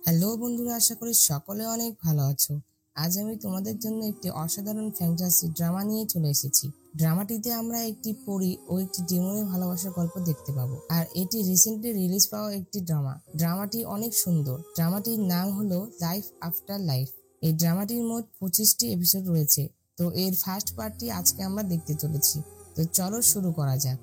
Hello বন্ধুরা, আশা করি সকলে অনেক ভালো আছো। আজ আমি তোমাদের জন্য একটি অসাধারণ ফ্যান্টাসি ড্রামা নিয়ে চলে এসেছি। ড্রামাটিতে আমরা একটি পরী ও একটি ডিমনের ভালোবাসার গল্প দেখতে পাবো। আর এটি রিসেন্টলি রিলিজ পাওয়া একটি ড্রামা। ড্রামাটি অনেক সুন্দর। ড্রামাটির নাম হলো লাইফ আফটার লাইফ। এই ড্রামাটির মোট 25টি এপিসোড রয়েছে। তো এর ফার্স্ট পার্টটি আজকে আমরা দেখতে চলেছি। তো চলো শুরু করা যাক।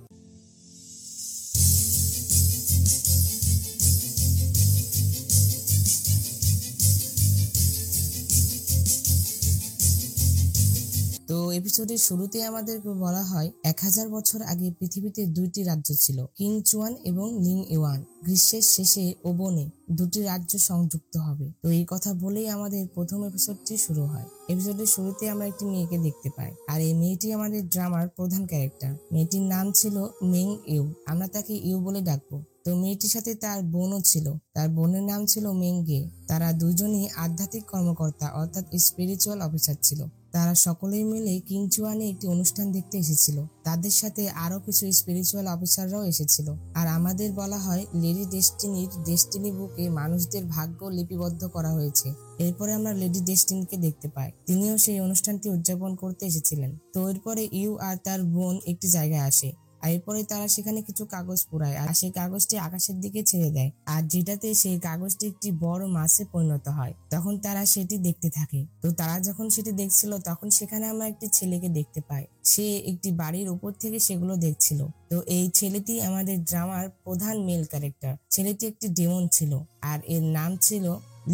তো এপিসোডের শুরুতে আমাদেরকে বলা হয় 1000 বছর আগে পৃথিবীতে দুইটি রাজ্য ছিল, কিং চুয়ান এবং লিং ইওয়ান। গ্রীষ্মের শেষে ওবনে দুটি রাজ্য সংযুক্ত হবে। তো এই কথা বলেই আমাদের প্রথম এপিসোডটি শুরু হয়। এপিসোডের শুরুতে আমরা একটি মেয়েকে দেখতে পাই, আর এই মেয়েটি আমাদের ড্রামার প্রধান ক্যারেক্টার। মেয়েটির নাম ছিল মেং ইউ, আমরা তাকে ইউ বলে ডাকবো। তো মেয়েটির সাথে তার বোনও ছিল, তার বোনের নাম ছিল মেংগে। তারা দুজনই আধ্যাত্মিক কর্মকর্তা অর্থাৎ স্পিরিচুয়াল অফিসার ছিল। তারা সকলেই মিলে কিংচুয়ানে একটি অনুষ্ঠান দেখতে এসেছিল। তাদের সাথে আরো কিছু স্পিরিচুয়াল অফিসাররাও এসেছিল। আর আমাদের বলা হয় লেডি ডেস্টিনির ডেস্টিনি বুকে মানুষদের ভাগ্য লিপিবদ্ধ করা হয়েছে। এরপরে আমরা লেডি ডেস্টিনিকে দেখতে পাই, তিনিও সেই অনুষ্ঠানটি উদযাপন করতে এসেছিলেন। তো এরপরে ইউ আর তার বোন একটি জায়গায় আসে, আর এরপরে তারা সেখানে কিছু কাগজ পোড়ায়, আর সেই কাগজটি আকাশের দিকে ছেড়ে দেয়, আর যেটাতে সেই কাগজটি একটি বড় মাছে পরিণত হয়। তখন তারা সেটি দেখতে থাকে। তো তারা যখন সেটি দেখছিল, তখন সেখানে আমরা একটি ছেলেকে দেখতে পাই। সে একটি বাড়ির উপর থেকে সেগুলো দেখছিল। তো এই ছেলেটি আমাদের ড্রামার প্রধান মেল ক্যারেক্টার। ছেলেটি একটি ডেমন ছিল, আর এর নাম ছিল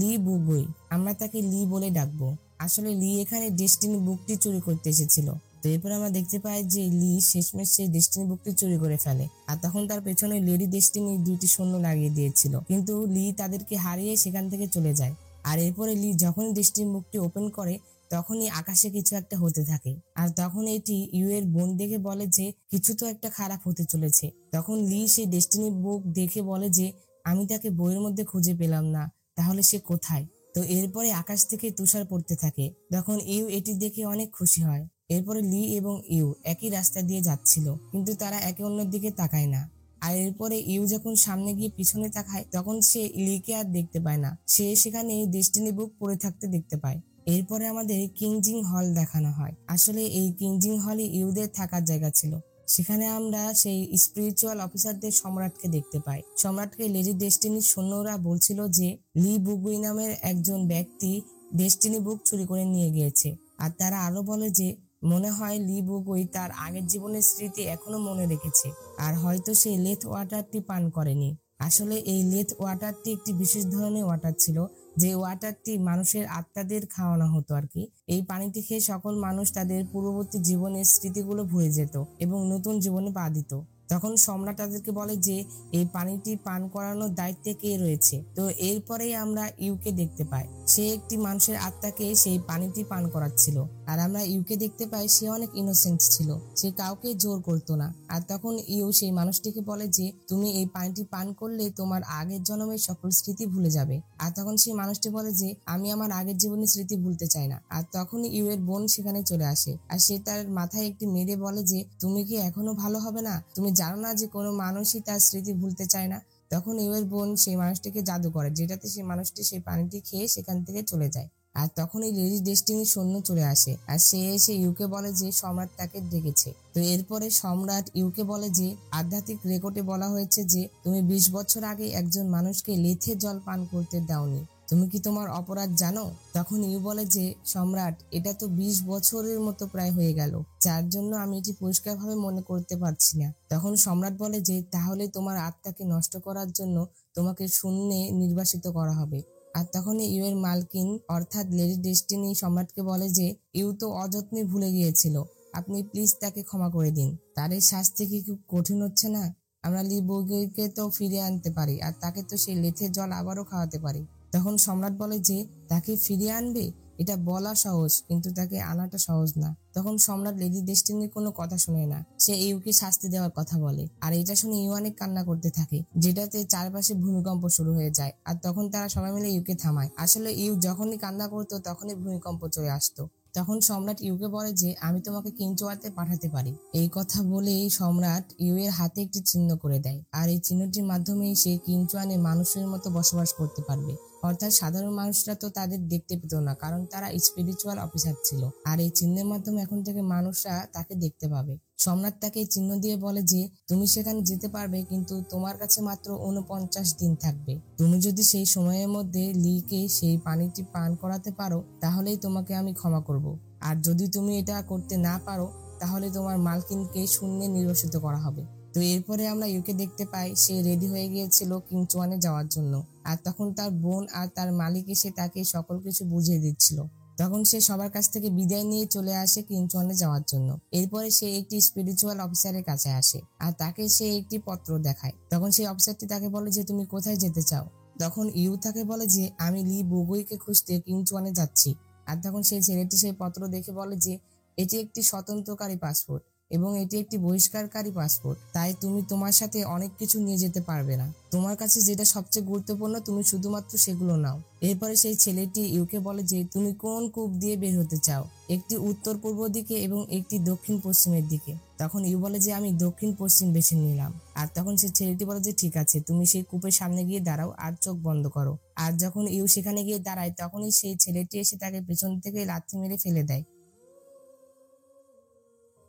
লি বুগুই। আমরা তাকে লি বলে ডাকবো। আসলে লি এখানে ডেস্টিনি বুকটি চুরি করতে এসেছিল। তো এরপর আমরা দেখতে পাই যে লি শেষমেশ সেই ডেস্টিনি বুকটি চুরি করে ফেলে, আর তখন তার পেছনে লেডি ডেস্টিনি দুইটি সৈন্য লাগিয়ে দিয়েছিল, কিন্তু লি তাদেরকে হারিয়ে সেখান থেকে চলে যায়। আর এরপরে লি যখনই ডেস্টিনি বুকটি ওপেন করে, তখনই আকাশে কিছু একটা হতে থাকে। আর তখন এটি ইউ এর বোন দেখে বলে যে কিছু তো একটা খারাপ হতে চলেছে। তখন লি সেই ডেস্টিনি বুক দেখে বলে যে আমি তাকে বইয়ের মধ্যে খুঁজে পেলাম না, তাহলে সে কোথায়। তো এরপরে আকাশ থেকে তুষার পড়তে থাকে। তখন ইউ এটি দেখে অনেক খুশি হয়। এরপরে লি এবং ইউ একই রাস্তা দিয়ে যাচ্ছিল, কিন্তু তারা একে অন্যের দিকে তাকায় না। আর এরপরে ইউ যখন সামনে গিয়ে পিছনে তাকায়, তখন সে লিকে আর দেখতে পায় না। সে সেখানে ডেস্টিনি বুক পড়ে থাকতে দেখতে পায়। এরপরে আমাদের কিংজিং হল দেখানো হয়। আসলে এই কিংজিং হলই ইউদের থাকার জায়গা ছিল। সেখানে আমরা সেই স্পিরিচুয়াল অফিসারদের সম্রাটকে দেখতে পাই। সম্রাটকে লেডি ডেস্টিনির সৈন্যরা বলছিল যে লি বুগুই নামের একজন ব্যক্তি ডেস্টিনি বুক চুরি করে নিয়ে গিয়েছে। আর তারা আরো বলে যে মনে হয় লি বুগুই তার আগের জীবনের স্মৃতি এখনো মনে রেখেছে, আর হয়তো সে লেথ ওয়াটারটি পান করেনি। আসলে এই লেথ ওয়াটারটি একটি বিশেষ ধরনের ওয়াটার ছিল, যে ওয়াটারটি মানুষের আত্মাদের খাওয়ানো হতো আর কি। এই পানিটি খেয়ে সকল মানুষ তাদের পূর্ববর্তী জীবনের স্মৃতিগুলো ভুলে যেত এবং নতুন জীবনে পা দিত। তখন সম্রাট তাদেরকে বলে যে এই পানিটি পান করানোর দায়িত্বে কে রয়েছে। তো এরপরেই আমরা ইউকে দেখতে পাই, সে একটি মানুষের আত্মাকে সেই পানিটি পান করাচ্ছিল। আর আমরা ইউকে দেখতে পাই সে অনেক ইনোসেন্ট ছিল, সে কাউকে জোর করতো না। আর তখন ইউ সেই মানুষটিকে বলে যে তুমি এই পানিটি পান করলে তোমার আগের জন্মের সকল স্মৃতি ভুলে যাবে। আর তখন সেই মানুষটি বলে যে আমি আমার আগের জীবনের স্মৃতি ভুলতে চাই না। আর তখন ইউ এর বোন সেখানে চলে আসে, আর সে তার মাথায় একটি মেরে বলে যে তুমি কি এখনো ভালো হবে না? তুমি জানো না যে কোনো মানুষই তার স্মৃতি ভুলতে চায় না? তখন ইউ এর বোন সেই মানুষটিকে জাদু করে, যেটাতে সেই মানুষটি সেই পানিটি খেয়ে সেখান থেকে চলে যায়। আর তখন এই লেডি ডেস্টিনির সৈন্য চলে আসে, আর সে এসে ইউকে বলে যে সম্রাট তাকে ডেকেছে। তো এরপরে সম্রাট ইউকে বলে যে আধ্যাত্মিক রেকর্ডে বলা হয়েছে যে তুমি 20 বছর আগে একজন মানুষকে লেথে জল পান করতে দাওনি। তুমি কি তোমার অপরাধ জানো? তখন ইউ বলে যে সম্রাট, এটা তো 20 বছরের মতো প্রায় হয়ে গেল, যার জন্য আমি এটি পরিষ্কারভাবে মনে করতে পারছি না। তখন সম্রাট বলে যে তাহলে তোমার আত্মাকে নষ্ট করার জন্য তোমাকে শূন্যে নির্বাসিত করা হবে। আর তখন ইউ এর মালকিন অর্থাৎ লেডি ডেস্টিনি সম্রাটকে বলে যে ইউ তো অযত্নে ভুলে গিয়েছিল, আপনি প্লিজ তাকে ক্ষমা করে দিন। তার এই শাস্তি কি খুব কঠিন হচ্ছে না? আমরা লি বুগুইকে তো ফিরিয়ে আনতে পারি, আর তাকে তো সেই লেথের জল আবারও খাওয়াতে পারি। তখন সম্রাট বলে যে তাকে ফিরিয়ে আনবে, এটা বলা সহজ, কিন্তু তাকে আনাটা সহজ না। তখন সম্রাট লেডি ডেস্টিনির কোনো কথা শুনে না, সে ইউকে শাস্তি দেওয়ার কথা বলে। আর এটা শুনে ইউ অনেক কান্না করতে থাকে, যেটাতে চারপাশে ভূমিকম্প শুরু হয়ে যায়। আর তখন তারা সবাই মিলে ইউকে থামায়। আসলে ইউ যখনই কান্না করতো তখনই ভূমিকম্প চলে আসতো। তখন সম্রাট ইউকে বলে যে আমি তোমাকে কিংচুয়াতে পাঠাতে পারি। এই কথা বলেই সম্রাট ইউ এর হাতে একটি চিহ্ন করে দেয়, আর এই চিহ্নটির মাধ্যমেই সে কিংচুয়ানে মানুষের মতো বসবাস করতে পারবে। অর্থাৎ সাধারণ মানুষরা তো তাদের দেখতে পেত না, কারণ তারা স্পিরিচুয়াল অফিসার ছিল। আর এই চিহ্নের মাধ্যমে এখন থেকে মানুষরা তাকে দেখতে পাবে। সম্রাট তাকে চিহ্ন দিয়ে বলে যে তুমি সেখানে যেতে পারবে, কিন্তু তোমার কাছে মাত্র 49 দিন থাকবে। তুমি যদি সেই সময়ের মধ্যে লিকে সেই পানিটি পান করাতে পারো তাহলেই তোমাকে আমি ক্ষমা করব। আর যদি তুমি এটা করতে না পারো তাহলে তোমার মালকিনকে শূন্যে নির্বাসিত করা হবে। তো এরপরে আমরা ইউকে দেখতে পাই, সে রেডি হয়ে গিয়েছিল কিং চুয়ানে যাওয়ার জন্য। আর তখন তার বোন আর তার মালিক এসে তাকে সকল কিছু বুঝিয়ে দিচ্ছিল। তখন সে সবার কাছ থেকে বিদায় নিয়ে চলে আসে কিং চুয়ানে যাওয়ার জন্য। এরপরে সে একটি স্পিরিচুয়াল অফিসারের কাছে আসে আর তাকে সে একটি পত্র দেখায়। তখন সেই অফিসারটি তাকে বলে যে তুমি কোথায় যেতে চাও। তখন ইউ তাকে বলে যে আমি লি বুগুইকে খুঁজতে কিং চুয়ানে যাচ্ছি। আর তখন সেই ছেলেটি সেই পত্র দেখে বলে যে এটি একটি স্বতন্ত্রকারী পাসপোর্ট এবং এটি একটি বহিষ্কারকারী পাসপোর্ট, তাই তুমি তোমার সাথে অনেক কিছু নিয়ে যেতে পারবে না। তোমার কাছে যেটা সবচেয়ে গুরুত্বপূর্ণ তুমি শুধুমাত্র সেগুলো নাও। এরপরে সেই ছেলেটি ইউকে বলে যে তুমি কোন কূপ দিয়ে বের হতে চাও, একটি উত্তর পূর্ব দিকে এবং একটি দক্ষিণ পশ্চিমের দিকে। তখন ইউ বলে যে আমি দক্ষিণ পশ্চিম বেছে নিলাম। আর তখন সেই ছেলেটি বলে যে ঠিক আছে, তুমি সেই কূপের সামনে গিয়ে দাঁড়াও আর চোখ বন্ধ করো। আর যখন ইউ সেখানে গিয়ে দাঁড়ায় তখনই সেই ছেলেটি এসে তাকে পেছন থেকে লাথি মেরে ফেলে দেয়।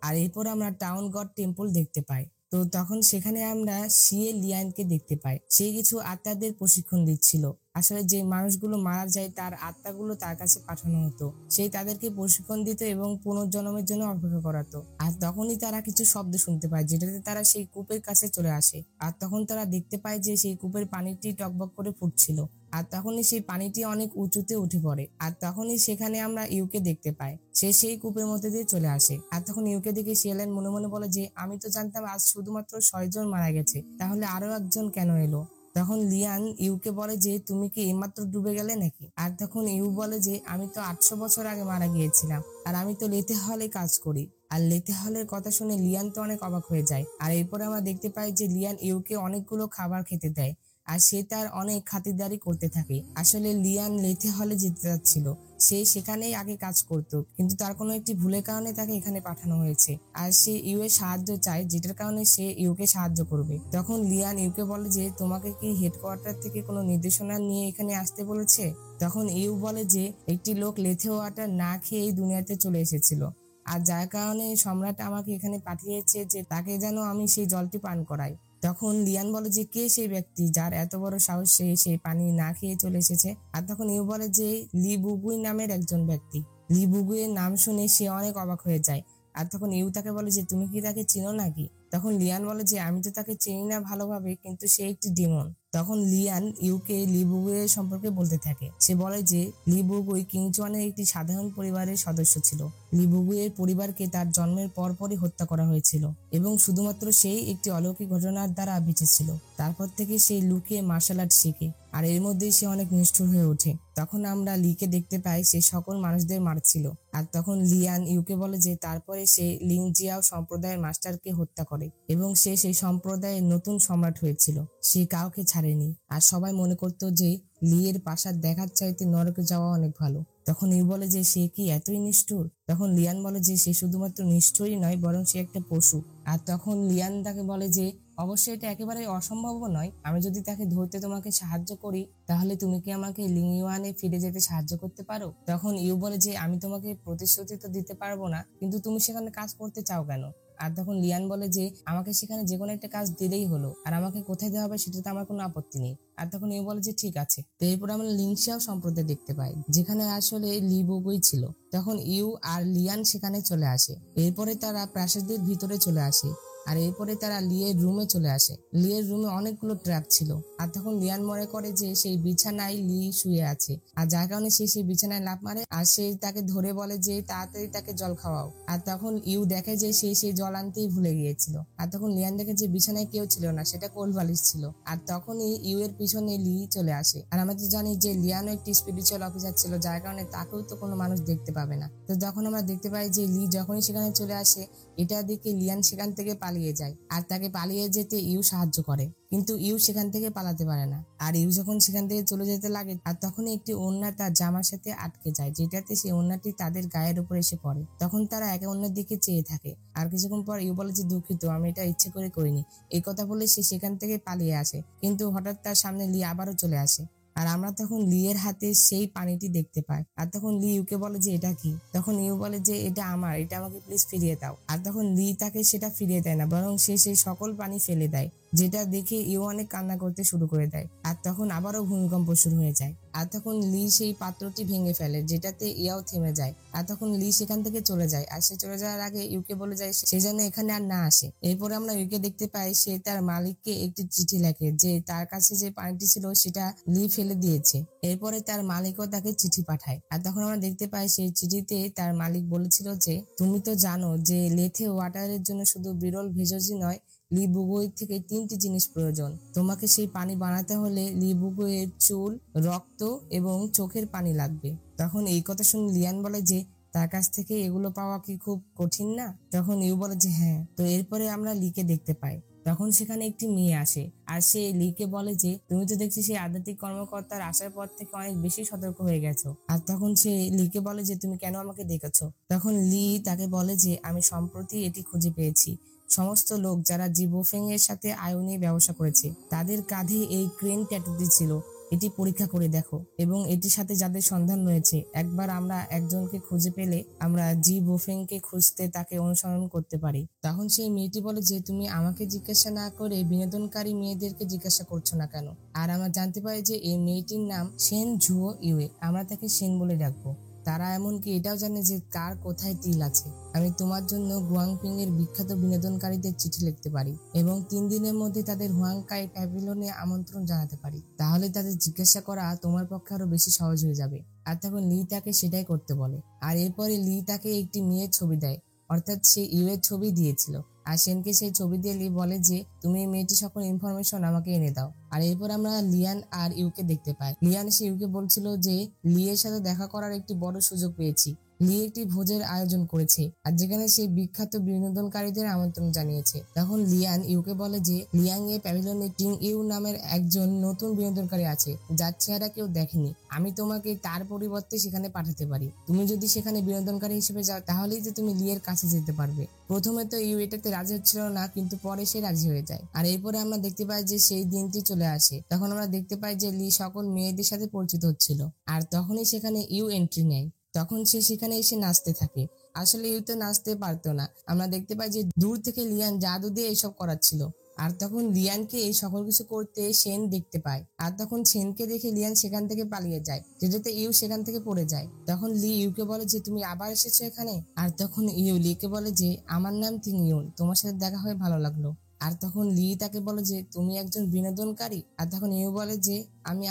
আর এরপর আমরা টাউন গড টেম্পল দেখতে পাই। তো তখন সেখানে আমরা শিয়ে লিয়ানকে দেখতে পাই। সে কিছু আত্মাদের প্রশিক্ষণ দিচ্ছিল। আসলে যে মানুষগুলো মারা যায় তার আত্মাগুলো তার কাছে পাঠানো হতো, সেই তাদেরকে প্রশিক্ষণ দিত এবং পুনর্জন্মের জন্য অপেক্ষা করাতো। আর তখনই তারা কিছু শব্দ শুনতে পায়, যেটাতে তারা সেই কূপের কাছে চলে আসে। আর তখন তারা দেখতে পায় যে সেই কূপের পানিটি টকবক করে ফুটছিল। আর তখনই সেই পানিটি অনেক উঁচুতে উঠে পড়ে। আর তখনই সেখানে আমরা ইউকে দেখতে পাই, সে সেই কূপের মধ্যে দিয়ে চলে আসে। আর তখন ইউকে দেখে শিয়ালেন মনে মনে বলে যে আমি তো জানতাম আজ শুধুমাত্র 6 জন মারা গেছে, তাহলে আরো একজন কেন এলো। তখন লিয়ান ইউকে বলে যে তুমি কি এইমাত্র ডুবে গেলে নাকি। আর তখন ইউ বলে যে আমি তো 800 বছর আগে মারা গিয়েছিলাম, আর আমি তো লেথে হলে কাজ করি। আর লেথে হলের কথা শুনে লিয়ান তো অনেক অবাক হয়ে যায়। আর এরপরে আমরা দেখতে পাই যে লিয়ান ইউকে অনেকগুলো খাবার খেতে দেয় আর সে তার অনেক খাতিরদারি করতে থাকে। আসলে লিয়ান লেথে হলে যেতে যাচ্ছিল, সে সেখানেই আগে কাজ করত, কিন্তু তার কোনো একটি ভুলের কারণে তাকে এখানে পাঠানো হয়েছে। আর সে ইউ এর সাহায্য চায়, যেটার কারণে সে ইউকে সাহায্য করবে। তখন লিয়ান ইউকে বলে যে তোমাকে কি হেডকোয়ার্টার থেকে কোনো নির্দেশনা নিয়ে এখানে আসতে বলেছে। তখন ইউ বলে যে একটি লোক লেথে ওয়াটার না খেয়ে এই দুনিয়াতে চলে এসেছিল, আর যার কারণে সম্রাট আমাকে এখানে পাঠিয়েছে যে তাকে যেন আমি সেই জলটি পান করাই। তখন লিয়ান বলে যে কে সেই ব্যক্তি যার এত বড় সাহস সে সেই পানি না খেয়ে চলে এসেছে। আর তখন ইউ বলে যে লি বুগুই নামের একজন ব্যক্তি। লি বুগুইয়ের নাম শুনে সে অনেক অবাক হয়ে যায়। আর তখন ইউ তাকে বলে যে তুমি কি তাকে চিনো নাকি। তখন লিয়ান বলে যে আমি তো তাকে চিনি না ভালোভাবে, কিন্তু সে একটি ডিমন। তখন লিয়ান ইউকে লি বুগুইয়ের সম্পর্কে বলতে থাকে। সে বলে যে লি বুগুই কিং চুয়ানের একটি সাধারণ পরিবারের সদস্য ছিল। লি বুগুইয়ের পরিবারকে তার জন্মের পরপরই হত্যা করা হয়েছিল এবং শুধুমাত্র সেই একটি অলৌকিক ঘটনার দ্বারা বেঁচেছিল। তারপর থেকে সে লুকিয়ে মার্শাল আর্ট শিখে, আর এর মধ্যেই সে অনেক নিষ্ঠুর হয়ে ওঠে। তখন আমরা লিকে দেখতে পাই সে সকল মানুষদের মারছিল। আর তখন লিয়ান ইউকে বলে যে তারপরে সে লিংজিয়াও সম্প্রদায়ের মাস্টারকে হত্যা করে এবং সে সেই সম্প্রদায়ের নতুন সম্রাট হয়েছিল। সে কাউকে ছাড়েনি, আর সবাই মনে করতো যে লি এর প্রাসাদ দেখার চাইতে নরকে যাওয়া অনেক ভালো। তখন ইউ বলে যে সে কি এতই নিষ্ঠুর। তখন লিয়ান বলে যে সে শুধুমাত্র নিষ্ঠুরই নয়, বরং সে একটা পশু। আর তখন লিয়ান তাকে বলে যে অবশ্যই এটা একেবারে অসম্ভবও নয়, আমি যদি তাকে ধরতে তোমাকে সাহায্য করি তাহলে তুমি কি আমাকে লিংইউয়ানে ফিরে যেতে সাহায্য করতে পারো। তখন ইউ বলে যে আমি তোমাকে প্রতিশ্রুতি তো দিতে পারবো না, কিন্তু তুমি সেখানে কাজ করতে চাও কেন। আর তখন লিয়ান বলে যে আমাকে সেখানে যে কোনো একটা কাজ দিলেই হলো, আর আমাকে কোথায় দেওয়া হবে সেটাতে আমার কোনো আপত্তি নেই। আর তখন ইউ বলে যে ঠিক আছে। তো এরপর আমরা লিংশিয়াও সম্প্রদায় দেখতে পাই, যেখানে আসলে লি বুগুই ছিল। তখন ইউ আর লিয়ান সেখানে চলে আসে। এরপরে তারা প্রাসাদের ভিতরে চলে আসে, আর এরপরে তারা লিয়ের রুমে চলে আসে। লিয়ের রুমে অনেকগুলো ট্র্যাপ ছিল। আর তখন লিয়ান মনে করে যে সেই বিছানায় লি শুয়ে আছে, আর যার কারণে সে সেই বিছানায় লাফ মারে। আর সে তাকে ধরে বলে যে তাড়াতাড়ি তাকে জল খাওয়াও। আর তখন ইউ দেখে যে সে সেই জল আনতেই ভুলে গিয়েছিল। আর তখন লিয়ান দেখে যে বিছানায় কেউ ছিল না, সেটা কোল বালিশ ছিল। আর তখনই ইউ এর পিছনে লি চলে আসে। আর আমরা তো জানি যে লিয়ানও একটি স্পিরিচুয়াল অফিসার ছিল, যার কারণে তাকেও তো কোনো মানুষ দেখতে পাবে না। তো যখন আমরা দেখতে পাই যে লি যখনই সেখানে চলে আসে, এটা দেখে লিয়ান সেখান থেকে পালিয়ে যায়, আর তাকে পালিয়ে যেতে ইউ সাহায্য করে। কিন্তু ইউ সেখান থেকে পালাতে পারে না। আর ইউ যখন সেখান থেকে চলে যেতে লাগে, আর তখনই একটি ওড়না তার জামার সাথে আটকে যায়, যেটাতে সেই ওড়নাটি তাদের গায়ের উপর এসে পড়ে। তখন তারা একে অন্যের দিকে চেয়ে থাকে। আর কিছুক্ষণ পর ইউ বলে যে দুঃখিত, আমি এটা ইচ্ছে করে করিনি। এই কথা বলে সে সেখান থেকে পালিয়ে আসে, কিন্তু হঠাৎ তার সামনে লি আবারও চলে আসে। আর আমরা তখন লি এর হাতে সেই পানিটি দেখতে পাই। আর তখন লি ইউকে বলে যে এটা কি? তখন ইউ বলে যে এটা আমার, এটা আমাকে প্লিজ ফিরিয়ে দাও। আর তখন লি তাকে সেটা ফিরিয়ে দেয় না, বরং সে সেই সকল পানি ফেলে দেয়, যেটা দেখে ইউ অনেক কান্না করতে শুরু করে দেয়। আর তখন আবারও ভূমিকম্প শুরু হয়ে যায়। আর তখন লি সেই পাত্রটি ভেঙে ফেলে, যেটাতে ইয়াও থেমে যায়। আর তখন লি সেখান থেকে চলে যায়। আর সে চলে যাওয়ার আগে ইউকে বলে যায় সে যেন এখানে আর না আসে। এরপরে আমরা ইউকে দেখতে পাই সে তার মালিককে একটি চিঠি লেখে যে তার কাছে যে পানিটি ছিল সেটা লি ফেলে দিয়েছে। এরপরে তার মালিকও তাকে চিঠি পাঠায়। আর তখন আমরা দেখতে পাই সেই চিঠিতে তার মালিক বলেছিল যে তুমি তো জানো যে লেথে ওয়াটারের জন্য শুধু বিরল ভেষজই নয়, লি বুগুইয়ের থেকে 3টি জিনিস প্রয়োজন। তোমাকে সেই পানি বানাতে হলে লি বুগুইয়ের চুল, রক্ত এবং চোখের পানি লাগবে। তখন এই কথা শুনে লিয়ান বলে যে তার কাছ থেকে এগুলো পাওয়া কি খুব কঠিন না? তখন ইউ বলে যে হ্যাঁ। তো এরপরে আমরা লিকে দেখতে পাই। তখন সেখানে একটি মেয়ে আসে আর সে লিকে বলে যে তুমি তো দেখছি সেই আধ্যাত্মিক কর্মকর্তার আসার পর থেকে অনেক বেশি সতর্ক হয়ে গেছো। আর তখন সে লিকে বলে যে তুমি কেন আমাকে ডেকেছো? তখন লি তাকে বলে যে আমি সম্প্রতি এটি খুঁজে পেয়েছি। সমস্ত লোক যারা জিবোফেং এর সাথে আয়ু নিয়ে ব্যবসা করেছে তাদের কাঁধে এই ক্রেন ট্যাটুটি ছিল। এটি পরীক্ষা করে দেখো এবং এটির সাথে যাদের সন্ধান রয়েছে, একবার আমরা একজনকে খুঁজে পেলে আমরা জি বোফেং কে খুঁজতে তাকে অনুসরণ করতে পারি। তখন সেই মেয়েটি বলে যে তুমি আমাকে জিজ্ঞাসা না করে বিনোদনকারী মেয়েদেরকে জিজ্ঞাসা করছো না কেন? আর আমরা জানতে পারি যে এই মেয়েটির নাম সেন ঝুও ইউয়ে, আমরা তাকে সেন বলে ডাকবো। তারা এমনকি এটাও জানে যে কার কোথায় তিল আছে। আমি তোমার জন্য গুয়াংপিং এর বিখ্যাত বিনোদনকারীদের চিঠি লিখতে পারি এবং 3 দিনের মধ্যে তাদের হুয়াংকাই প্যাভিলিয়নে আমন্ত্রণ জানাতে পারি। তাহলে তাদের জিজ্ঞাসা করা তোমার পক্ষে আরো বেশি সহজ হয়ে যাবে। আর তখন লি তাকে সেটাই করতে বলে। আর এরপরে লি তাকে একটি মেয়ের ছবি দেয়, অর্থাৎ সে ইউ এর ছবি দিয়েছিল। আর সেনকে সেই ছবি দিয়ে লি বলে যে তুমি এই মেয়েটি সকল ইনফরমেশন আমাকে এনে দাও। আর এরপর আমরা লিয়ান আর ইউকে দেখতে পাই। লিয়ান এসে ইউকে বলছিল যে লি এর সাথে দেখা করার একটি বড় সুযোগ পেয়েছি। লি একটি ভোজের আয়োজন করেছে আর যেখানে সে বিখ্যাত বিনোদনকারীদের আমন্ত্রণ জানিয়েছে। তখন লিয়ান ইউকে বলে যে লিয়াং এ প্যাভিলিয়নে টিং ইউ নামের একজন নতুন বিনোদনকারী আছে যার চেহারা কেউ দেখেনি। আমি তোমাকে তার পরিবর্তে সেখানে পাঠাতে পারি। তুমি যদি সেখানে বিনোদনকারী হিসেবে যাও তাহলেই যে তুমি লি এর কাছে যেতে পারবে। প্রথমে তো ইউ এটাতে রাজি হচ্ছিল না, কিন্তু পরে সে রাজি হয়ে যায়। আর এরপরে আমরা দেখতে পাই যে সেই দিনটি চলে আসে। তখন আমরা দেখতে পাই যে লি সকল মেয়েদের সাথে পরিচিত হচ্ছিল। আর তখনই সেখানে ইউ এন্ট্রি নেয়। তখন সে সেখানে এসে নাচতে থাকে। আসলে ইউ তো নাচতে পারতো না। আমরা দেখতে পাই যে দূর থেকে লিয়ান জাদু দিয়ে এসব করাচ্ছিল। আর তখন লিয়ানকে এই সকল কিছু করতে সেন দেখতে পায়। আর তখন সেনকে দেখে লিয়ান সেখান থেকে পালিয়ে যায়, যেটাতে ইউ সেখান থেকে পড়ে যায়। তখন লি ইউকে বলে যে তুমি আবার এসেছো এখানে? আর তখন ইউ লিকে বলে যে আমার নাম থিং ইউন, তোমার সাথে দেখা হয়ে ভালো লাগলো। আর তখন লি তাকে বলে যে তুমি একজন বিনোদনকারী? আর তখন ইউ বলে যে আমি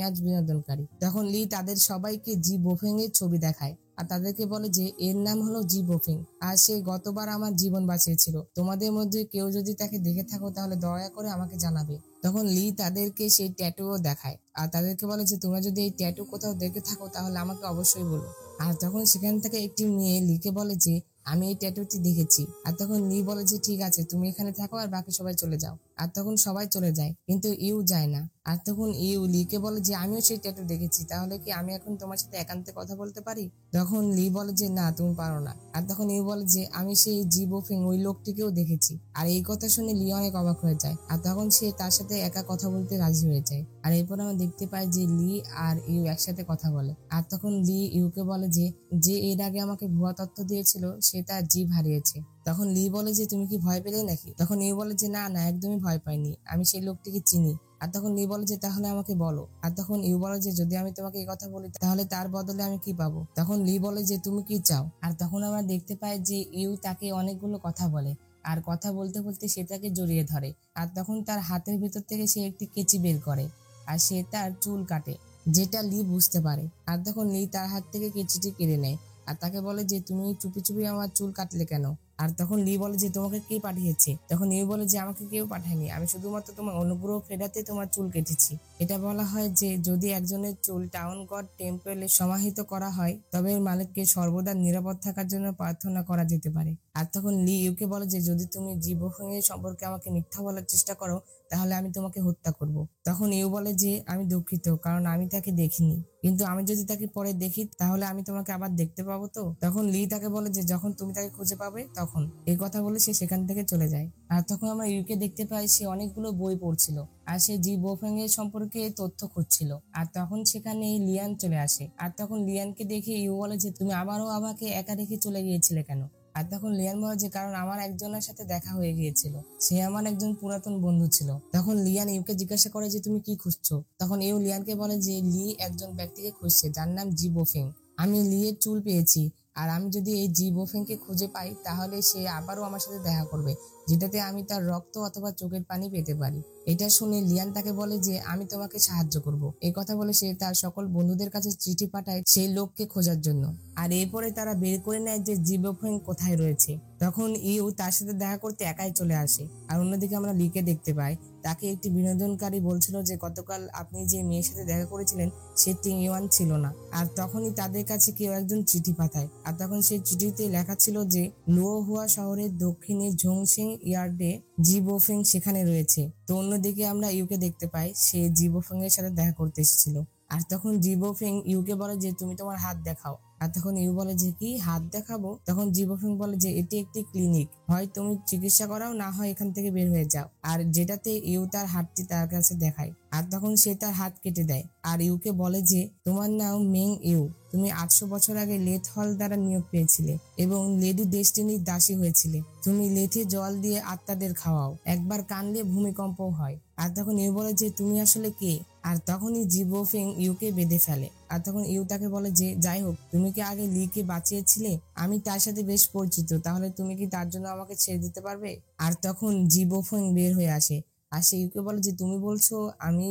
আজ বিনোদনকারী। তখন লি তাদের সবাইকে জি বোফেং এর ছবি দেখায় আর তাদেরকে বলে যে এর নাম হলো জি বোফেং আর সে গতবার আমার জীবন বাঁচিয়েছিল। তোমাদের মধ্যে কেউ যদি তাকে দেখে থাকো তাহলে দয়া করে আমাকে জানাবে। তখন লি তাদেরকে সেই ট্যাটুও দেখায় আর তাদেরকে বলে যে তোমরা যদি এই ট্যাটু কোথাও দেখে থাকো তাহলে আমাকে অবশ্যই বলো। আর তখন সেখান থেকে একটি মেয়ে লিকে বলে যে আমি এই ট্যাটুটি দেখেছি। আর তখন লি বলে যে ঠিক আছে, তুমি এখানে থাকো আর বাকি সবাই চলে যাও। আর তখন সবাই চলে যায়, কিন্তু ইউ যায় না। আর তখন ইউ লিকে বলে যে আমিও সেই ট্যাটু দেখেছি, তাহলে কি আমি এখন তোমার সাথে একান্তে কথা বলতে পারি? তখন লি বলে যে না, তুমি পারো না। আর তখন ইউ বলে যে আমি সেই জি বোফিং ওই লোকটিকেও দেখেছি। আর এই কথা শুনে লি অনেক অবাক হয়ে যায় আর তখন সে তার সাথে একা কথা বলতে রাজি হয়ে যায়। আর এরপর আমরা দেখতে পাই যে লি আর ইউ একসাথে কথা বলে। আর তখন লি ইউকে বলে যে যে এর আগে আমাকে ভুয়া তথ্য দিয়েছিল সে তার জিভ হারিয়েছে। তখন লি বলে যে তুমি কি ভয় পেলে নাকি? তখন ইউ বলে যে না না, একদমই ভয় পাইনি, আমি সেই লোকটিকে চিনি। আর তখন লি বলে যে তাহলে আমাকে বলো। আর তখন ইউ বলে যে যদি আমি তোমাকে এই কথা বলি তাহলে তার বদলে আমি কি পাবো? তখন লি বলে যে তুমি কি চাও? আর তখন আমরা দেখতে পাই যে ইউ তাকে অনেকগুলো কথা বলে আর কথা বলতে বলতে সে তাকে জড়িয়ে ধরে। আর তখন তার হাতের ভেতর থেকে সে একটি কেচি বের করে আর সে তার চুল কাটে, যেটা লি বুঝতে পারে। আর তখন লি তার হাত থেকে কেচিটি কেড়ে নেয় আর তাকে বলে যে তুমি চুপি চুপি আমার চুল কাটলে কেন? আর তখন লি বলে যে তোমাকে কে পাঠিয়েছে? তখন ইউ বলে যে আমাকে কেউ পাঠায়নি, আমি শুধুমাত্র তোমার অনুগ্রহ ফেরাতে তোমার চুল কেটেছি। এটা বলা হয় যে যদি একজনের চুল টাউন গড টেম্পলে সমাহিত করা হয় তবে এর মালিককে সর্বদা নিরাপদ থাকার জন্য প্রার্থনা করা যেতে পারে। আর তখন লি ইউকে বলে যে যদি তুমি জীবনের সম্পর্কে আমাকে মিথ্যা বলার চেষ্টা করো তাহলে আমি তোমাকে হত্যা করব। তখন ইউ বলে যে আমি দুঃখিত, কারণ আমি তাকে দেখিনি, কিন্তু আমি যদি তাকে পরে দেখি তাহলে আমি তোমাকে আবার দেখতে পাবো তো? তখন লি তাকে বলে যে যখন তুমি তাকে খুঁজে পাবে তখন। এই কথা বলে সে সেখান থেকে চলে যায়। আর তখন আমরা ইউকে দেখতে পাই সে অনেকগুলো বই পড়ছিল আর সে জি বোফেং এর সম্পর্কে তথ্য খুঁজছিল। আর তখন সেখানে লিয়ান চলে আসে। আর তখন লিয়ানকে দেখে ইউ বলে যে তুমি আবারও আমাকে একা রেখে চলে গিয়েছিলে কেন? আর তখন লিয়ান বলে যে কারণ আমার একজনের সাথে দেখা হয়ে গিয়েছিল, সে আমার একজন পুরাতন বন্ধু ছিল। তখন লিয়ান ইউকে জিজ্ঞাসা করে যে তুমি কি খুঁজছো? তখন ইউ লিয়ানকে বলে যে লি একজন ব্যক্তিকে খুঁজছে যার নাম জি বোফেং। আমি লি এর চুল পেয়েছি, আর আমি যদি এই জি বোফেংকে খুঁজে পাই তাহলে সে আবারও আমার সাথে দেখা করবে, যেটাতে আমি তার রক্ত অথবা চোখের পানি পেতে পারি। এটা শুনে লিয়ান তাকে বলে যে আমি তোমাকে সাহায্য করব। এই কথা বলে সে তার সকল বন্ধুদের কাছে চিঠি পাঠায় সেই লোককে খোঁজার জন্য। আর এরপরে তারা বের করে নেয় যে জি বোফেং কোথায় রয়েছে। তখন ইউ তার সাথে দেখা করতে একাই চলে আসে। আর অন্যদিকে আমরা লিকে দেখতে পাই তাকে একটি বিনোদনকারী বলছিল যে গতকাল আপনি যে মেয়ের সাথে দেখা করেছিলেন সে টিং ইউয়ান ছিল না। আর তখনই তাদের কাছে কেউ একজন চিঠি পাঠায়। আর তখন সেই চিঠিতে লেখা ছিল যে লুওহুয়া শহরের দক্ষিণে ঝোংসিং ইয়ার্ডে জি বোফেং সেখানে রয়েছে। তো অন্যদিকে আমরা ইউকে দেখতে পাই সে জি বোফেং এর সাথে দেখা করতে এসেছিল। আর তখন জি বোফেং ইউকে বলে যে তুমি তোমার হাত দেখাও। আর তখন ইউ বলে যে কি হাত দেখাবো? তখন জি বোফেং বলে যে এটি একটি ক্লিনিক, হয় তুমি চিকিৎসা করাও, না হয় এখান থেকে বের হয়ে যাও। আর যেটাতে ইউ তার হাতটি তার কাছে দেখায়। আর তখন সে তার হাত কেটে দেয়। আর ইউকে বলে যে তোমার নাম মেং ইউ, তুমি 800 বছর আগে লেথ হল দ্বারা নিয়োগ পেয়েছিলে এবং লেডি ডেস্টিনির দাসী হয়েছিলে। তুমি লেথে জল দিয়ে আত্মাদের খাওয়াও, একবার কানলে ভূমিকম্প হয়। আর তখন ইউ বলে যে তুমি আসলে কে? আর তখনই জি বোফেং ইউকে বেঁধে ফেলে। আর তখন ইউ তাকে বলে যে যাই হোক, তুমি কি আগে লিকে বাঁচিয়েছিলে? আমি তার সাথে বেশ পরিচিত, তাহলে তুমি কি তার জন্য আমাকে ছেড়ে দিতে পারবে? আর তখন জি বোফেং বের হয়ে আসে। আর সে ইউকে বলে যে তুমি বলছো আমি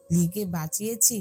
লিকে বাঁচিয়েছি?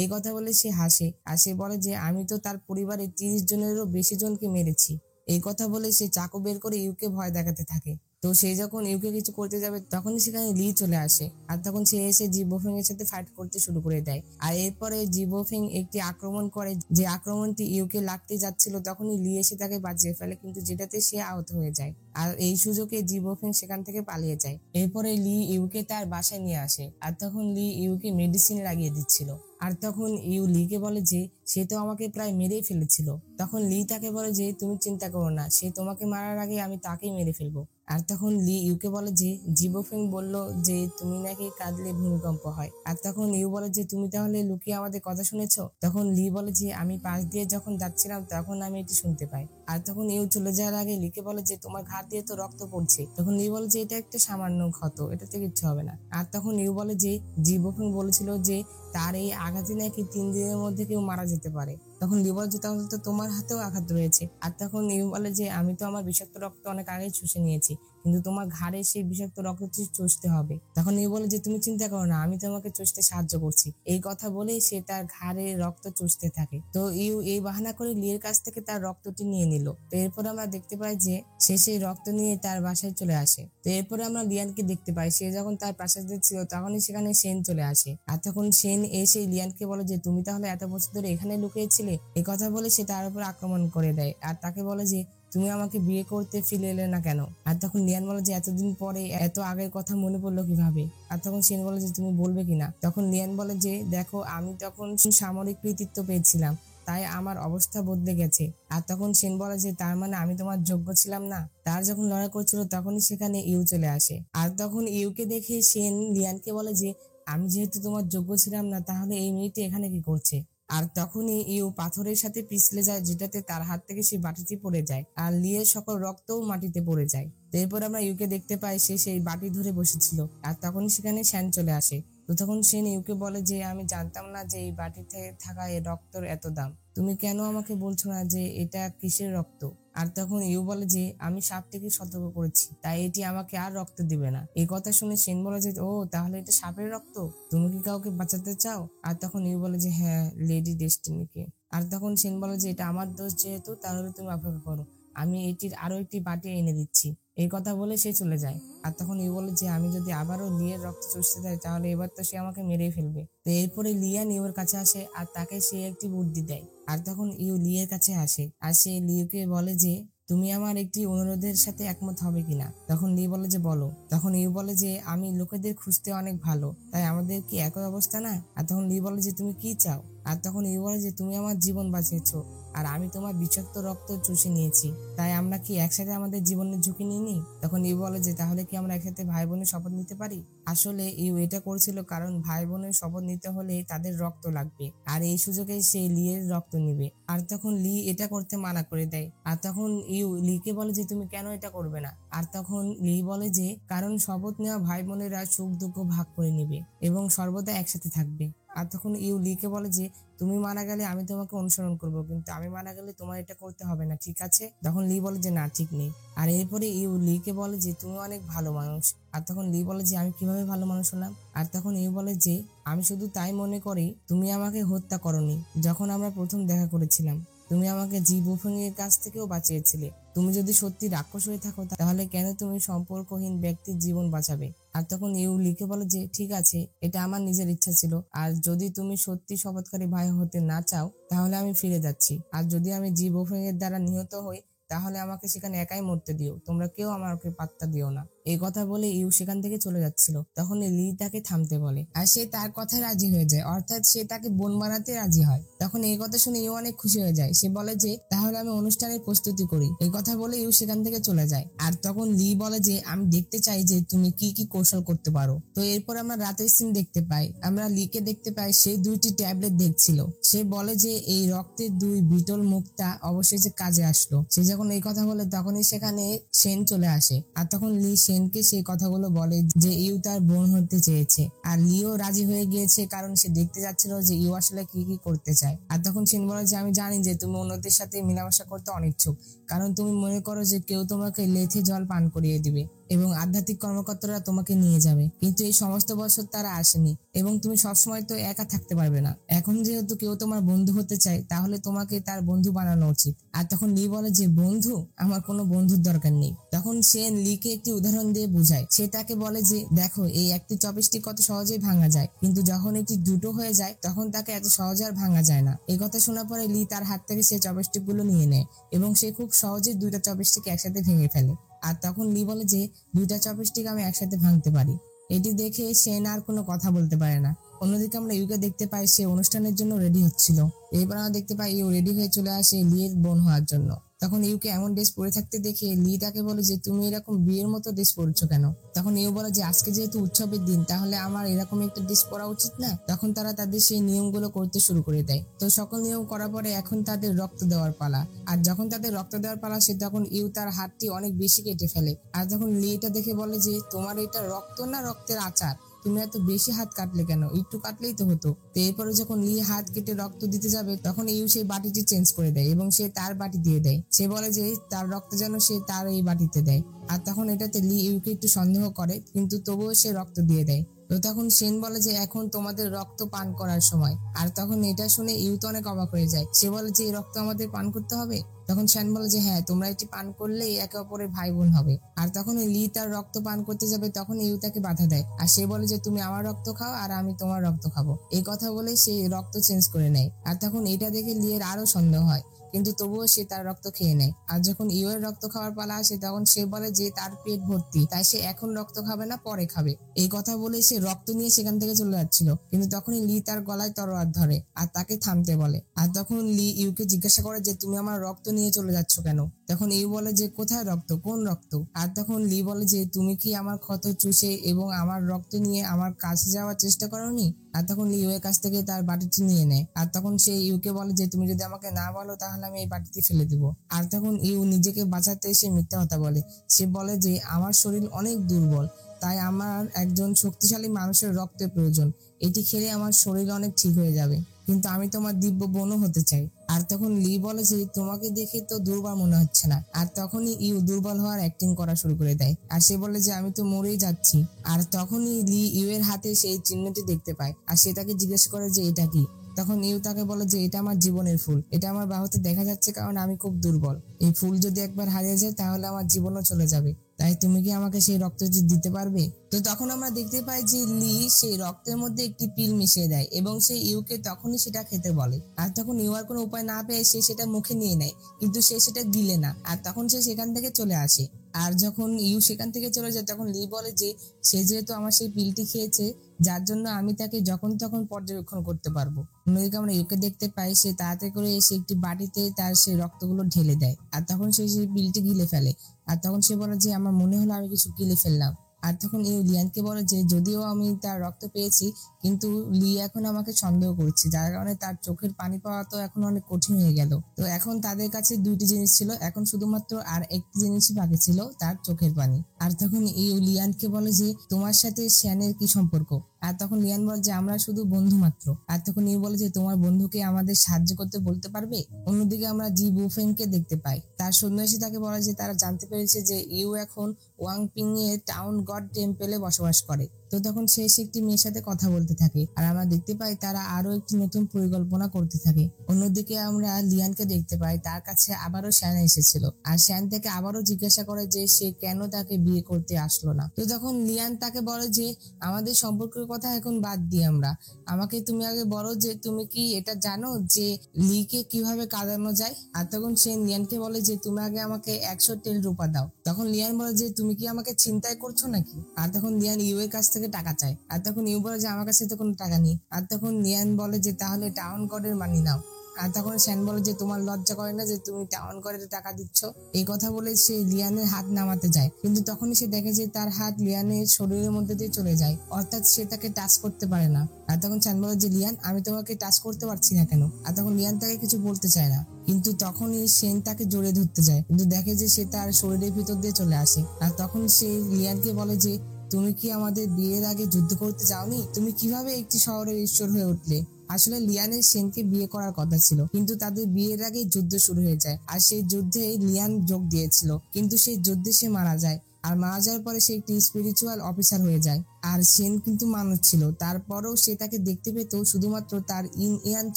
এই কথা বলে সে হাসে। আর সে বলে যে আমি তো তার পরিবারের 30 জনেরও বেশি জনকে মেরেছি। এই কথা বলে সে চাকু বের করে ইউকে ভয় দেখাতে থাকে। তো সে যখন ইউকে কিছু করতে যাবে তখনই সেখানে লি চলে আসে। আর তখন সে এসে জি বোফেং এর সাথে ফাইট করতে শুরু করে দেয়। আর এরপরে জি বোফেং একটি আক্রমণ করে, যে আক্রমণটি ইউকে লাগতে যাচ্ছিল তখনই লি এসে তাকে বাঁচিয়ে ফেলে, কিন্তু যেটাতে সে আহত হয়ে যায়। আর এই সুযোগে জি বোফেং সেখান থেকে পালিয়ে যায়। এরপরে লি ইউকে তার বাসায় নিয়ে আসে। আর তখন লি ইউকে মেডিসিন লাগিয়ে দিচ্ছিল। আর তখন ইউ লিকে বলে যে সে তো আমাকে প্রায় মেরেই ফেলেছিল। তখন লি তাকে বলে যে তুমি চিন্তা করো না, সে তোমাকে মারার আগে আমি তাকেই মেরে ফেলবো। আর তখন লি ইউকে বলে যে জি বোফেং বলল যে তুমি নাকি কাঁদলে ভূমিকম্প হয়। আর তখন ইউ বলে যে তুমি তাহলে লুকিয়ে আমাদের কথা শুনেছো? তখন লি বলে যে আমি পাশ দিয়ে যখন যাচ্ছিলাম তখন আমি এটি শুনতে পাই। আর তখন ইউ চলে যাওয়ার আগে লিকে বলে যে তোমার ঘাট দিয়ে তো রক্ত পড়ছে। তখন লি বলে যে এটা একটা সামান্য ক্ষত, এটাতে কিচ্ছু হবে না। আর তখন ইউ বলে যে জি বোফেং বলেছিল যে তার এই আঘাতে নাকি 3 দিনের মধ্যে কেউ মারা যেতে পারে। তখন লি বলে যে তাহলে তো তোমার হাতেও আঘাত রয়েছে। আর তখন ইউ বলে যে আমি তো আমার বিষাক্ত রক্ত অনেক আগেই চুষে নিয়েছি, কিন্তু তোমার ঘাড়ে সেই বিষাক্ত রক্তটি চুষতে হবে। তখন ইউ বলে যে তুমি চিন্তা করো না, আমি তোমাকে চুষতে সাহায্য করছি। এই কথা বলেই সে তার ঘাড়ে রক্ত চুষতে থাকে। তো ইউ এই বাহানা করে লির কাছ থেকে তার রক্তটি নিয়ে নিল। তো এরপর আমরা দেখতে পাই যে সে সেই রক্ত নিয়ে তার বাসায় চলে আসে। তো এরপরে আমরা লিয়ানকে দেখতে পাই, সে যখন তার প্রাসাদে ছিল তখনই সেখানে সেন চলে আসে। আর তখন সেন এসে লিয়ানকে বলে যে তুমি তাহলে এত বছর ধরে এখানে লুকিয়েছিলে। এই কথা বলে সে তার উপর আক্রমণ করে দেয়। আর তাকে বলে যে তুমি আমাকে বিয়ে করতে ফিরে এলে না কেন? আর তখন লিয়ান বলে যে এতদিন পরে এত আগের কথা মনে পড়লো কিভাবে? আর তখন সেন বলে যে তুমি বলবে কিনা? তখন লিয়ান বলে যে দেখো, আমি তখন সামরিক কৃতিত্ব পেয়েছিলাম, তাই আমার অবস্থা বদলে গেছে। আর তখন সেন বলে যে তার মানে আমি তোমার যোগ্য ছিলাম না? তার যখন লড়াই করছিল তখনই সেখানে ইউ চলে আসে। আর তখন ইউকে দেখে সেন লিয়ানকে বলে যে আমি যেহেতু তোমার যোগ্য ছিলাম না, তাহলে এই মেয়েটি এখানে কি করছে? আর তখনই ইউ পাথরের সাথে পিছলে যায়, যেটাতে তার হাত থেকে সেই বাটিটি পড়ে যায় আর লিয়ের সকল রক্তও মাটিতে পড়ে যায়। তো এরপর আমরা ইউকে দেখতে পাই সে সেই বাটি ধরে বসেছিল। আর তখনই সেখানে শ্যান চলে আসে। তো তখন সেন ইউকে বলে যে আমি জানতাম না যে এই বাটিতে থাকা এই রক্তর এত দাম। তুমি কেন আমাকে বলছো না যে এটা কিসের রক্ত? আর তখন ইউ বলে যে আমি সাপটিকে সতর্ক করেছি, তাই এটি আমাকে আর রক্ত দিবে না। এই কথা শুনে সেন বলে যে ও তাহলে এটা সাপের রক্ত, তুমি কি কাউকে বাঁচাতে চাও? আর তখন ইউ বলে যে হ্যাঁ, লেডি ডেস্টিনিকে। আর তখন সেন বলে যে এটা আমার দোষ যেহেতু, তাহলে তুমি অপেক্ষা করো, আমি এটির আরো একটি বাটি এনে দিচ্ছি। এই কথা বলে সে চলে যায়। আর তখন ইউ বলে যে আমি যদি আবারও লিয়ের রক্ত চুষতে যাই তাহলে এবার তো সে আমাকে মেরেই ফেলবে। তো এরপরে লিয়া ইউর কাছে আসে আর তাকে সে একটি বুদ্ধি দেয়। আর তখন ইউ লিয়ের কাছে আসে আর সে লিউকে বলে যে তুমি আমার একটি অনুরোধের সাথে একমত হবে কিনা। তখন লি বলে যে বলো। তখন ইউ বলে যে আমি লোকেদের খুঁজতে অনেক ভালো, তাই আমাদের কি একই অবস্থা না। আর তখন লি বলে যে তুমি কি চাও। আর তখন ইউ বলে যে তুমি আমার জীবন বাঁচিয়েছো আর আমি তোমার বিষাক্ত রক্ত চুষে নিয়েছি, তাই আমরা কি একসাথে আমাদের জীবনের ঝুঁকি নিয়ে নিই। তখন ইউ বলে যে তাহলে কি আমরা একসাথে ভাই বোনের শপথ নিতে পারি। আসলে ইউ এটা করছিল কারণ ভাই বোনের শপথ নিতে হলে তাদের রক্ত লাগবে, আর এই সুযোগে সে লি এর রক্ত নিবে। আর তখন লি এটা করতে মানা করে দেয়। আর তখন ইউ লিকে বলে যে তুমি কেন এটা করবে না। আর তখন লি বলে যে কারণ শপথ নেওয়া ভাই বোনেরা সুখ দুঃখ ভাগ করে নিবে এবং সর্বদা একসাথে থাকবে। আর তখন ইউ লিকে বলে যে তুমি মারা গেলে আমি তোমাকে অনুসরণ করব, কিন্তু আমি মারা গেলে তোমার এটা করতে হবে না, ঠিক আছে। তখন লি বলে যে না, ঠিক নেই। আর এরপরে ইউ লিকে বলে যে তুমি অনেক ভালো মানুষ। আর তখন লি বলে যে আমি কিভাবে ভালো মানুষ হলাম। আর তখন ইউ বলে যে আমি শুধু তাই মনে করি তুমি আমাকে হত্যা করনি যখন আমরা প্রথম দেখা করেছিলাম। তুমি আমাকে জি বুফিং এর কাছ থেকেও বাঁচিয়েছিলে। তুমি যদি সত্যি রাক্ষস হয়ে থাকো তাহলে কেন তুমি সম্পর্কহীন ব্যক্তির জীবন বাঁচাবে। আর তখন ইউ লিকে বলে যে ঠিক আছে, এটা আমার নিজের ইচ্ছা ছিল, আর যদি তুমি সত্যি শপথকারী ভাই হতে না চাও তাহলে আমি ফিরে যাচ্ছি। আর যদি আমি জি বুফিং এর দ্বারা নিহত হই তাহলে আমাকে সেখানে একাই মরতে দিও, তোমরা কেউ আমাকে পাত্তা দিও না। এই কথা বলে ইউ সেখান থেকে চলে যাচ্ছিল। তখন লি তাকে থামতে বলে আর সে তার কথায় রাজি হয়ে যায়, অর্থাৎ সে তাকে বোন বানাতে রাজি হয়। তখন এই কথা শুনে ইউ অনেক খুশি হয়ে যায়। সে বলে যে তাহলে আমি অনুষ্ঠানের প্রস্তুতি করি। এই কথা বলে ইউ সেখান থেকে চলে যায়। আর তখন লি বলে যে আমি দেখতে চাই যে তুমি কি কি কৌশল করতে পারো। তো এরপর আমরা রাতের সিন দেখতে পাই। আমরা লিকে দেখতে পাই সে 2টি ট্যাবলেট দেখছিল। সে বলে যে এই রক্তের 2 বিটল মুক্তা অবশেষে কাজে আসলো। সে যখন এই কথা বলে তখনই সেখানে সেন চলে আসে। আর তখন লি সেনকে সেই কথাগুলো বলে যে ইউ তার বোন হতে চেয়েছে, আর লিও রাজি হয়ে গিয়েছে কারণ সে দেখতে যাচ্ছিল যে ইউ আসলে কি কি করতে চায়। আর তখন সেন বলে যে আমি জানি যে তুমি অন্যদের সাথে মেলামেশা করতে অনিচ্ছুক, কারণ তুমি মনে করো যে কেউ তোমাকে লেথে জল পান করিয়ে দিবে এবং আধ্যাত্মিক কর্মকর্তারা তোমাকে নিয়ে যাবে, কিন্তু এই সমস্ত বছর তারা আসেনি এবং তুমি সবসময় তো একা থাকতে পারবে না। এখন যেহেতু কেউ তোমার বন্ধু হতে চায় তাহলে তোমাকে তার বন্ধু বানানো উচিত। আর তখন লি বলে যে বন্ধু, আমার কোনো বন্ধুর দরকার নেই। তখন সেন লিকে একটি উদাহরণ দিয়ে বোঝায়। সে তাকে বলে যে দেখো এই একটি চপস্টিক কত সহজেই ভাঙা যায়, কিন্তু যখন এটি দুটো হয়ে যায় তখন তাকে এত সহজে আর ভাঙা যায় না। এই কথা শোনার পরে লি তার হাত থেকে সে চপস্টিক গুলো নিয়ে নেয় এবং সে খুব সহজে 2টা চপস্টিক একসাথে ভেঙে ফেলে। আর তখন লি বলে যে 2টা চপস্টিক আমি একসাথে ভাঙতে পারি। এটি দেখে সেন আর কোনো কথা বলতে পারে না। অন্যদিকে আমরা ইউকে দেখতে পাই সে অনুষ্ঠানের জন্য রেডি হচ্ছিল। এরপর আমরা দেখতে পাই ইউ রেডি হয়ে চলে আসে লির বোন হওয়ার জন্য। তখন ইউকে এমন ড্রেস পরে থাকতে দেখে লি তাকে বলে যে তুমি এরকম বিয়ের মতো ড্রেস পরছো কেন। তখন ইউ বলে যে আজকে যেহেতু উৎসবের দিন তাহলে আমার এরকম একটা ড্রেস পরা উচিত না। তখন তারা তাদের সেই নিয়মগুলো করতে শুরু করে দেয়। তো সকল নিয়ম করার পরে এখন তাদের রক্ত দেওয়ার পালা। আর যখন তাদের রক্ত দেওয়ার পালা সে তখন ইউ তার হাতটি অনেক বেশি কেটে ফেলে। আর তখন লি এটা দেখে বলে যে তোমার এটা রক্ত না রক্তের আচার, তুমি এত বেশি হাত কাটলে কেন, একটু কাটলেই তো হতো। তো এরপরে যখন লি হাত কেটে রক্ত দিতে যাবে তখন ইউ সেই বাটিটি চেঞ্জ করে দেয় এবং সে তার বাটি দিয়ে দেয়। সে বলে যে তার রক্ত যেন সে তার এই বাটিতে দেয়। আর তখন এটাতে লি ইউকে একটু সন্দেহ করে, কিন্তু তবুও সে রক্ত দিয়ে দেয়। তো তখন সেন বলে যে এখন তোমাদের রক্ত পান করার সময়। আর তখন এটা শুনে ইউ তো অনেক অবাক হয়ে যায়। সে বলে যে এই রক্ত আমাদের পান করতে হবে। তখন সেন বলে যে হ্যাঁ, তোমরা এটি পান করলে একে অপরের ভাই বোন হবে। আর তখন লি তার রক্ত পান করতে যাবে তখন ইউ তাকে বাধা দেয়। আর সে বলে যে তুমি আমার রক্ত খাও আর আমি তোমার রক্ত খাবো। এই কথা বলে সে রক্ত চেঞ্জ করে নেয়। আর তখন এটা দেখে লি এর আরো সন্দেহ হয়, কিন্তু তবুও সে তার রক্ত খেয়ে নেয়। আর যখন ইউ এর রক্ত খাওয়ার পালা আসে তখন সে বলে যে তার পেট ভর্তি, তাই সে এখন রক্ত খাবে না, পরে খাবে। এই কথা বলে সে রক্ত নিয়ে সেখান থেকে চলে যাচ্ছিল, কিন্তু তখনই লি তার গলায় তরোয়ার ধরে আর তাকে থামতে বলে। আর তখন লি ইউকে জিজ্ঞাসা করে যে তুমি আমার রক্ত নিয়ে চলে যাচ্ছ কেন। তখন ইউ বলে যে কোথায় রক্ত, কোন রক্ত। আর তখন লি বলে যে তুমি কি আমার ক্ষত চুষে এবং আমার রক্ত নিয়ে আমার কাছে যাওয়ার চেষ্টা করোনি। আর তখন লি ইউ এর কাছ থেকে তার বাটিটি নিয়ে নেয়। আর তখন সে ইউকে বলে যে তুমি যদি আমাকে না বলো তাহলে আমি এই বাটিতে ফেলে দিব। আর তখন ইউ নিজেকে বাঁচাতে সে মিথ্যা কথা বলে। সে বলে যে আমার শরীর অনেক দুর্বল, তাই আমার একজন শক্তিশালী মানুষের রক্তের প্রয়োজন। এটি খেলে আমার শরীর অনেক ঠিক হয়ে যাবে, কিন্তু আমি তোমার দিব্য বোনও হতে চাই। আর তখন লি বলে যে তোমাকে দেখে তো দুর্বল মনে হচ্ছে না। আর তখনই ইউ দুর্বল হওয়ার অ্যাক্টিং করা শুরু করে দেয়। আর সে বলে যে আমি তো মরেই যাচ্ছি। আর তখনই লি ইউ এর হাতে সেই চিহ্নটি দেখতে পায় আর সে তাকে জিজ্ঞেস করে যে এটা কি। তখন ইউ তাকে বলে যে এটা আমার জীবনের ফুল, এটা আমার বাহুতে দেখা যাচ্ছে কারণ আমি খুব দুর্বল। এই ফুল যদি একবার হারিয়ে যায় তাহলে আমার জীবনও চলে যাবে, তাই তুমি কি আমাকে সেই রক্তটি দিতে পারবে? তো তখন আমরা দেখতে পাই যে লি সেই রক্তের মধ্যে একটি পিল মিশিয়ে দেয় এবং সে ইউকে তখনই সেটা খেতে বলে। আর তখন ইউ আর কোনো উপায় না পেয়ে সে সেটা মুখে নিয়ে নেয়, কিন্তু সে সেটা গিলে না, আর তখন সে সেখান থেকে চলে আসে। আর যখন ইউ সেখান থেকে চলে যায় তখন লি বলে যে সে যেহেতু আমার সেই পিলটি খেয়েছে, যার জন্য আমি তাকে যখন তখন পর্যবেক্ষণ করতে পারবো। অন্যদিকে আমরা ইউকে দেখতে পাই সে তাড়াতাড়ি করে এসে একটি বাটিতে তার সেই রক্তগুলো ঢেলে দেয়, আর তখন সে সেই পিলটি গিলে ফেলে। আর তখন সে বলে যে আমার মনে হলো আমি কিছু গিলে ফেললাম। আর তখন ইউ লিয়ানকে বলে যে যদিও আমি তার রক্ত পেয়েছি, কিন্তু লি এখন আমাকে সন্দেহ করছে, যার কারণে তার চোখের পানি পাওয়া তো এখন অনেক কঠিন হয়ে গেল। তো এখন তাদের কাছে দুইটি জিনিস ছিল, এখন শুধুমাত্র আর একটি জিনিসই বাকি ছিল, তার চোখের পানি। আর তখন ইউ লিয়ানকে বলে যে তোমার সাথে শ্যানের কি সম্পর্ক? আর তখন লিয়ান বলে যে আমরা শুধু বন্ধু মাত্র। আর তখন ইউ বলে যে তোমার বন্ধুকে আমাদের সাহায্য করতে বলতে পারবে? অন্যদিকে আমরা জি বুফেনকে দেখতে পাই, তার সৈন্য এসে তাকে বলে যে তারা জানতে পেরেছে যে ইউ এখন ওয়াংপিং এর টাউন গড টেম্পলে বসবাস করে। তো তখন সে একটি মেয়ের সাথে কথা বলতে থাকে, আর আমরা দেখতে পাই তারা আরো একটি নতুন পরিকল্পনা করতে থাকে। অন্যদিকে আমরা লিয়ানকে দেখতে পাই, তার কাছে আবারও শ্যান এসেছিল, আর শ্যান থেকে আবারও জিজ্ঞাসা করে যে সে কেন তাকে বিয়ে করতে আসলো না। তো তখন লিয়ান তাকে বলে যে আমাদের সম্পর্কের কথা এখন বাদ দিই আমরা, আমাকে তুমি আগে বলো যে তুমি কি এটা জানো যে লিকে কিভাবে কাঁদানো যায়? আর তখন সে লিয়ানকে বলে যে তুমি আগে আমাকে 100 টেল রূপা দাও। তখন লিয়ান বলে যে তুমি কি আমাকে চিন্তায় করছো নাকি? আর তখন লিয়ান ইউ এর কাছ থেকে টাকা চায়, আর তখন ইউ বলে যে আমার কাছে তো কোনো টাকা নেই। আর তখন লিয়ান বলে যে তাহলে টাউন গডের মানি নাও। আর তখন শ্যান বলে যে তোমার লজ্জা করে না যে তুমি টাউন গডের টাকা দিচ্ছ? এই কথা বলে সে লিয়ানের হাত নামাতে যায়, কিন্তু তখনই সে দেখে যে তার হাত লিয়ানের শরীরের মধ্যে দিয়ে চলে যায়, অর্থাৎ সে তাকে টাচ করতে পারে না। আর তখন শ্যান বলে যে লিয়ান আমি তোমাকে টাচ করতে পারছি না কেন? আর তখন লিয়ান তাকে কিছু বলতে চায় না, কিন্তু তখনই সেন তাকে জড়িয়ে ধরতে যায়, কিন্তু দেখে যে সে তার শরীরের ভিতর দিয়ে চলে আসে। আর তখন সে লিয়ানকে বলে যে তুমি কি আমাদের বিয়ের আগে যুদ্ধ করতে যাওনি? তুমি কিভাবে একটি শহরের ঈশ্বর হয়ে উঠলে? আসলে লিয়ানের সেনকে বিয়ে করার কথা ছিল, কিন্তু তাদের বিয়ের আগে যুদ্ধ শুরু হয়ে যায়, আর সেই যুদ্ধে লিয়ান যোগ দিয়েছিল, কিন্তু সেই যুদ্ধে সে মারা যায়। আর মারা যাওয়ার পরে সে একটি স্পিরিচুয়াল অফিসার হয়ে যায়। আর সেন কিন্তু মানুষ ছিল, তারপরেও সে তাকে দেখতে পেত শুধুমাত্র তার ইন ইয়ান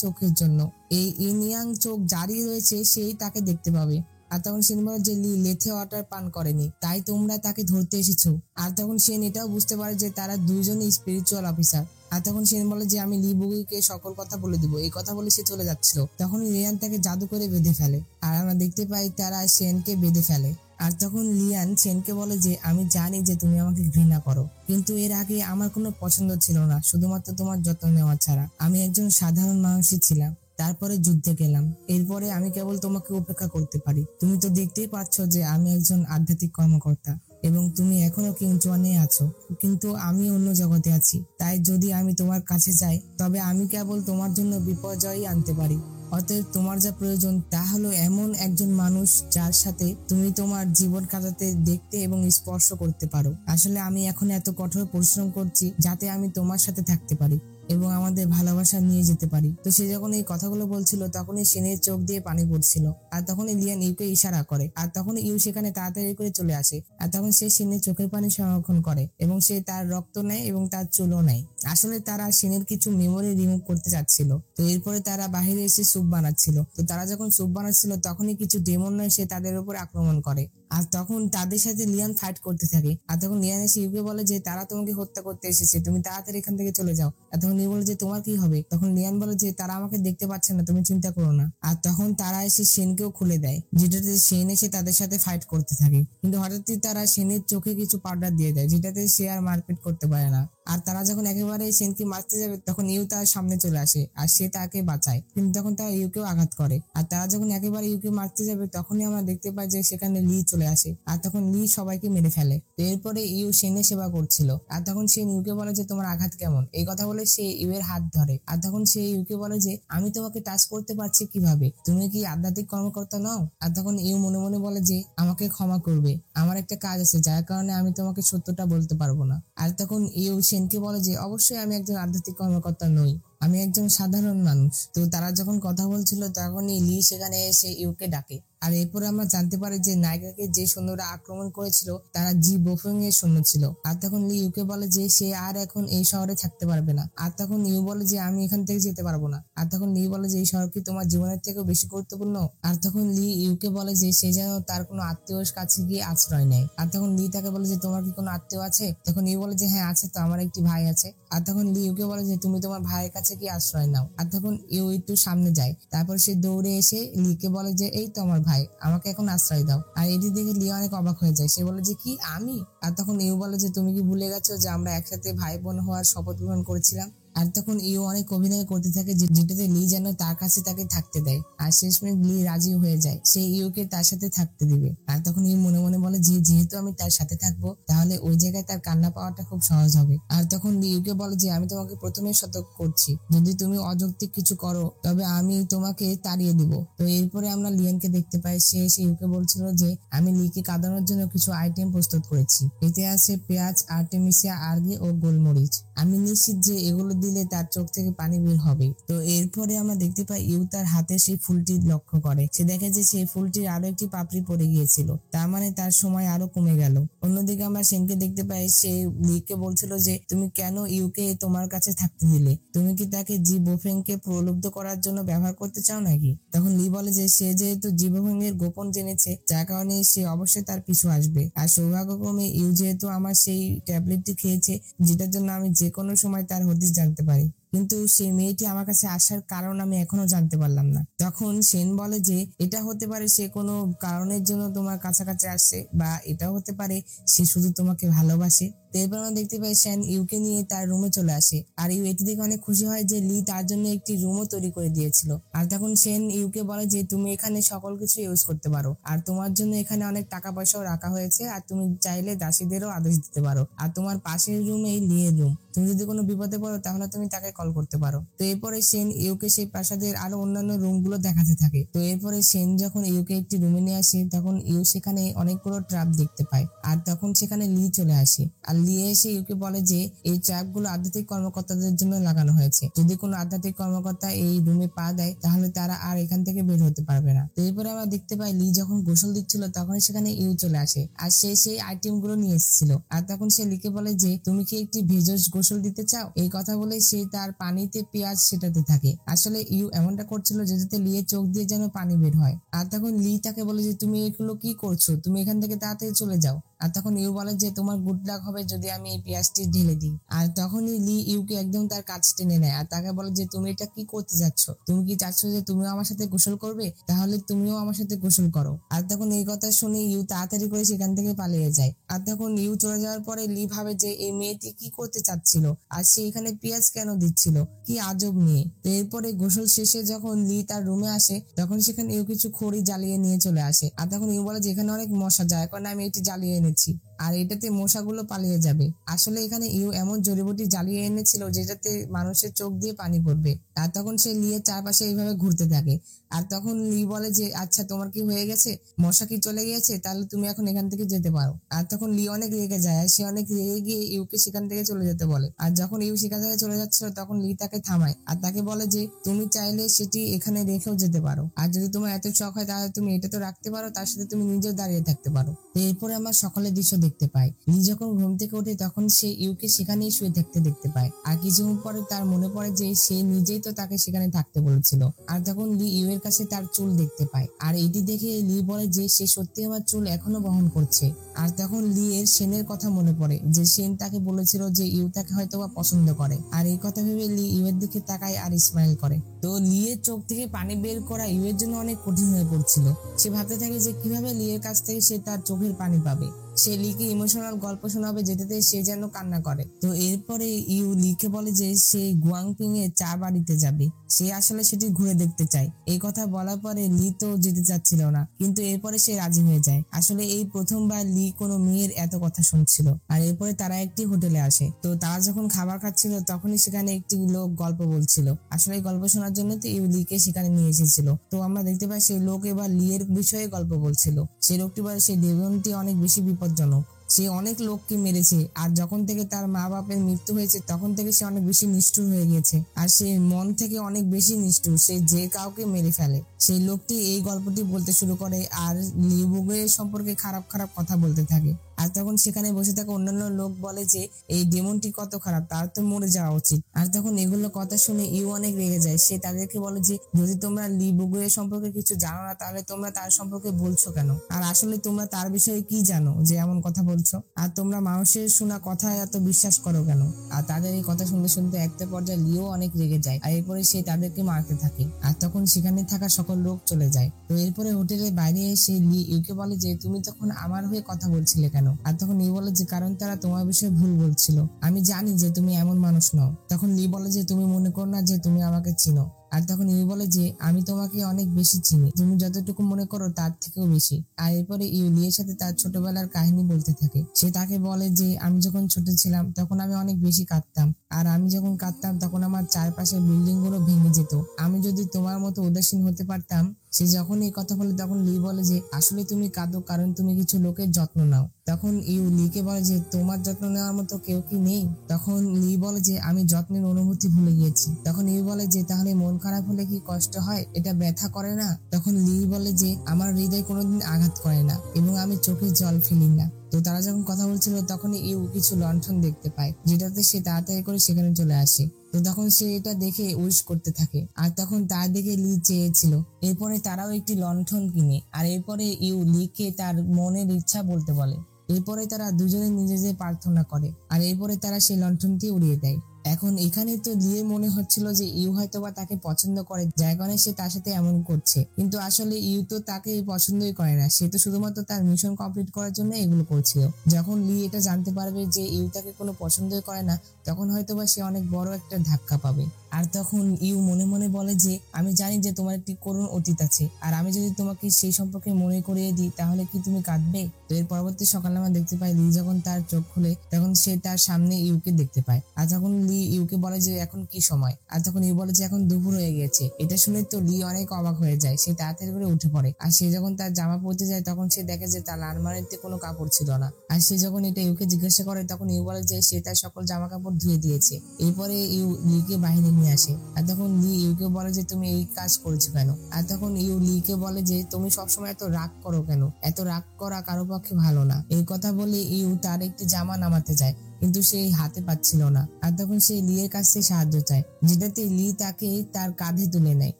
চোখের জন্য। এই ইন ইয়াং চোখ জারি রয়েছে সেই তাকে দেখতে পাবে। আর তখন সেন বলে যে লি লেথে ওয়াটার পান করেনি, তাই তোমরা তাকে ধরতে এসেছো। আর তখন সেন এটাও বুঝতে পারে যে তারা দুইজনই স্পিরিচুয়াল অফিসার। আর তখন সেন বলে যে আমি লি বুগিকে সকল কথা বলে দিব। এই কথা বলে সে চলে যাচ্ছিল, তখন লিয়ান তাকে জাদু করে বেঁধে ফেলে, আর আমরা দেখতে পাই তারা সেনকে বেঁধে ফেলে। আর তখন লিয়ান সেনকে বলে যে আমি জানি যে তুমি আমাকে ঘৃণা করো, কিন্তু এর আগে আমার কোনো পছন্দ ছিল না, শুধুমাত্র তোমার যত্ন নেওয়া ছাড়া। আমি একজন সাধারণ মানুষই ছিলাম, তারপরে যুদ্ধে গেলাম, এরপরে আমি কেবল তোমাকে উপেক্ষা করতে পারি। তুমি তো দেখতেই পাচ্ছ যে আমি একজন আধ্যাত্মিক কর্মকর্তা, এবং তুমি এখনো কিংচুয়ানে আছো, কিন্তু আমি অন্য জগতে আছি। তাই যদি আমি তোমার কাছে যাই তবে আমি কেবল তোমার জন্য বিপর্যয় আনতে পারি। অতএব তোমার যা প্রয়োজন তা হলো এমন একজন মানুষ যার সাথে তুমি তোমার জীবন কাটাতে, দেখতে এবং স্পর্শ করতে পারো। আসলে আমি এখন এত কঠোর পরিশ্রম করছি যাতে আমি তোমার সাথে থাকতে পারি এবং আমাদের ভালোবাসা নিয়ে যেতে পারি। তো সে যখন এই কথাগুলো বলছিল তখনই সেনের চোখ দিয়ে পানি পড়ছিল, আর তখনই লিয়ান ইউকে ইশারা করে, আর তখন ইউ সেখানে তাড়াতাড়ি করে চলে আসে। আর তখন সে সেনের চোখের পানি সংরক্ষণ করে এবং সে তার রক্ত নেয় এবং তার চুলও নেয়। আসলে তারা সেনের কিছু মেমোরি রিমুভ করতে চাচ্ছিল। তো এরপরে তারা বাহিরে এসে স্যুপ বানাচ্ছিল। তো তারা যখন স্যুপ বানাচ্ছিল তখনই কিছু ডেমন এসে তাদের উপর আক্রমণ করে, আর তখন তাদের সাথে লিয়ান ফাইট করতে থাকে। আর তখন লিয়ান এসে ইউকে বলে যে তারা তোমাকে হত্যা করতে এসেছে, তুমি তাড়াতাড়ি এখান থেকে চলে যাও। আর তখন ইউ বলে যে তোমার কি হবে? তখন লিয়ান বলে যে তারা আমাকে দেখতে পাচ্ছে না, তুমি চিন্তা করো না। আর তখন তারা এসে সেনকেও খুলে দেয়, যেটাতে সেন এসে তাদের সাথে ফাইট করতে থাকে, কিন্তু হঠাৎই তারা সেনের চোখে কিছু পাউডার দিয়ে দেয়, যেটাতে সে আর মারপিট করতে পারে না। আর তারা যখন একেবারে সেনকে মারতে যাবে তখন ইউ তার সামনে চলে আসে, আর সে তাকে বাঁচায়, কিন্তু তখন তারা ইউকেও আঘাত করে। আর তারা যখন একেবারে ইউকে মারতে যাবে তখনই আমরা দেখতে পাই যে সেখানে লি চলে আসে, আর তখন লি সবাইকে মেরে ফেলে। তো এরপরে ইউ সেনের সেবা করছিল, আর তখন সে ইউকে বলে যে তোমার আঘাত কেমন? এই কথা বলে সে ইউ এর হাত ধরে, আর তখন সে ইউকে বলে যে আমি তোমাকে টাচ করতে পারছি কিভাবে? তুমি কি আধ্যাত্মিক কর্মকর্তা নও? আর তখন ইউ মনে মনে বলে যে আমাকে ক্ষমা করবে, আমার একটা কাজ আছে যার কারণে আমি তোমাকে সত্যটা বলতে পারবো না। আর তখন ইউ সেনকে বলে যে অবশ্যই আমি একজন আধ্যাত্মিক কর্মকর্তা নই, আমি একজন সাধারণ মানুষ। তো তারা যখন কথা বলছিল তখনই লি সেখানে এসে ইউকে ডাকে। আর এরপরে আমরা জানতে পারি যে নায়িকাকে যে সৈন্যরা আক্রমণ করেছিল তারা জি বোফেং এর সৈন্য ছিল। আর তখন লি ইউকে বলে যে সে আর এখন এই শহরে থাকতে পারবে না। আর তখন ইউ বলে যে আমি এখান থেকে যেতে পারবো না। আর তখন লি বলে যে এই শহর কি তোমার জীবনের থেকেও বেশি গুরুত্বপূর্ণ? আর তখন লি ইউকে বলে যে সে যেন তার কোনো আত্মীয়র কাছে গিয়ে আশ্রয় নেয়। আর তখন লি তাকে বলে যে তোমার কি কোনো আত্মীয় আছে? তখন ইউ বলে যে হ্যাঁ আছে তো, আমার একটি ভাই আছে। আর তখন লি ইউকে বলে যে তুমি তোমার ভাইয়ের কাছে গিয়ে আশ্রয় নাও। আর তখন ইউ একটু সামনে যায়, তারপর সে দৌড়ে এসে লিকে বলে যে এই তো আমার ভাই, আমাকে এখন আশ্রয় দাও। আর এটি দেখে লি অনেক অবাক হয়ে যায়, সে বলে যে কি আমি? আর তখন ইউ বলে যে তুমি কি ভুলে গেছো যে আমরা একসাথে ভাই বোন হওয়ার শপথ গ্রহণ করেছিলাম? আর তখন ইউ অনেক অভিনয় করতে থাকে যেটাতে লি যেন তার কাছে তাকে থাকতে দেয়। আর শেষমেশ লি রাজি হয়ে যায়, সে ইউকে তার সাথে থাকতে দিবে। আর তখন ইউ মনে মনে বলে যে যেহেতু আমি তার সাথে থাকবো তাহলে ওই জায়গায় তার কান্না পাওয়াটা খুব সহজ হবে। আর তখন লি ইউকে বলে যে আমি তোমাকে প্রথমে সতর্ক করছি, যদি তুমি অযৌক্তিক কিছু করো তবে আমি তোমাকে তাড়িয়ে দিব। তো এরপরে আমরা লিয়ানকে দেখতে পাই, সে ইউকে বলছিল যে আমি লিকে কাঁদানোর জন্য কিছু আইটেম প্রস্তুত করেছি। এতে আছে পেঁয়াজ, আর্টেমিসিয়া, আর্গি ও গোলমরিচ। আমি নিশ্চিত যে এগুলো দিলে তার চোখ থেকে পানি বের হবে। তো এরপরে আমরা দেখতে পাই ইউ তার হাতে সেই ফুলটি লক্ষ্য করে, সে দেখে যে সেই ফুলটির আরো একটি পাপড়ি পড়ে গিয়েছিল, তার মানে তার সময় আরো কমে গেল। অন্যদিকে আমরা সেনকে দেখতে পাই, সে লিকে বলছিল যে তুমি কেন ইউকে তোমার কাছে থাকতে দিলে? তুমি কি তাকে জি বোফেং কে প্রলুব্ধ করার জন্য ব্যবহার করতে চাও নাকি? তখন লি বলে যে সে যেহেতু জি বোফেং এর গোপন জেনেছে, যার কারণে সে অবশ্যই তার পিছু আসবে। আর সৌভাগ্যক্রমে ইউ যেহেতু আমার সেই ট্যাবলেটটি খেয়েছে, যেটার জন্য আমি যে কোনো সময় তার হদিস জানতে পারি, কিন্তু সেই মেয়েটি আমার কাছে আসার কারণ আমি এখনো জানতে পারলাম না। তখন সেন বলে যে এটা হতে পারে সে কোনো কারণের জন্য তোমার কাছাকাছি আসছে, বা এটাও হতে পারে সে শুধু তোমাকে ভালোবাসে। তো এরপর আমরা দেখতে পাই সেন ইউকে নিয়ে তার রুমে চলে আসে, আর ইউ এটি দেখে অনেক খুশি হয় যে লি তার জন্য একটি রুমও তৈরি করে দিয়েছিল। আর তখন সেন ইউকে বলে যে তুমি এখানে সকল কিছু ইউজ করতে পারো, আর তোমার জন্য এখানে অনেক টাকা পয়সাও রাখা হয়েছে, আর তুমি চাইলে দাসীদেরও আদেশ দিতে পারো। আর তোমার পাশের রুমেই লিয়ের রুম, তুমি যদি কোনো বিপদে পড়ো তাহলে তুমি তাকে কল করতে পারো। তো এরপরে সেন ইউকে সেই প্রাসাদের আরো অন্যান্য রুম গুলো দেখাতে থাকে। তো এরপরে সেন যখন ইউকে একটি রুমে নিয়ে আসে তখন ইউ সেখানে অনেকগুলো ট্র্যাপ দেখতে পায়, আর তখন সেখানে লি চলে আসে। আর লি এসে ইউকে বলে যে এই ট্র্যাপ গুলো আধ্যাত্মিক কর্মকর্তাদের জন্য লাগানো হয়েছে, যদি কোনো আধ্যাত্মিক কর্মকর্তা এই রুমে পা দেয় তাহলে তারা আর এখান থেকে বের হতে পারবে না। তো এরপরে আমরা দেখতে পাই লি যখন গোসল দিচ্ছিল তখন সেখানে ইউ চলে আসে, আর সে সেই আইটেম গুলো নিয়ে এসেছিল। আর তখন সে লিকে বলে যে তুমি কি একটি ভেষজ গোসল দিতে চাও? এই কথা বলে সে তার পানিতে পেঁয়াজ সেটাতে থাকে। আসলে ইউ এমনটা করছিল যেটাতে লিয়ের চোখ দিয়ে যেন পানি বের হয়। আর তখন লি তাকে বলে যে তুমি এগুলো কি করছো, তুমি এখান থেকে তাড়াতাড়ি চলে যাও। আর তখন ইউ বলে যে তোমার গুড লাক হবে যদি আমি এই পেঁয়াজটি ঢেলে দিই। আর তখনই লি ইউকে একদম তার কাছে টেনে নেয়, আর তাকে বলে যে তুমি এটা কি করতে যাচ্ছ? তুমি কি চাচ্ছ যে তুমিও আমার সাথে গোসল করবে? তাহলে তুমিও আমার সাথে গোসল করো। আর তখন এই কথা শুনে ইউ তাড়াতাড়ি করে সেখান থেকে পালিয়ে যায়। আর তখন ইউ চলে যাওয়ার পরে লি ভাবে যে এই মেয়েটি কি করতে চাচ্ছিল, আর সে এখানে পেঁয়াজ কেন দিচ্ছিল, কি আজব মেয়ে। তো এরপরে গোসল শেষে যখন লি তার রুমে আসে তখন সেখানে ইউ কিছু খড়ি জ্বালিয়ে নিয়ে চলে আসে। আর তখন ইউ বলে যে এখানে অনেক মশা যায়, কারণ আমি এটি জ্বালিয়ে এনেছি, আর এটাতে মশাগুলো পালিয়ে যাবে। আসলে এখানে ইউ এমন জড়িবুটি জ্বালিয়ে এনেছিল যেটাতে মানুষের চোখ দিয়ে পানি পড়বে। আর তখন সে লিয়ের চারপাশে এইভাবে ঘুরতে থাকে। আর তখন লি বলে যে আচ্ছা তোমার কি হয়ে গেছে, মশা কি চলে গিয়েছে, তাহলে তুমি এখন এখান থেকে যেতে পারো। আর তখন লি অনেক রেগে যায়, আর সে অনেক রেগে গিয়ে ইউকে সেখান থেকে চলে যেতে বলে। আর যখন ইউ সেখান থেকে চলে যাচ্ছিল তখন লি তাকে থামায়, আর তাকে বলে যে তুমি চাইলে সেটি এখানে রেখেও যেতে পারো, আর যদি তোমার এত শখ হয় তাহলে তুমি এটা তো রাখতে পারো, তার সাথে তুমি নিজেও দাঁড়িয়ে থাকতে পারো। এরপরে আমরা সকালের দৃশ্য দেখতে পাই, লি যখন ঘুম থেকে ওঠে তখন সে ইউকে সেখানেই শুয়ে থাকতে দেখতে পায়। আর কিছুক্ষণ পরে তার মনে পড়ে যে সে নিজেই তো তাকে সেখানে থাকতে বলেছিল। আর তখন লি ইউ এর কাছে তার চুল দেখতে পায়, আর এটি দেখে লি বলে যে সে সত্যি আমার চুল এখনো বহন করছে। আর তখন লি এর সেনের কথা মনে পড়ে, যে সেন তাকে বলেছিল যে ইউ তাকে হয়তো বা পছন্দ করে। আর এই কথা ভেবে লি ইউ এর দিকে তাকায় আর স্মাইল করে। তো লি এর চোখ থেকে পানি বের করা ইউ এর জন্য অনেক কঠিন হয়ে পড়ছিল। সে ভাবতে থাকে যে কিভাবে লি এর কাছ থেকে সে তার চোখের পানি পাবে। সে লিকে ইমোশনাল গল্প শোনাবে যেটাতে সে যেন কান্না করে। তো এরপরে ইউ লিকে বলে যে সে গুয়াংপিং এ চা বাড়িতে যাবে, সে আসলে সেটি ঘুরে দেখতে চায়। এই কথা বলার পরে লি তো যেতে চাচ্ছিল না, কিন্তু এরপরে সে রাজি হয়ে যায়। আসলে এই প্রথমবার লি কোনো মেয়ের এত কথা শুনছিল। আর এরপরে তারা একটি হোটেলে আসে। তো তারা যখন খাবার খাচ্ছিল তখনই সেখানে একটি লোক গল্প বলছিল। আসলে এই গল্প শোনার জন্য তো ইউ লিকে সেখানে নিয়ে এসেছিল। তো আমরা দেখতে পাই সেই লোক এবার লি এর বিষয়ে গল্প বলছিল। সেই লোকটি বলে সেই ডেমনটি অনেক বেশি বিপজ্জনক, সে অনেক লোককে মেরেছে, আর যখন থেকে তার মা বাপের মৃত্যু হয়েছে তখন থেকে সে অনেক বেশি নিষ্ঠুর হয়ে গেছে, আর সে মন থেকে অনেক বেশি নিষ্ঠুর, সে যে কাউকে মেরে ফেলে। সেই লোকটি এই গল্পটি বলতে শুরু করে আর লি বুগুয়ে সম্পর্কে খারাপ খারাপ কথা বলতে থাকে। আর তখন সেখানে বসে থাকা অন্যান্য লোক বলে যে এই ডেমনটি কত খারাপ, তার তো মরে যাওয়া উচিত। আর তখন এগুলো কথা শুনে ইউ অনেক রেগে যায়। সে তাদেরকে বলে যে যদি তোমরা লি বুগুয়ে সম্পর্কে কিছু জানো না তাহলে তোমরা তার সম্পর্কে বলছো কেন, আর আসলে তোমরা তার বিষয়ে কি জানো যে এমন কথা বলছো, আর তোমরা মানুষের শোনা কথা এত বিশ্বাস করো কেন। আর তাদের এই কথা শুনতে শুনতে একটা পর্যায়ে লিও অনেক রেগে যায়, আর এরপরে সে তাদেরকে মারতে থাকে। আর তখন সেখানে থাকা সকল লোক চলে যায়। তো এরপরে হোটেলের বাইরে এসে লি ইউকে বলে যে তুমি তখন আমার হয়ে কথা বলছিলে কেন। আর তখন লি বলে যে কারণ তারা তোমার বিষয়ে ভুল বলছিল, আমি জানি যে তুমি এমন মানুষ নও। তখন লি বলে যে তুমি মনে করো না যে তুমি আমাকে চিনো। আর তখন ইউ বলে যে আমি তোমাকে অনেক বেশি চিনি, তুমি যতটুকু মনে করো তার থেকেও বেশি। আর এরপরে ইউ লিয়ের সাথে তার ছোটবেলার কাহিনী বলতে থাকে। সে তাকে বলে যে আমি যখন ছোট ছিলাম তখন আমি অনেক বেশি কাঁদতাম, আর আমি যখন কাঁদতাম তখন আমার চারপাশের বিল্ডিং গুলো ভেঙে যেত, আমি যদি তোমার মতো উদাসীন হতে পারতাম। সে যখন এই কথা বলে তখন লি বলে যে আসলে তুমি কাঁদো কারণ তুমি কিছু লোকের যত্ন নাও। তখন ইউ লিকে বলে যে তোমার যত্ন নেওয়ার মতো কেউ কি নেই। তখন লি বলে যে আমি যত্নের অনুভূতি ভুলে গিয়েছি। তখন ইউ বলে যে তাহলে মন খারাপ হলে কি কষ্ট হয়, এটা ব্যথা করে না। তখন লি বলে যে আমার হৃদয় কোনোদিন আঘাত করে না এবং আমি চোখে জল ফেলি না। তো তারা যখন কথা বলছিল তখন ইউ কিছু লণ্ঠন দেখতে পায়, যেটাতে সে তাড়াতাড়ি করে সেখানে চলে আসে। তো তখন সে এটা দেখে উইশ করতে থাকে, আর তখন তার দিকে লি চেয়েছিল। এরপরে তারাও একটি লণ্ঠন কিনে, আর এরপরে ইউ লিকে তার মনের ইচ্ছা বলতে বলে। এরপরে তারা দুজনে নিজেদের প্রার্থনা করে, আর এরপরে তারা সেই লণ্ঠনটি উড়িয়ে দেয়। এখন এখানে তো লিয়ে মনে হচ্ছিল যে ইউ হয়তোবা তাকে পছন্দ করে, যার কারণে সে তার সাথে এমন করছে, কিন্তু আসলে ইউ তো তাকে পছন্দই করে না, সে তো শুধুমাত্র তার মিশন কমপ্লিট করার জন্য এগুলো করছিল। যখন লি এটা জানতে পারবে যে ইউ তাকে কোনো পছন্দই করে না, তখন হয়তোবা সে অনেক বড় একটা ধাক্কা পাবে। আর তখন ইউ মনে মনে বলে যে আমি জানি যে তোমার একটি করুণ অতীত আছে, আর আমি যদি তোমাকে সেই সম্পর্কে মনে করিয়ে দিই তাহলে কি তুমি কাঁদবে। তো এর পরবর্তী সকালে আমরা দেখতে পাই লি যখন তার চোখ খুলে তখন সে তার সামনে ইউকে দেখতে পায়। আর তখন লি ইউকে বলে যে এখন কি সময়, আর তখন ইউ বলে যে এখন দুপুর হয়ে গেছে। এটা শুনে তো লি অনেক অবাক হয়ে যায়, সে তাড়াতাড়ি করে উঠে পড়ে। আর সে যখন তার জামা পরতে যায় তখন সে দেখে যে তার আলমারিতে কোনো কাপড় ছিল না। আর সে যখন এটা ইউকে জিজ্ঞাসা করে তখন ইউ বলে যে সে তার সকল জামা কাপড় ধুয়ে দিয়েছে। এরপরে ইউ লিকে বাহিরে নিয়ে আসে, আর তখন লি ইউকে বলে যে তুমি এই কাজ করেছো কেন। আর তখন ইউ লিকে বলে যে তুমি সবসময় এত রাগ করো কেন, এত রাগ করা কারো পক্ষে ভালো না। এই কথা বলে ইউ তার একটি জামা নামাতে যায়, কিন্তু সে হাতে পাচ্ছিল না। আর তখন সে লিয়ের কাছে সাহায্য চায়, যেটাতে লি তাকে তার কাঁধে তুলে নেয়,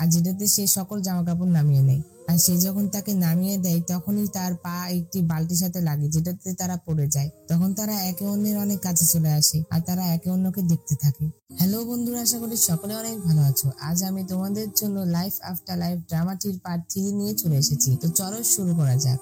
আর যেটাতে সে সকল জামা কাপড় নামিয়ে নেয়। আর সে যখন তাকে নামিয়ে দেয় তখনই তার পা একটি বালতির সাথে লাগে, যেটাতে তারা পড়ে যায়। তখন তারা একে অন্যের অনেক কাছে চলে আসে, আর তারা একে অন্যকে দেখতে থাকে। হ্যালো বন্ধুরা, আশা করি সকলে অনেক ভালো আছো। আজ আমি তোমাদের জন্য লাইফ আফটার লাইফ ড্রামাটির পার্ট 3 নিয়ে চলে এসেছি। তো চলো শুরু করা যাক।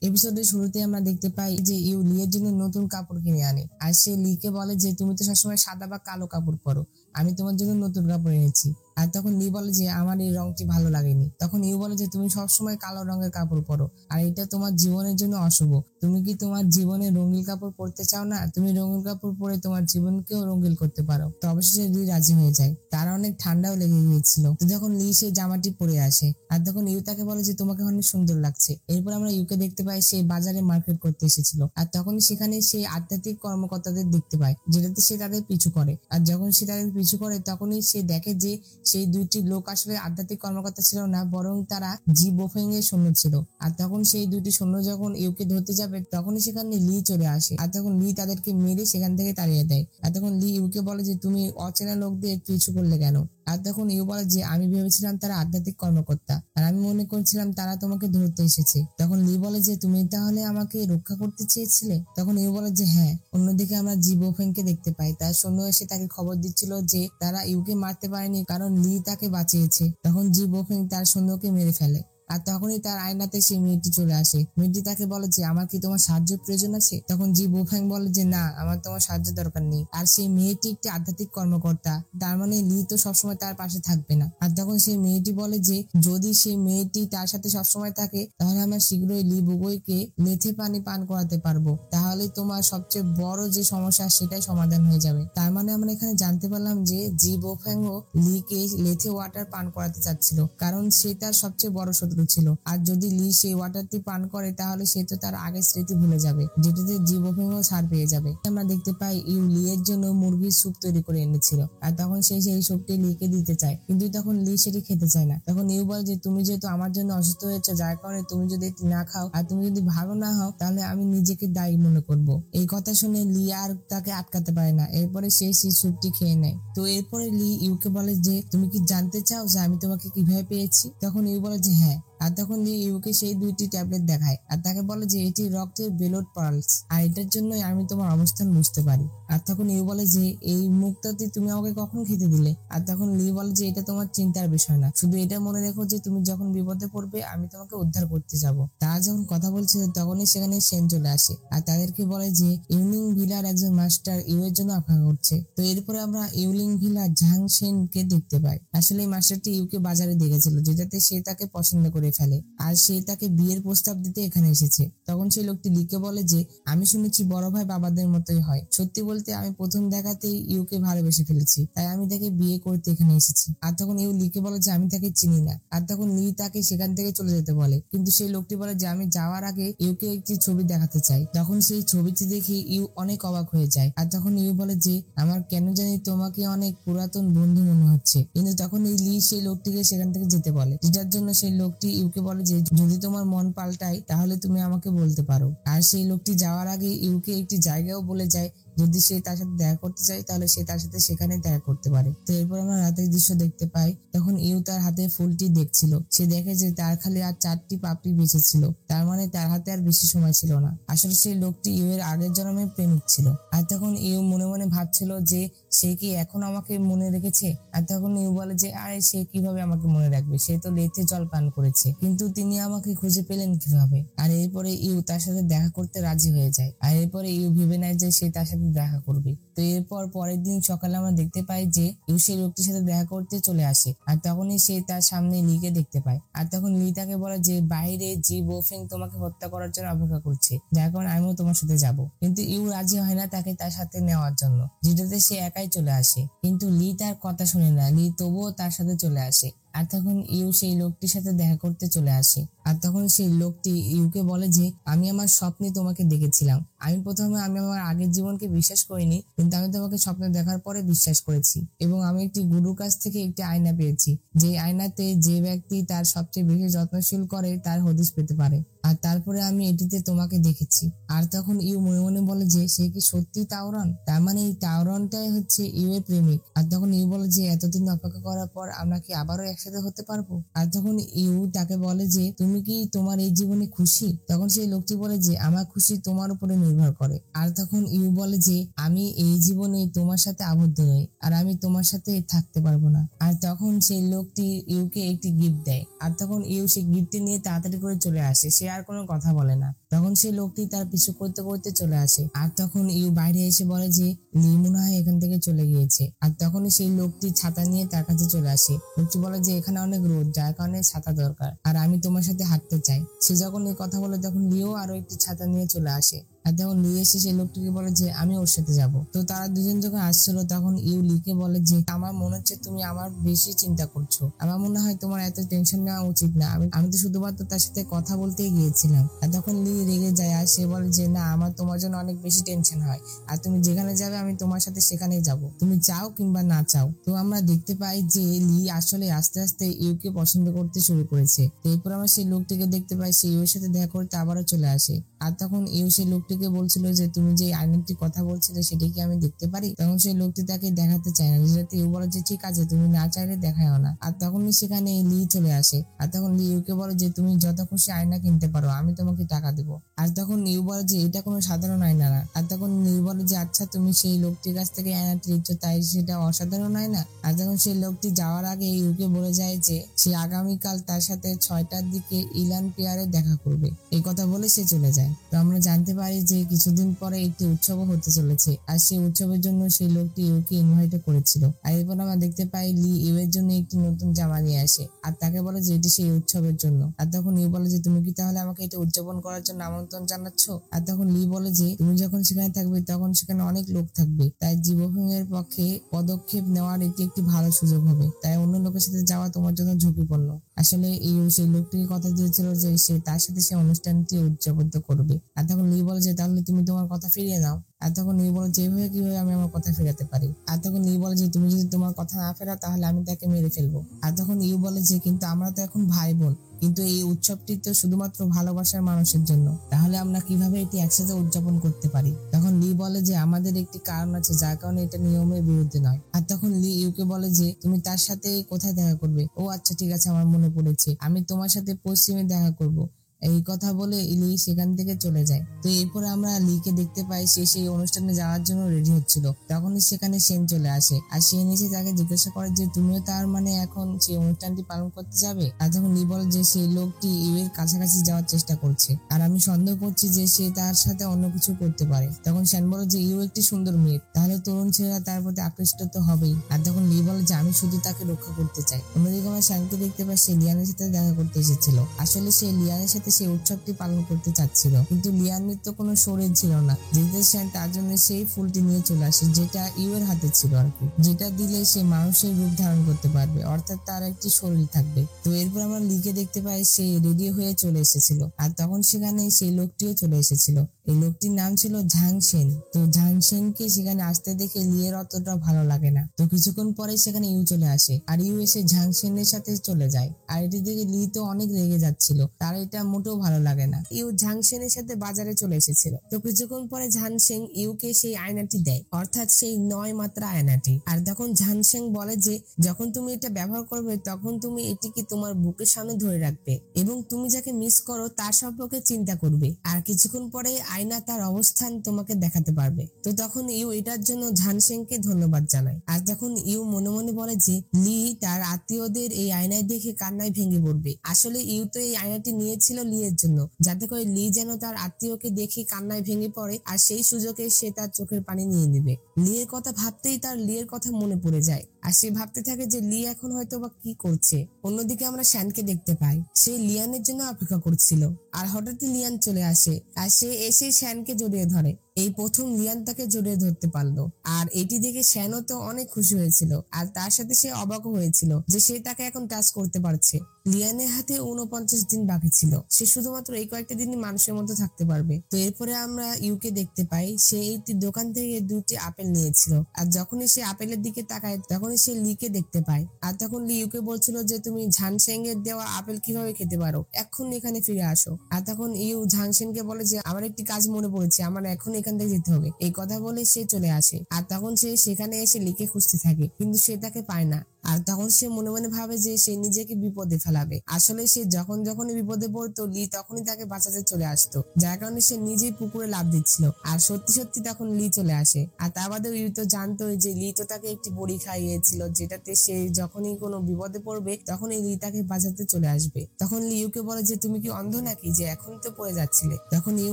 এপিসোডের শুরুতে আমরা দেখতে পাই যে ইউ লিয়ের জন্য নতুন কাপড় কিনে আনে, আর সে লিকে বলে যে তুমি তো সবসময় সাদা বা কালো কাপড় পরো, আমি তোমার জন্য নতুন কাপড় এনেছি। আর তখন লি বলে যে আমার এই রংটি ভালো লাগেনি। তখন ইউ বলে যে তুমি সবসময় কালো রঙের কাপড় পরো, আর এটা তোমার জীবনের জন্য অশুভ। তুমি কি তোমার জীবনে রঙিন কাপড় পরতে চাও না? তুমি রঙিন কাপড় পরে তোমার জীবনকেও রঙিন করতে পারো। তো অবশেষে লি রাজি হয়ে যায়। তার অনেক ঠান্ডাও লেগে গিয়েছিল। তো যখন লি সেই জামাটি পরে আসে, আর তখন ইউ তাকে বলে যে তোমাকে অনেক সুন্দর লাগছে। এরপর আমরা ইউকে দেখতে পাই সে বাজারে মার্কেট করতে এসেছিল, আর তখন সেখানে সেই আধ্যাত্মিক কর্মকর্তাদের দেখতে পায়, যেটাতে সে তাদের পিছু করে। আর যখন সে তাদের পিছু করে তখনই সে দেখে যে সেই দুইটি লোক আসলে আধ্যাত্মিক কর্মকর্তা ছিল না, বরং তারা জি বোফেং এর সৈন্য ছিল। আর তখন সেই দুইটি সৈন্য যখন ইউকে ধরতে যাবে তখনই সেখানে লি চলে আসে, আর তখন লি তাদেরকে মেরে সেখান থেকে তাড়িয়ে দেয়। আর তখন লি ইউকে বলে যে তুমি অচেনা লোকদের পিছু করলে কেন। আর তখন ইউ বলে যে আমি ভেবেছিলাম তারা আধ্যাত্মিক কর্মকর্তা, আর আমি মনে করছিলাম তারা তোমাকে ধরতে এসেছে। তখন লি বলে যে তুমি তাহলে আমাকে রক্ষা করতে চেয়েছিলে। তখন ইউ বলে যে হ্যাঁ। অন্যদিকে আমরা জি বোফেংকে দেখতে পাই, তার সৈন্য এসে তাকে খবর দিচ্ছিল যে তারা ইউকে মারতে পারেনি কারণ লি তাকে বাঁচিয়েছে। তখন জি বোফেং তার সৈন্যকে মেরে ফেলে, আর তখনই তার আয়নাতে সেই মেয়েটি চলে আসে। মেয়েটি তাকে বলে যে আমার কি তোমার সাহায্যের প্রয়োজন আছে? তখন জি বোফ্যাং বলে যে না, আমার তোমার সাহায্য দরকার নেই। আর সেই মেয়েটি একটি আধ্যাত্মিক কর্মকর্তা, তার মানে লি তো সবসময় তার পাশে থাকবে না। আর তখন সেই মেয়েটি বলে যে যদি সেই মেয়েটি তার সাথে সবসময় থাকে তাহলে আমরা শীঘ্রই লি বুগোইকে লেথে পানি পান করাতে পারবো, তাহলে তোমার সবচেয়ে বড় যে সমস্যা সেটাই সমাধান হয়ে যাবে। তার মানে আমরা এখানে জানতে পারলাম যে জি বোফ্যাংও লিকে লেথে ওয়াটার পান করাতে চাচ্ছিল, কারণ সে তার সবচেয়ে বড় শত্রু ছিল। আর যদি লি সেই ওয়াটারটি পান করে তাহলে সে তো তার আগের স্মৃতি ভুলে যাবে, যেটাতে জি বোফ্যাংও ছাড় পেয়ে যাবে। আমরা দেখতে পাই ইউ লি এর জন্য মুরগির স্যুপ তৈরি করে এনেছিল, আর তখন সে সেই স্যুপটি লিকে দিতে চায়, কিন্তু তখন লি সেটি খেতে চায় না। তখন ইউ বলে যে তুমি যেহেতু আমার জন্য অসুস্থ হয়েছে, যার কারণে তুমি যদি এটি না খাও আর তুমি যদি ভালো না হও তাহলে আমি নিজেকে দায়ী মনে করব। এই কথা শুনে লি আর তাকে আটকাতে পারে না, এরপরে সে সেই স্যুপটি খেয়ে নেয়। তো এরপরে লি ইউকে বলে যে তুমি কি জানতে চাও যে আমি তোমাকে কিভাবে পেয়েছি? তখন ইউ বলে যে হ্যাঁ। আর তখন লি ইউকে সেই 2টি ট্যাবলেট দেখায় আর তাকে বলে যে এটি রক্তের বেলোড পার্লস, আর এটার জন্যই আমি তোমার অবস্থান বুঝতে পারি। আর তখন ইউ বলে যে এই মুক্তাটি তুমি আমাকে কখন খেতে দিলে? আর তখন লি বলে যে এটা তোমার চিন্তার বিষয় না, শুধু এটা মনে রেখো যে তুমি যখন বিপদে পড়বে আমি তোমাকে উদ্ধার করতে যাব। তারা যখন কথা বলছিল তখনই সেখানে সেন চলে আসে আর তাদেরকে বলে যে ইউলিং ভিলার একজন মাস্টার ইউ এর জন্য অপেক্ষা করছে। তো এরপরে আমরা ইউলিং ভিলা ঝাং সেনকে দেখতে পাই। আসলে এই মাস্টারটি ইউকে বাজারে দেখেছিল, যেটাতে সে তাকে পছন্দ করে ফেলে আর সে তাকে বিয়ের প্রস্তাব দিতে এখানে এসেছে। তখন সেই লোকটি লিকে বলে যে আমি শুনেছি বড় ভাই বাবাদের মতোই হয়, সত্যি বলতে আমি প্রথম দেখাতেই ইউকে ভালোবেসে ফেলেছি, তাই আমি তাকে বিয়ে করতে এখানে এসেছি। আর তখন ইউ লিকে বলে যে আমি তাকে চিনি না। আর তখন লি তাকে সেখান থেকে চলে যেতে বলে, কিন্তু সেই লোকটি বলে যে আমি যাওয়ার আগে ইউকে একটি ছবি দেখাতে চাই। তখন সেই ছবিটি দেখে ইউ অনেক অবাক হয়ে যায়। আর তখন ইউ বলে যে আমার কেন জানি তোমাকে অনেক পুরাতন বন্ধু মনে হচ্ছে, কিন্তু তখন এই লি সেই লোকটিকে সেখান থেকে যেতে বলে, যেটার জন্য সেই লোকটি ইউকে বলে যে যদি তোমার মন পাল্টায় তাহলে তুমি আমাকে বলতে পারো। আর সেই লোকটি যাওয়ার আগে ইউকে একটি জায়গাও বলে যায়, যদি সে তার সাথে দেখা করতে চায় তাহলে সে তার সাথে সেখানে দেখা করতে পারে। তো এরপর আমরা রাতের দৃশ্য দেখতে পাই। তখন ইউ তার হাতে ফুলটি দেখছিল, সে দেখে যে তার খালি আর 4টি পাপড়ি বেঁচে ছিল, তার মানে তার হাতে আর বেশি সময় ছিল না। আসলে সেই লোকটি ইউ এর আগের জন্মের প্রেমিক ছিল। আর তখন ইউ মনে মনে ভাবছিল যে সে কি এখন আমাকে মনে রেখেছে? আর তখন ইউ বলে যে আরে সে কিভাবে আমাকে মনে রাখবে, সে তো লেথে জল পান করেছে, কিন্তু তিনি আমাকে খুঁজে পেলেন কিভাবে? আর এরপরে ইউ তার সাথে দেখা করতে রাজি হয়ে যায়। আর এরপরে ইউ ভেবে নেয় যে সে তার সাথে দেখা করবে। তো এরপর পরের দিন সকালে আমরা দেখতে পাই যে ইউ সেই লোকটির সাথে দেখা করতে চলে আসে, আর তখনই সে তার সামনে লিকে দেখতে পায়। আর তখন লি তাকে বলে যে বাইরে জি বোফেং তোমাকে হত্যা করার জন্য অপেক্ষা করছে, যার কারণে আমিও তোমার সাথে যাব। কিন্তু ইউ রাজি হয় না তাকে তার সাথে নেওয়ার জন্য, যেটাতে সে একাই চলে আসে। কিন্তু লি তার কথা শুনে না, লি তবুও তার সাথে চলে আসে। আর তখন ইউ সেই লোকটির সাথে দেখা করতে চলে আসে। আর তখন সেই লোকটি ইউকে বলে যে আমি আমার স্বপ্নে তোমাকে দেখেছিলাম। আমি প্রথমে আমার আগের জীবনকে বিশ্বাস করিনি, কিন্তু আমি তোমাকে স্বপ্নে দেখার পরে বিশ্বাস করেছি, এবং আমি একটি গুরুর কাছ থেকে একটি আয়না পেয়েছি, যে আয়নাতে যে ব্যক্তি তার সবচেয়ে বেশি যত্নশীল করে তার হদিস পেতে পারে। আর তারপরে আমি এটিতে তোমাকে দেখেছি। আর তখন ইউ মনে মনে বলে যে সে কি সত্যি তাওরন? তার মানে এই তাওরনটাই হচ্ছে ইউ এর প্রেমিক। আর তখন ইউ বলে যে এতদিন অপেক্ষা করার পর আমরা কি আবারও একসাথে হতে পারবো? আর তখন ইউ তাকে বলে যে তুমি কি তোমার এই জীবনে খুশি? তখন সেই লোকটি বলে যে আমার খুশি তোমার উপরে নির্ভর করে। আর তখন ইউ বলে যে আমি এই জীবনে তোমার সাথে আবদ্ধ নই, আর আমি তোমার সাথে থাকতে পারবো না। আর তখন সেই লোকটি ইউকে একটি গিফট দেয়, আর তখন ইউ সেই গিফটটি নিয়ে তাড়াতাড়ি করে চলে আসে, সে আর কোনো কথা বলে না। তখন সেই লোকটি তার পিছু করতে করতে চলে আসে। আর তখন ইউ বাইরে এসে বলে যে লি মনে হয় এখান থেকে চলে গিয়েছে। আর তখনই সেই লোকটি ছাতা নিয়ে তার কাছে চলে আসে। লোকটি বলে যে এখানে অনেক রোদ, যার কারণে ছাতা দরকার, আর আমি তোমার সাথে হাঁটতে চাই। সে যখন এই কথা বলে তখন লিও আরো একটি ছাতা নিয়ে চলে আসে। আর তখন লি এসে সেই লোকটিকে বলে যে আমি ওর সাথে যাব। তো তারা দুজন যখন আসছিল তখন ইউ লিকে বলে যে আমার মনে হচ্ছে তুমি আমার বেশি চিন্তা করছো, আমার মনে হয় তোমার এত টেনশন নেওয়া উচিত না, আমি তো শুধুমাত্র তার সাথে কথা বলতেই গিয়েছিলাম। আর তখন লি রেগে যায়, আর সে বলে যে না, আমার তোমার জন্য অনেক বেশি টেনশন হয়, আর তুমি যেখানে যাবে আমি তোমার সাথে সেখানেই যাব, তুমি চাও কিংবা না চাও। তো আমরা দেখতে পাই যে লি আসলে আস্তে আস্তে ইউকে পছন্দ করতে শুরু করেছে। এরপর আমরা সেই লোকটিকে দেখতে পাই, সে ইউর সাথে দেখা করতে আবারও চলে আসে। আর তখন ইউ সেই লোকটি লোকটিকে বলছিল যে তুমি যে আয়নাটির কথা বলছিলে সেটা কি আমি দেখতে পারি? তখন সেই লোকটি তাকে দেখাতে চায় না, যেটাতে ইউ বলে যে ঠিক আছে, তুমি না চাইলে দেখাও না। আর তখনই সেখানে লি চলে আসে। আর তখন লি ইউকে বলে যে তুমি যত খুশি আয়না কিনতে পারো, আমি তোমাকে টাকা দেবো। আর তখন ইউ বলে যে এটা কোনো সাধারণ আয়না না। আর তখন ইউ বলে যে আচ্ছা, তুমি সেই লোকটির কাছ থেকে আয়নাটি নিচ্ছ, তাই সেটা অসাধারণ আয়না? আর তখন সেই লোকটি যাওয়ার আগে ইউকে বলে যায় যে সে আগামীকাল তার সাথে 6টার দিকে ইলান পিয়ারে দেখা করবে। এই কথা বলে সে চলে যায়। তো আমরা জানতে পারি যে কিছুদিন পরে একটি উৎসবও হতে চলেছে, আর সেই উৎসবের জন্য সেই লোকটি ইউকে ইনভাইট করেছিল। আর এরপর আমরা দেখতে পাই লি ইউ এর জন্য একটি নতুন জামা নিয়ে আসে, আর তাকে বলে যে এটি সেই উৎসবের জন্য। আর তখন ইউ বলে যে তুমি কি তাহলে আমাকে এটা উদযাপন করার জন্য আমন্ত্রণ জানাচ্ছ? আর তখন লি বলে যে তুমি যখন সেখানে থাকবে তখন সেখানে অনেক লোক থাকবে, তাই জিবফেংয়ের পক্ষে পদক্ষেপ নেওয়ার এটি একটি ভালো সুযোগ হবে, তাই অন্য লোকের সাথে যাওয়া তোমার জন্য ঝুঁকিপূর্ণ। আসলে ইউ সেই লোকটিকে কথা দিয়েছিল যে সে তার সাথে সে অনুষ্ঠানটি উদযাপন করবে। আর তখন লি বলে যে তাহলে তুমি তোমার কথা ফিরিয়ে নাও। আর তখন লি বলে যে এইভাবে কিভাবে আমি আমার কথা ফেরাতে পারি? আর তখন লি বলে যে তুমি যদি তোমার কথা না ফেরাও তাহলে আমি তাকে মেরে ফেলবো। আর তখন ইউ বলে যে কিন্তু আমরা তো এখন ভাই বোন, কিন্তু এই উৎসবটি তো শুধুমাত্র ভালোবাসার মানুষের জন্য, তাহলে আমরা কিভাবে এটি একসাথে উদযাপন করতে পারি? তখন লি বলে যে আমাদের একটি কারণ আছে যার কারণে এটা নিয়মের বিরুদ্ধে নয়। আর তখন লি ইউকে বলে যে তুমি তার সাথে কোথায় দেখা করবে? ও আচ্ছা ঠিক আছে, আমার মনে পড়েছে, আমি তোমার সাথে পশ্চিমে দেখা করব। এই কথা বলে লি সেখান থেকে চলে যায়। তো এরপরে আমরা লিকে দেখতে পাই সে সেই অনুষ্ঠানে যাওয়ার জন্য রেডি হচ্ছিল। তখনই সেখানে সেন চলে আসে, আর সেন এসে তাকে জিজ্ঞাসা করে যে তুমিও তার মানে এখন সেই অনুষ্ঠানটি পালন করতে যাবে? আর তখন লি বলে যে সেই লোকটি ইউ এর কাছাকাছি যাওয়ার চেষ্টা করছে, আর আমি সন্দেহ করছি যে সে তার সাথে অন্য কিছু করতে পারে। তখন সেন বলে যে ইউ একটি সুন্দর মেয়ে, তাহলে তরুণ ছেলেরা তার প্রতি আকৃষ্ট তো হবেই। আর তখন লি বলে যে আমি শুধু তাকে রক্ষা করতে চাই। অন্যদিকে আমরা সেনকে দেখতে পাই সে লিয়ানের সাথে দেখা করতে এসেছিল। আসলে সে লিয়ানের সাথে সেই উৎসবটি পালন করতে চাচ্ছিল, কিন্তু লিয়ানের তো কোনো শরীর ছিল না, যেতে সেন তার জন্য সেই ফুলটি নিয়ে চলে আসে যেটা ইউ এর হাতে ছিল আর কি, যেটা দিলে সে মানুষের রূপ ধারণ করতে পারবে, অর্থাৎ তার একটি শরীর থাকবে। তো এরপর আমরা লিকে দেখতে পাই সে রেডি হয়ে চলে এসেছিল, আর তখন সেখানে সেই লোকটিও চলে এসেছিল। এই লোকটির নাম ছিল ঝাং সেন। তো ঝাং সেনকে সেখানে আসতে দেখে লিয়ের অতটা ভালো লাগে না। তো কিছুক্ষণ পরে সেখানে ইউ চলে আসে, আর ইউ এসে ঝাং সেনের সাথে চলে যায়। আর এটি দেখে লি তো অনেক রেগে যাচ্ছিল, তার এটা মোটেও ভালো লাগে না। ইউ ঝাং সেনের সাথে বাজারে চলে এসেছিল। তো কিছুক্ষণ পরে ঝাং সেন ইউকে সেই আয়নাটি দেয়, অর্থাৎ সেই 9 মাত্রা আয়নাটি। আর তখন ঝাং সেন বলে যে যখন তুমি এটা ব্যবহার করবে তখন তুমি এটিকে তোমার বুকের সামনে ধরে রাখবে এবং তুমি যাকে মিস করো তার সম্পর্কে চিন্তা করবে, আর কিছুক্ষণ পরে আয়না তার অবস্থান তোমাকে দেখাতে পারবে। তো তখন ইউ এটার জন্য ঝাং সেনকে ধন্যবাদ জানায়। আর তখন ইউ মনে মনে বলে যে লি তার আত্মীয়দের এই আয়নায় দেখে কান্নায় ভেঙে পড়বে। আসলে ইউ তো এই আয়নাটি নিয়েছিল লিয়ের জন্য, যাতে করে লি যেন তার আত্মীয়কে দেখে কান্নায় ভেঙে পড়ে, আর সেই সুযোগে সে তার চোখের পানি নিয়ে নেবে। লিয়ের কথা ভাবতেই তার লিয়ের কথা মনে পড়ে যায়, আর সে ভাবতে থাকে যে লি এখন হয়তো বা কি করছে। অন্যদিকে আমরা শ্যানকে দেখতে পাই, সে লিয়ানের জন্য অপেক্ষা করছিল, আর হঠাৎই লিয়ান চলে আসে, আর সে এসে শ্যানকে জড়িয়ে ধরে। এই প্রথম লিয়ান তাকে জড়িয়ে ধরতে পারলো, আর এটি দেখে শ্যানও তো অনেক খুশি হয়েছিল, আর তার সাথে সে অবাকও হয়েছিল যে সে তাকে এখন টাচ করতে পারছে। লিয়ানের হাতে 49 দিন বাকি ছিল, সে শুধুমাত্র এই কয়েকটা দিনই মানুষের মতো থাকতে পারবে। তো এরপরে আমরা ইউকে দেখতে পাই সে একটি দোকান থেকে 2টি আপেল নিয়েছিল, আর যখনই সে আপেলের দিকে তাকায় তখনই সে লিকে দেখতে পায়। আর তখন লি ইউকে বলছিল যে তুমি ঝাংসেং এর দেওয়া আপেল কিভাবে খেতে পারো, এখন এখানে ফিরে আসো। আর তখন ইউ ঝাংসেনকে বলে যে আমার একটি কাজ মনে পড়েছে, আমার এখন এখান থেকে যেতে হবে। এই কথা বলে সে চলে আসে, আর তখন সে সেখানে এসে লিকে খুঁজতে থাকে, কিন্তু সে তাকে পায় না। আর তখন সে মনে মনে ভাবে যে সে নিজেকে বিপদে ফেলাবে। আসলে সে যখনই বিপদে পড়তো লি তখনই তাকে বাঁচাতে চলে আসতো, যার কারণে সে নিজেই পুকুরে লাফ দিচ্ছিল। আর সত্যি সত্যি তখন লি চলে আসে, আর তা বাদেও ইউ তো জানতো যে লি তো তাকে একটি বড়ি খাইয়েছিল, যেটাতে সে যখনই কোনো বিপদে পড়বে তখনই লি তাকে বাঁচাতে চলে আসবে। তখন লি ইউকে বলে যে তুমি কি অন্ধ নাকি যে এখন তো পড়ে যাচ্ছিলে? তখন ইউ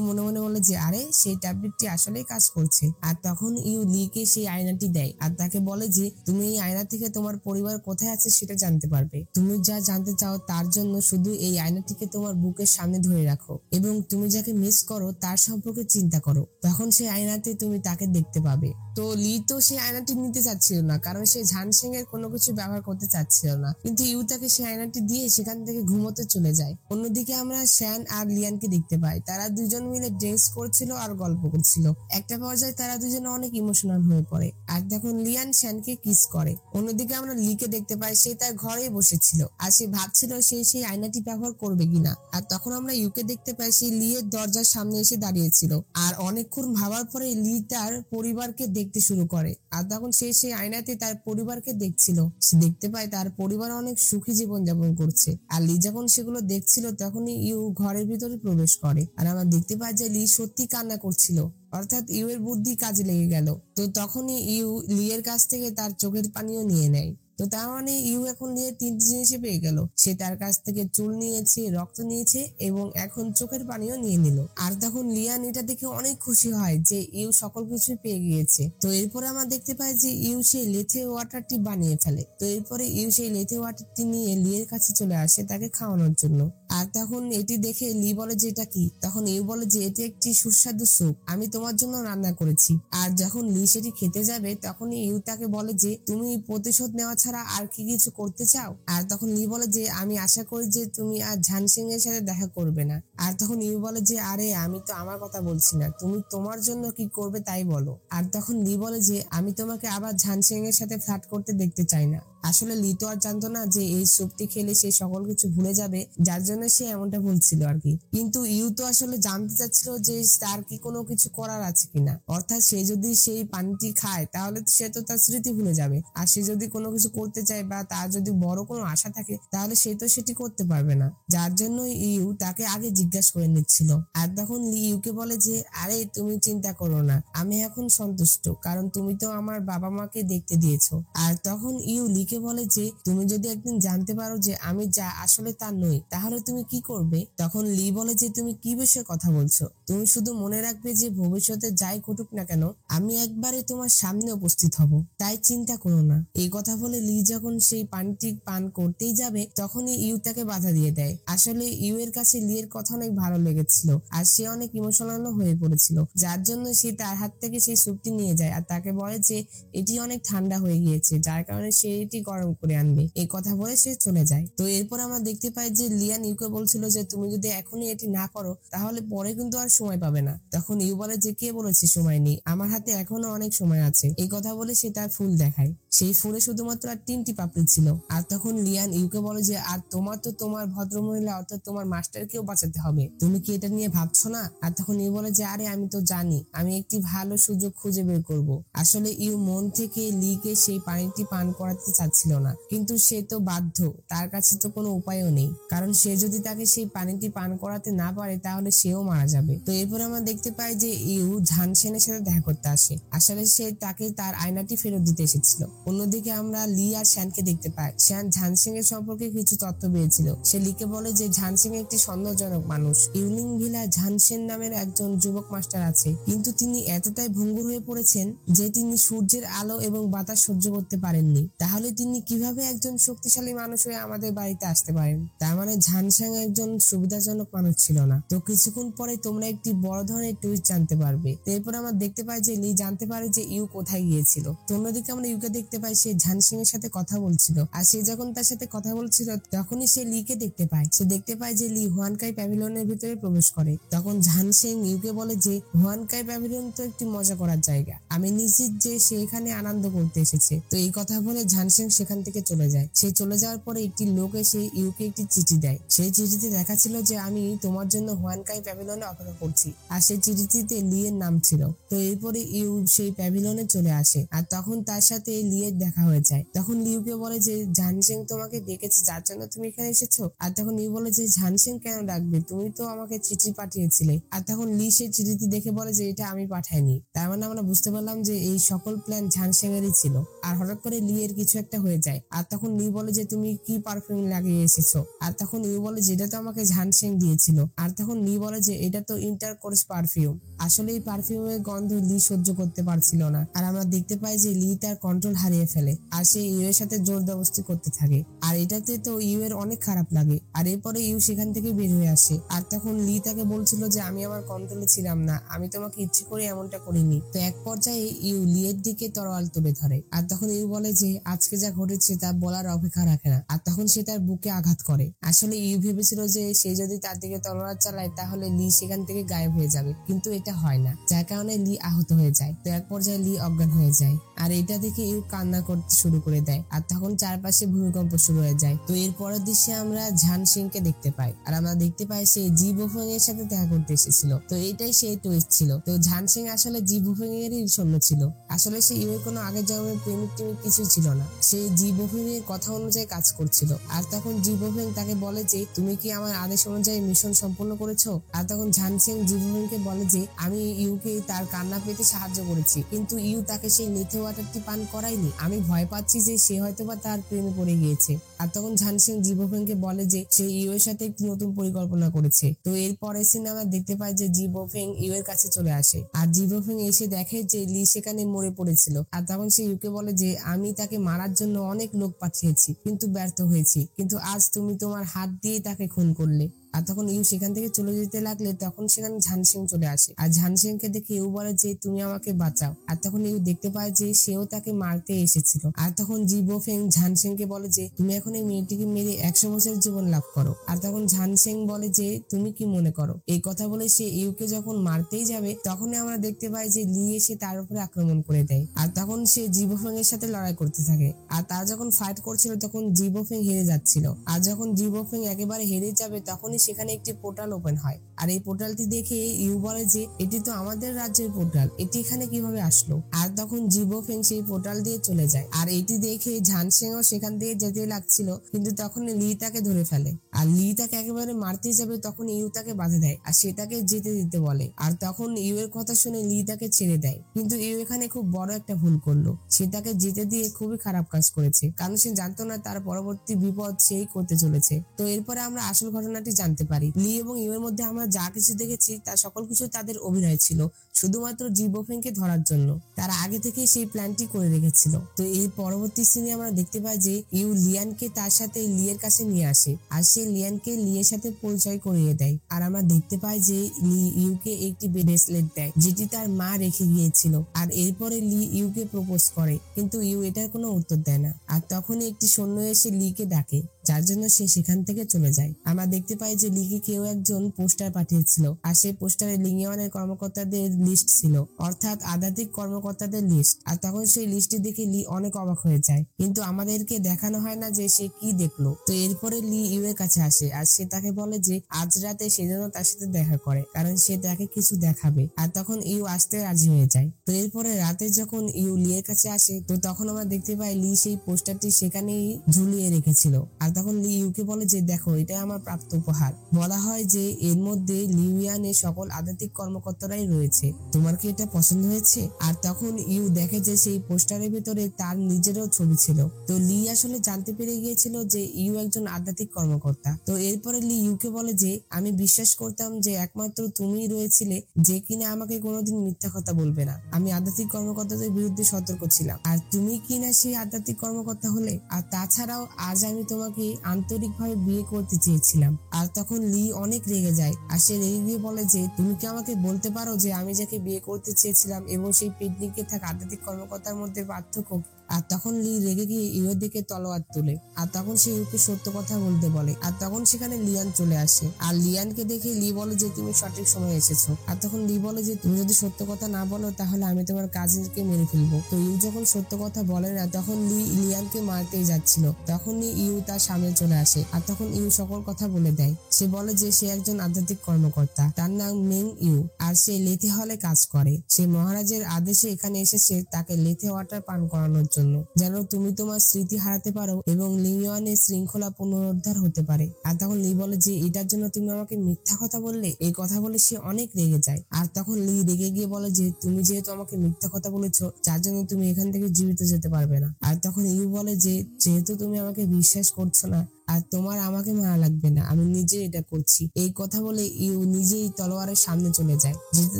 মনে মনে বলে যে আরে সেই ট্যাবলেটটি আসলেই কাজ করছে। আর তখন ইউ লিকে সেই আয়নাটি দেয়, আর তাকে বলে যে তুমি এই আয়না থেকে তোমার পরিবার কোথায় আছে সেটা জানতে পারবে। তুমি যা জানতে চাও তার জন্য শুধু এই আয়নাটিকে তোমার বুকের সামনে ধরে রাখো এবং তুমি যাকে মিস করো তার সম্পর্কে চিন্তা করো, তখন সেই আয়নাতে তুমি তাকে দেখতে পাবে। তো লি তো সেই আয়নাটি নিতে চাচ্ছিল না, কারণ সে ঝানসিং এর কোনো কিছু ব্যবহার করতে চাচ্ছিল না, কিন্তু ইউ তাকে সেই আয়নাটি দিয়ে সেখান থেকে ঘুমোতে চলে যায়। অন্যদিকে আমরা শ্যান আর লিয়ানকে দেখতে পাই, তারা দুজন মিলে ড্রিঙ্কস করছিল আর গল্প করছিল। একটা পর্যায়ে তারা দুজনে অনেক ইমোশনাল হয়ে পড়ে, আর তখন লিয়ান শ্যানকে কিস করে। অন্যদিকে আমরা লিকে দেখতে পায় সে তার ঘরেই বসেছিল আর সে ভাবছিল সে সেই আয়নাটি ব্যবহার করবে কিনা। আর তখন আমরা ইউকে দেখতে পাই সে লিয়ের দরজার সামনে এসে দাঁড়িয়েছিল আর অনেকক্ষণ ভাবার পরে লি তার পরিবারকে দেখতে শুরু করে। আর তখন সে সেই আয়নাতে তার পরিবারকে দেখছিল। সে দেখতে পায় তার পরিবার অনেক সুখী জীবন যাপন করছে। আর লি যখন সেগুলো দেখছিল তখনই ইউ ঘরের ভিতরে প্রবেশ করে আর আমরা দেখতে পাই যে লি সত্যি কান্না করছিল, অর্থাৎ ইউ এর বুদ্ধি কাজে লেগে গেল। তো তখনই ইউ লিয়ের কাছ থেকে তার চোখের পানিও নিয়ে নেয়। তো তার মানে ইউ এখন লিয়ের তিনটি জিনিসই পেয়ে গেল। সে তার কাছ থেকে চুল নিয়েছে, রক্ত নিয়েছে এবং এখন চোখের পানিও নিয়ে নিল। আর তখন লিয়ান এটা দেখে অনেক খুশি হয় যে ইউ সকল কিছু পেয়ে গিয়েছে। তো এরপরে আমরা দেখতে পাই যে ইউ সেই লেথে ওয়াটারটি বানিয়ে ফেলে। তো এরপরে ইউ সেই লেথে ওয়াটারটি নিয়ে লিয়ের কাছে চলে আসে তাকে খাওয়ানোর জন্য। আর তখন এটি দেখে লি বলে যে এটা কি। তখন ইউ বলে যে এটি একটি সুস্বাদু স্যুপ, আমি তোমার জন্য রান্না করেছি। আর যখন লি সেটি খেতে যাবে তখনই ইউ তাকে বলে যে তুমি প্রতিশোধ নেওয়া ছাড়া আর কি কিছু করতে চাও। আর তখন লি বলে যে আমি আশা করি যে তুমি আর ঝানসিং এর সাথে দেখা করবে না। আর তখন ইউ বলে যে আরে আমি তো আমার কথা বলছি না, তুমি তোমার জন্য কি করবে তাই বলো। আর তখন লি বলে যে আমি তোমাকে আবার ঝানসিং এর সাথে ফ্লার্ট করতে দেখতে চাই না। আসলে লি তো আর জানতো না যে এই স্যুপটি খেলে সে সকল কিছু ভুলে যাবে, যার জন্য সে এমনটা বলছিল আর কি। কিন্তু ইউ তো আসলে জানতে চাচ্ছিল যে তার কি কোনো কিছু করার আছে কিনা, অর্থাৎ সে যদি সেই পানিটি খায় তাহলে সে তো তার স্মৃতি ভুলে যাবে। আর সে যদি কোনো কিছু করতে চায় বা তার যদি বড় কোনো আশা থাকে তাহলে সে তো সেটি করতে পারবে না, যার জন্য ইউ তাকে আগে জিজ্ঞাসা করে নিচ্ছিল। আর তখন লি ইউকে বলে যে আরে তুমি চিন্তা করো না, আমি এখন সন্তুষ্ট, কারণ তুমি তো আমার বাবা মাকে দেখতে দিয়েছো। আর তখন ইউ লিকে বলে যে তুমি যদি একদিন জানতে পারো যে আমি যা আসলে তা নই তাহলে তুমি কি করবে। তখন লি বলে যে তুমি কি বিষয়ে কথা বলছো, তুমি শুধু মনে রাখবে যে ভবিষ্যতে যাই ঘটুক না কেন আমি একবারে তোমার সামনে উপস্থিত হব, তাই চিন্তা করো না। এই কথা বলে লি যখন সেই পানিটি পান করতেই যাবে তখনই ইউ তাকে বাধা দিয়ে দেয়। আসলে ইউ এর কাছে লি এর কথা অনেক ভালো লেগেছিল আর সে অনেক ইমোশনাল হয়ে পড়েছিল, যার জন্য সে তার হাত থেকে সেই স্যুপটি নিয়ে যায় আর তাকে বলে যে এটি অনেক ঠান্ডা হয়ে গিয়েছে, যার কারণে সে এটি গরম করে আনবে। এই কথা বলে সে চলে যায়। তো এরপর আমরা দেখতে পাই যে লিয়ান ইউকে বলছিল যে তুমি যদি এখনই এটি না করো তাহলে পরে কিন্তু আর সময় পাবে না। তখন ইউ বলে যে কে বলেছে সময় নেই, আমার হাতে এখনো অনেক সময় আছে। এই কথা বলে সে তার ফুল দেখায়। সেই ফুলে শুধুমাত্র আর 3টি পাপড়ি ছিল। আর তখন লিয়ান ইউকে বলে যে আর তোমার তো তোমার ভদ্রমহিলা অর্থাৎ তোমার মাস্টারকেও বাঁচাতে হবে, তুমি কি এটা নিয়ে ভাবছো না। আর তখন ইউ বলে যে আরে আমি তো জানি, আমি একটি ভালো সুযোগ খুঁজে বের করব। আসলে ইউ মন থেকে লিকে সেই পানিটি পান করাতে চাচ্ছিল না, কিন্তু সে তো বাধ্য, তার কাছে তো কোনো উপায়ও নেই, কারণ সে যদি তাকে সেই পানিটি পান করাতে না পারে তাহলে সেও মারা যাবে। তো এরপরে আমরা দেখতে পাই যে ইউ ঝানসেনের সাথে দেখা করতে আসে। আসলে সে তাকে তার আয়নাটি ফেরত দিতে এসেছিল। অন্যদিকে আমরা লি আর শ্যানকে দেখতে পাই। শ্যান ঝানসিং এর সম্পর্কে কিছু তথ্য পেয়েছিল। সে লিকে বলে যে ঝানসিং একটি সন্দেহজনক মানুষ। ইউনিং ভিলা ঝানসেন নামের একজন যুবক মাস্টার আছে, কিন্তু তিনি এতটাই ভঙ্গুর হয়ে পড়েছেন যে তিনি সূর্যের আলো এবং বাতাস সহ্য করতে পারেননি। তাহলে তিনি কিভাবে একজন শক্তিশালী মানুষ হয়ে আমাদের বাড়িতে আসতে পারেন। তার মানে ঝানসাং একজন সুবিধাজনক মানুষ ছিল না। তো কিছুক্ষণ পরে তোমরা একটি বড় ধরনের টুইস্ট জানতে পারবে। তো এরপর আমরা দেখতে পাই যে লি জানতে পারে যে ইউ কোথায় গিয়েছিল। তো অন্যদিকে আমরা ইউকে দেখতে পাই সে ঝানসিং এর সাথে কথা বলছিল। আর সে যখন তার সাথে কথা বলছিল তখনই সে লিকে দেখতে পায়। সে দেখতে পায় যে লি হুয়ানকাই প্যাভিলিয়নের ভিতরে প্রবেশ করে। তখন ঝানসিং ইউকে বলে যে হুয়ানকাই প্যাভিলিয়ন তো একটি মজা করার জায়গা, আমি নিশ্চিত যে সে এখানে আনন্দ করতে এসেছে। তো এই কথা বলে ঝানসিং সেখান থেকে চলে যায়। সে চলে যাওয়ার পরে একটি লোক এসে ইউকে একটি চিঠি দেয়। সেই চিঠিতে লেখা ছিল যে আমি তোমার জন্য হুয়ানকাই প্যাভিলিয়নে অপেক্ষা করছি। আর সেই চিঠিটিতে লি এর নাম ছিল। তো এরপরে ইউ সেই প্যাভিলিয়নে চলে আসে আর তখন তার সাথে লি এর দেখা হয়ে যায়। তখন লিউকে বলে যে ঝানসিং তোমাকে ডেকেছে, যার জন্য তুমি এখানে এসেছো। আর তখন লিউ বলে যে ঝানসিং কেন ডাকবে, তুমি তো আমাকে চিঠি পাঠিয়েছিলে। আর তখন লি সেই চিঠিটি দেখে বলে যে এটা আমি পাঠাইনি। তার মানে আমরা বুঝতে পারলাম যে এই সকল প্ল্যান ঝানসিং এরই ছিল। আর হঠাৎ করে লি এর কিছু একটা হয়ে যায়। আর তখন লি বলে যে তুমি কি পারফিউম লাগিয়ে এসেছো। আর তখন ইউ বলে যে এটা তো আমাকে ঝানসিং দিয়েছিল। আর তখন লি বলে যে এটা তো ইন্টারকোর্স পারফিউম। আসলে এই পারফিউমের গন্ধ লি সহ্য করতে পারছিল না। আর আমরা দেখতে পাই যে লি তার কন্ট্রোল হারিয়ে ফেলে আর সে ইউ এর সাথে জোর জবরদস্তি করতে থাকে। আর এটাতে তো ইউ এর অনেক খারাপ লাগে। আর এরপরে ইউ সেখান থেকে বের হয়ে আসে। আর তখন লি তাকে বলছিল যে আমি আমার কন্ট্রোলে ছিলাম না, আমি তোমাকে ইচ্ছে করে এমনটা করিনি। তো এক পর্যায়ে ইউ লি এর দিকে তরোয়াল তুলে ধরে। আর তখন ইউ বলে যে আজকে যা ঘটেছে তা বলার অপেক্ষা রাখে না। আর তখন সে তার বুকে আঘাত করে। আসলে ইউ ভেবেছিল যে সে যদি তার দিকে তলোয়ার চালায় তাহলে লি সেখান থেকে থেকে গায়েব হয়ে যাবে, কিন্তু এটা হয় না, যার কারণে লি আহত হয়ে যায়। তো এক পর্যায়ে লি অজ্ঞান হয়ে যায়, আর এটা দেখে ইউ কান্না করতে শুরু করে দেয়, আর তখন চারপাশে ভূমিকম্প শুরু হয়ে যায়। তো এর পরের দৃশ্যে আমরা ঝান সিংকে দেখতে পাই, আর আমরা দেখতে পাই সে জি বুফেং এর সাথে দেখা করতে এসেছিল। তো এটাই সেই টুইস্ট ছিল। তো ঝান সিং আসলে জি বুফেং এরই সৈন্য ছিল। আসলে সে ইউ এর কোনো আগের জন্মের প্রেমিক টেমিক কিছু ছিল না, সে জি বুফেং এর কথা অনুযায়ী কাজ করছিল। আর তখন জি বুফেং তাকে বলে যে তুমি কি আমার আদেশ অনুযায়ী মিশন সম্পূর্ণ করেছো? আর তখন ঝান সিং জি বুফেং কে বলে যে আমি ইউকে তার কান্না পেতে সাহায্য করেছি, কিন্তু ইউ তাকে সেই লেথে ওয়াটারটি পান করায়নি। আমি ভয় পাচ্ছি যে সে হয়তোবা তার প্রেমে পড়ে গিয়েছে। আর তখন ঝান সিং জি বুফেং কে বলে যে সে ইউ এর সাথে একটি নতুন পরিকল্পনা করেছে। তো এর পরের সিনে আমরা দেখতে পাই যে জি বুফেং ইউ এর কাছে চলে আসে, আর জি বুফেং এসে দেখে যে লি সেখানে মরে পড়েছিল। আর তখন সে ইউকে বলে যে আমি তাকে মারার জন্য অনেক লোক পাঠিয়েছি, কিন্তু ব্যর্থ হয়েছি, কিন্তু আজ তুমি তোমার হাত দিয়ে তাকে খুন করলে। আর তখন ইউ সেখান থেকে চলে যেতে লাগলে তখন সেখানে ঝান সিং চলে আসে, আর ঝান সিং কে দেখে ইউ বলে যে তুমি আমাকে বাঁচাও। আর তখন ইউ দেখতে পায় যে সেও তাকে মারতে এসেছিল। আর তখন জি বুফেং ঝান সিং কে বলে যে তুমি এখন এই মেয়েটিকে মেরে 100 বছরের জীবন লাভ করো। আর তখন ঝান সিং বলে যে তুমি কি মনে করো? এই কথা বলে সে ইউকে যখন মারতেই যাবে তখনই আমরা দেখতে পাই যে লি এসে তার উপরে আক্রমণ করে দেয়, আর তখন সে জি বুফেং এর সাথে লড়াই করতে থাকে। আর তারা যখন ফাইট করছিল তখন জি বুফেং হেরে যাচ্ছিল, আর যখন জি বুফেং একেবারে হেরে যাবে তখনই সেখানে একটি পোর্টাল ওপেন হয়। আর এই পোর্টালটি দেখে ইউ বলে যে এটি তো আমাদের রাজ্যের পোর্টাল, এটি এখানে কিভাবে আসলো? আর তখন জি বুফেং সেই পোর্টাল দিয়ে চলে যায়, আর এটি দেখে ঝান সিংও সেখান দিয়ে যেতে লাগছিল, কিন্তু তখন লি তাকে ধরে ফেলে। আর লি তাকে একেবারে মারতে যাবে তখন ইউ তাকে বাধা দেয়, আর সে তাকে যেতে দিতে বলে। আর তখন ইউ এর কথা শুনে লি তাকে ছেড়ে দেয়, কিন্তু ইউ এখানে খুব বড় একটা ভুল করলো। সে তাকে যেতে দিয়ে খুবই খারাপ কাজ করেছে, কারণ সে জানতো না তার পরবর্তী বিপদ সেই করতে চলেছে। তো এরপরে আমরা আসল ঘটনাটি জানতে পারি। লি এবং ইউ এর মধ্যে আমরা যা কিছু দেখেছি তা সকল কিছু তাদের অভিনয় ছিল, শুধুমাত্র জি বুফেং কে ধরার জন্য। তারা আগে থেকে সেই প্ল্যানটি করে রেখেছিল। তো এর পরবর্তী সিনে আমরা দেখতে পাই যে ইউ লিয়ানকে তার সাথে লি এর কাছে নিয়ে আসে, আর সে লিয়ানকে লি এর সাথে পরিচয় করিয়ে দেয়। আর আমরা দেখতে পাই যে লি ইউকে একটি ব্রেসলেট দেয় যেটি তার মা রেখে গিয়েছিল। আর এরপরে লি ইউকে প্রপোজ করে, কিন্তু ইউ এটার কোনো উত্তর দেয় না। আর তখনই একটি সৈন্য এসে লিকে ডাকে, যার জন্য সে সেখান থেকে চলে যায়। আমরা দেখতে পাই যে লিকে কেউ একজন পোস্টার পাঠিয়েছিল, আর সেই পোস্টারে লিংওয়ানের কর্মকর্তাদের লিস্ট ছিল, অর্থাৎ আধ্যাত্মিক কর্মকর্তাদের লিস্ট। আর তখন সেই লিস্টটি দেখে লি অনেক অবাক হয়ে যায়, কিন্তু আমাদেরকে দেখানো হয় না যে সে কি দেখলো। তো এরপরে লি ইউ এর কাছে আসে, আর সে তাকে বলে যে আজ রাতে সে যেন তার সাথে দেখা করে, কারণ সে তাকে কিছু দেখাবে। আর তখন ইউ আসতে রাজি হয়ে যায়। তো এরপরে রাতে যখন ইউ লি এর কাছে আসে, তো তখন আমরা দেখতে পাই লি সেই পোস্টারটি সেখানেই ঝুলিয়ে রেখেছিল। আর তখন লি ইউকে বলে যে দেখো, এটা আমার প্রাপ্ত উপহার। বলা হয় যে এর মধ্যে লিউয়ানের সকল আধ্যাত্মিক কর্মকর্তারাই রয়েছে, তোমার কি এটা পছন্দ হয়েছে? আর তখন ইউ দেখে যে সেই পোস্টারের ভিতরে তার নিজেরও ছবি ছিল। তো লি আসলে জানতে পেরে গিয়েছিল যে ইউ একজন আধ্যাত্মিক কর্মকর্তা। তো এরপরে লি ইউকে বলে যে আমি বিশ্বাস করতাম যে একমাত্র তুমিই রয়েছিলে যে কিনা আমাকে কোনোদিন মিথ্যা কথা বলবে না। আমি আধ্যাত্মিক কর্মকর্তাদের বিরুদ্ধে সতর্ক ছিলাম, আর তুমি কিনা সেই আধ্যাত্মিক কর্মকর্তা হলে। আর তাছাড়াও আজ আমি তোমাকে আন্তরিকভাবে বিয়ে করতে চেয়েছিলাম। আর তখন লি অনেক রেগে যায়, আর সে রেগে গিয়ে বলে যে তুমি কি আমাকে বলতে পারো যে আমি যাকে বিয়ে করতে চেয়েছিলাম এবং সেই পিকনিকে থাকা আধ্যাত্মিক কর্মকর্তার মধ্যে পার্থক্য? আর তখন লি রেগে গিয়ে ইউর দিকে তলোয়ার তোলে, আর তখন সে ইউকে সত্য কথা বলতে বলে। আর তখন সেখানে লিয়ান চলে আসে, আর লিয়ানকে দেখে লি বলে যে তুমি সঠিক সময় এসেছো। আর তখন লি বলে যে তুমি যদি সত্য কথা না বলো তাহলে আমি তোমার কাজিনকে মেরে ফেলবো। তো ইউ যখন সত্য কথা বলে না তখন লি লিয়ানকে মারতেই যাচ্ছিল, তখনই ইউ তার সামনে চলে আসে, আর তখন ইউ সকল কথা বলে দেয়। সে বলে যে সে একজন আধ্যাত্মিক কর্মকর্তা, তার নাম মেং ইউ, আর সে লেথে হলে কাজ করে। সে মহারাজের আদেশে এখানে এসেছে তাকে লেথে ওয়াটার পান করানোর জন্য, যেন তুমি তোমার স্মৃতি হারাতে পারো এবং লিওয়ানের শৃঙ্খলা পুনরুদ্ধার হতে পারে। আর তখন লি বলে যে এটার জন্য তুমি আমাকে মিথ্যা কথা বললে। এই কথা বলে সে অনেক রেগে যায়, আর তখন লি রেগে গিয়ে বলে যে তুমি যেহেতু আমাকে মিথ্যা কথা বলেছো যার জন্য তুমি এখান থেকে জীবিত যেতে পারবে না। আর তখন ইউ বলে যে যেহেতু তুমি আমাকে বিশ্বাস করছো না আর তোমার আমাকে মারা লাগবে না, আমি নিজে এটা করছি। এই কথা বলে ইউ নিজেই তলোয়ারের সামনে চলে যায়, যেতে